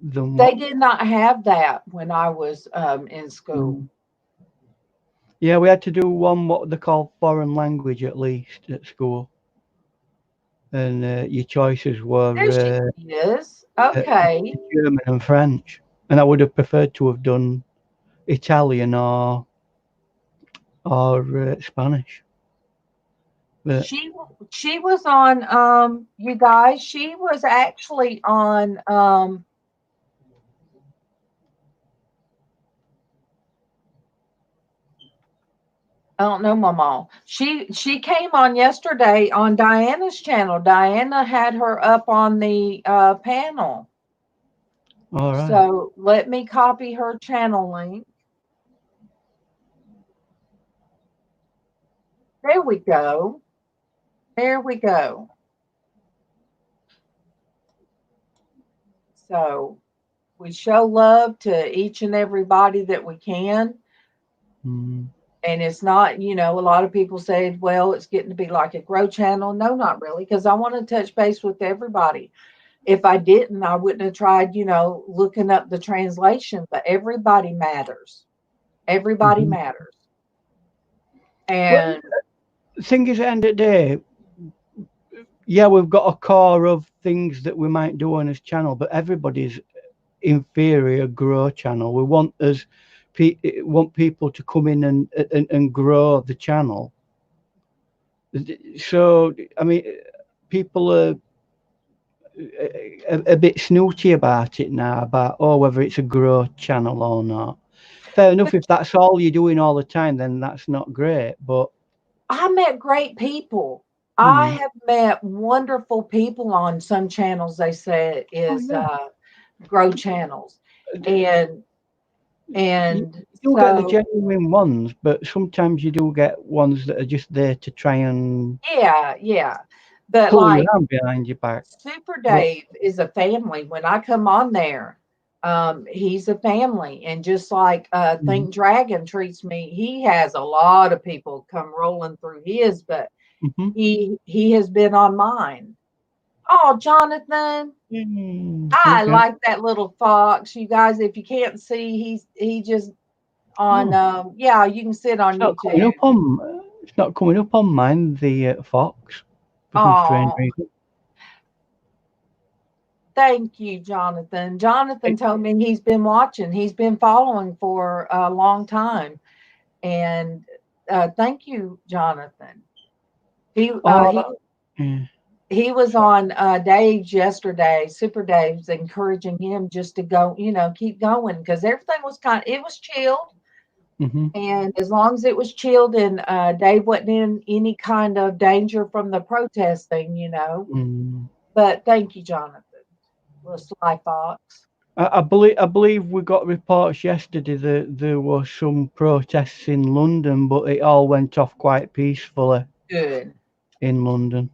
did not have that when I was in school. Yeah, we had to do one what they call foreign language at least at school, and your choices were okay, German and French, and I would have preferred to have done Italian or Spanish. But she was on you guys. She was actually on I don't know, MawMaw. She came on yesterday on Diana's channel. Diana had her up on the panel. All right. So let me copy her channel link. There we go. There we go. So we show love to each and everybody that we can. Mm. And it's not, a lot of people say, well, it's getting to be like a grow channel. No, not really, because I want to touch base with everybody. If I didn't, I wouldn't have tried, looking up the translation, but everybody matters. Everybody Mhm. matters. Well, And the thing is, at the end of the day, yeah, we've got a core of things that we might do on this channel, but everybody's in theory a grow channel. We want want people to come in and grow the channel. So I mean, people are a bit snooty about it now, about whether it's a grow channel or not. Fair enough, if that's all you're doing all the time, then that's not great. But I met great people. I have met wonderful people on some channels. They say is grow channels, and you do get the so genuine ones, but sometimes you do get ones that are just there to try and yeah. But pull you like around behind your back. Super But Dave is a family. When I come on there, he's a family, and just like Mhm, Think Dragon treats me, he has a lot of people come rolling through his, but mhm. he has been on mine. Oh, Jonathan, I Okay. like that little fox. You guys, if you can't see, he just on Oh, yeah, you can sit on it's not coming YouTube. up on. It's not coming up on mine. The Fox, for some strange Oh, reason. thank you, Jonathan. Jonathan It, told me he's been watching. He's been following for a long time. And thank you, Jonathan. He uh, he oh, yeah. he was on Dave's yesterday, Super Dave's, encouraging him just to go, keep going because everything was it was chilled. Hmm. And as long as it was chilled and Dave wasn't in any kind of danger from the protesting, Mm. But thank you, Jonathan. Little sly fox. I believe we got reports yesterday that there were some protests in London, but it all went off quite peacefully Good. in London.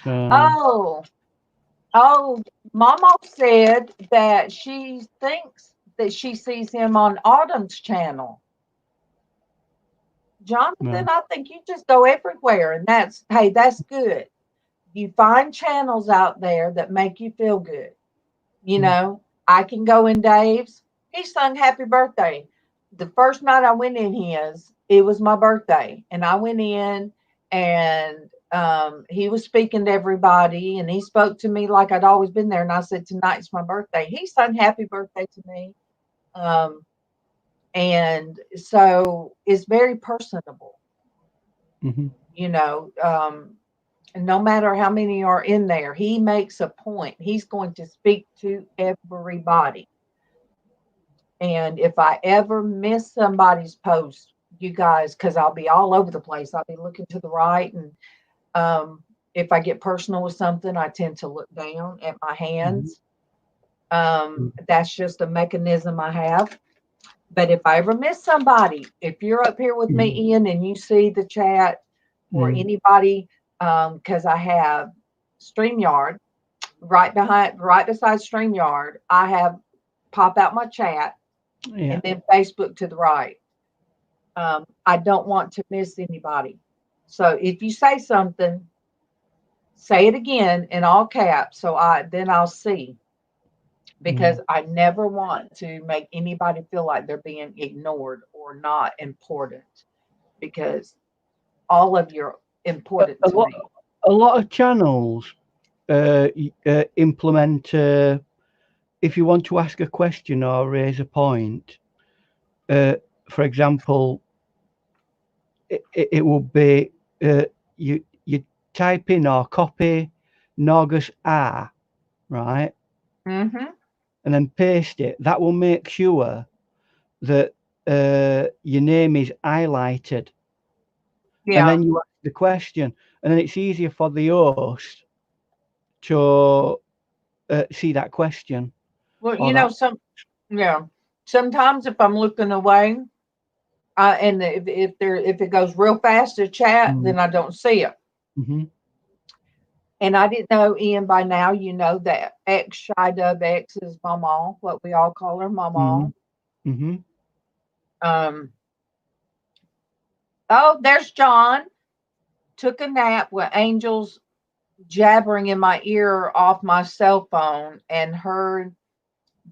So Oh, oh, Mama said that she thinks that she sees him on Autumn's channel. Jonathan, no. I think you just go everywhere, and that's good. You find channels out there that make you feel good. Mm. I can go in Dave's. He sung happy birthday. The first night I went in it was my birthday. And I went in and he was speaking to everybody and he spoke to me like I'd always been there. And I said, tonight's my birthday. He sung happy birthday to me. Um, and so it's very personable, Hmm. you know. And no matter how many are in there, he makes a point. He's going to speak to everybody. And if I ever miss somebody's post, you guys, because I'll be all over the place, I'll be looking to the right. And if I get personal with something, I tend to look down at my hands. That's just a mechanism I have. But if I ever miss somebody, if you're up here with me, Mm. Ian, and you see the chat or Mm. anybody, because I have StreamYard right beside StreamYard, I have pop out my chat Yeah. and then Facebook to the right. I don't want to miss anybody. So if you say something, say it again in all caps so I'll see, because I never want to make anybody feel like they're being ignored or not important, because all of you are important A to lot, me. a lot of channels implement. If you want to ask a question or raise a point, for example, it will be you type in or copy Norgus R, right, Mm-hmm. and then paste it. That will make sure that your name is highlighted, and Yeah. then you ask the question, and then it's easier for the host to see that question Well, or that. yeah. Sometimes if I'm looking away, and if it goes real fast to chat, Mm, then I don't see it. mm-hmm. And I didn't know, Ian, by now, you know that Xshydovex is MawMaw, what we all call her, MawMaw. Mm-hmm. Oh, there's John. Took a nap with angels jabbering in my ear off my cell phone and heard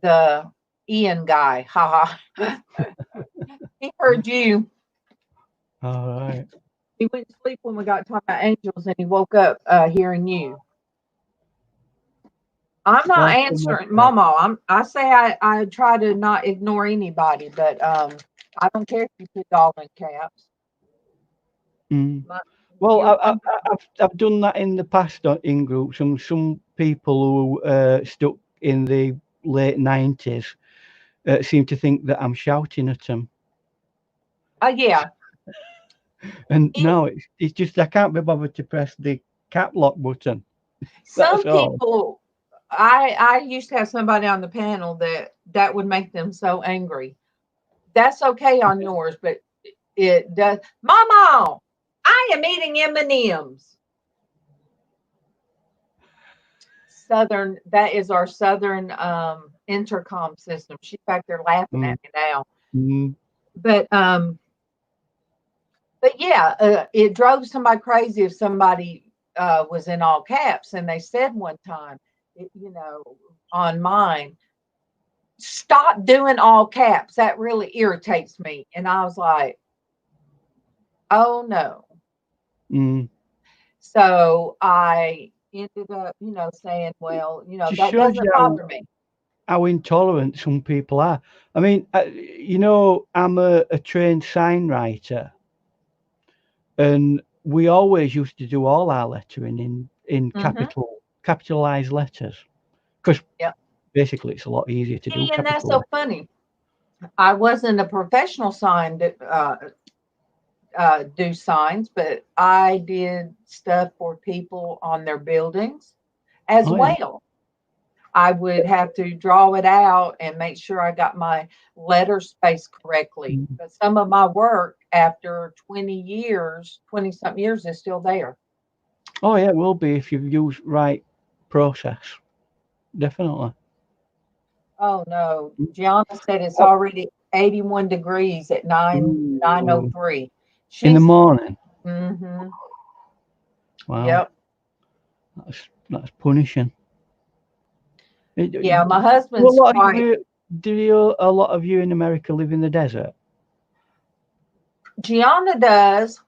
the Ian guy. Ha ha. He heard you. All right. He went to sleep when we got talking about angels and he woke up hearing you. I'm not Welcome, answering, welcome. MawMaw. I say I try to not ignore anybody, but I don't care if you put all in caps. Mm. My, Well, I'm I've done that in the past in groups. Some people who stuck in the late 90s seem to think that I'm shouting at them. yeah. And no, it's just I can't be bothered to press the cap lock button. Some That's all. people, I used to have somebody on the panel that would make them so angry. That's okay on yours, but it does. Mama, I am eating M&Ms. Southern, that is our Southern intercom system. She's back there laughing at me now. Mm. But yeah, it drove somebody crazy if somebody was in all caps. And they said one time, on mine, stop doing all caps. That really irritates me. And I was like, oh no. Mm. So I ended up, saying, well, Just that shows doesn't you bother me. how intolerant some people are. I mean, I'm a trained sign writer, and we always used to do all our lettering in capitalized letters, because basically it's a lot easier to do. And that's so funny. I wasn't a professional sign do signs, but I did stuff for people on their buildings as well. Yeah. I would have to draw it out and make sure I got my letter spaced correctly. But some of my work after 20-something years is still there. Oh yeah, it will be if you've used right process. Definitely. Oh no. Gianna said it's already 81 degrees at 9:03. In the morning. Mm-hmm. Wow. Yep. That's punishing. Yeah, my husband's do a lot of you in America live in the desert? Gianna does.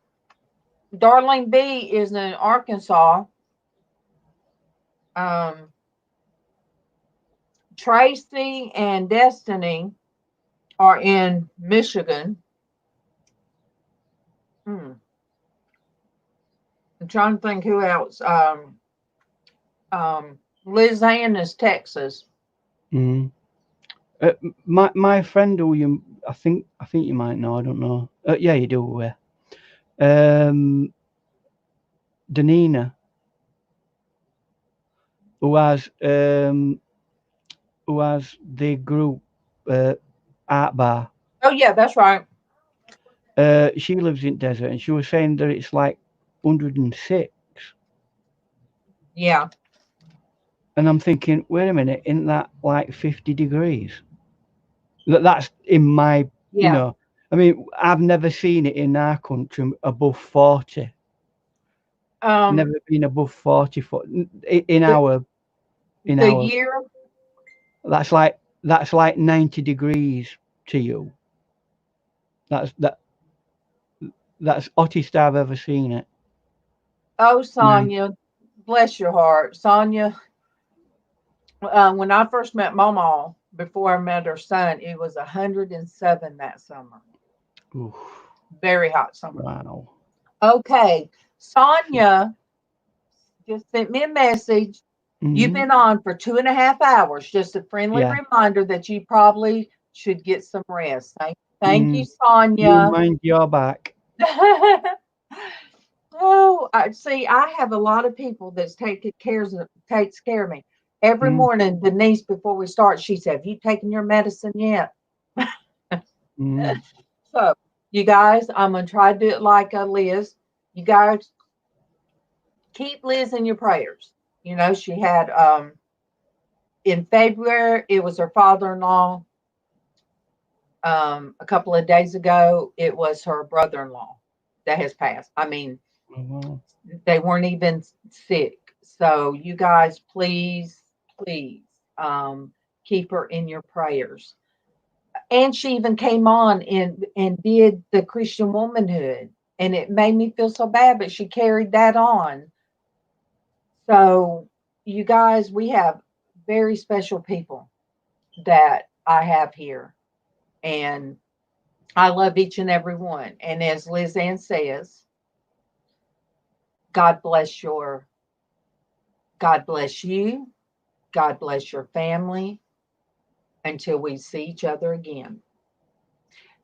Darlene B is in Arkansas. Traci and Destiny are in Michigan. I'm trying to think who else. LizzAnn is Texas. My friend, who I think you might know. I don't know. Yeah, you do. Danina, who has the group Art Bar. Oh yeah, that's right. She lives in desert, and she was saying that it's like 106. Yeah. And I'm thinking, wait a minute, isn't that like 50 degrees? That's in my, I mean, I've never seen it in our country above 40. Never been above 40 in our year. That's like 90 degrees to you. That's hottest I've ever seen it. Oh, Sonia, bless your heart, Sonia. When I first met MawMaw, before I met her son, it was 107 that summer. Oof. Very hot summer. Wow. Okay, Sonia just sent me a message. You've been on for 2.5 hours. Just a friendly reminder that you probably should get some rest. Thank you, Sonia. You mind your back. Oh, see, I have a lot of people that takes care of me. Every morning, Denise, before we start, she said, have you taken your medicine yet? So, you guys, I'm going to try to do it like Lizz. You guys, keep Lizz in your prayers. You know, she had in February, it was her father-in-law. A couple of days ago, it was her brother-in-law that has passed. I mean, Oh, wow. they weren't even sick. So you guys, please, please, keep her in your prayers. And she even came on and did the Christian Womanhood, and it made me feel so bad, but she carried that on. So you guys, we have very special people that I have here, and I love each and every one. And as LizzAnn says, God bless your, God bless you, God bless your family until we see each other again.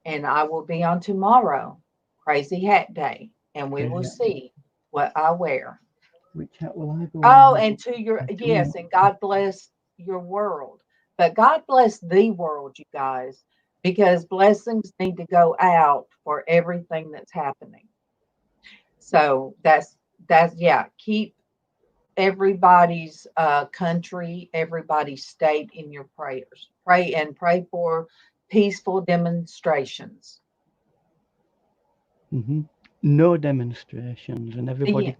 And I will be on tomorrow, Crazy Hat Day, and we will see what I wear. Which hat will I go Oh, on? and to your, yes, and God bless your world. But God bless the world, you guys, because blessings need to go out for everything that's happening. So yeah, keep everybody's country, everybody's state in your prayers. Pray and pray for peaceful demonstrations. No demonstrations, and everybody Yeah.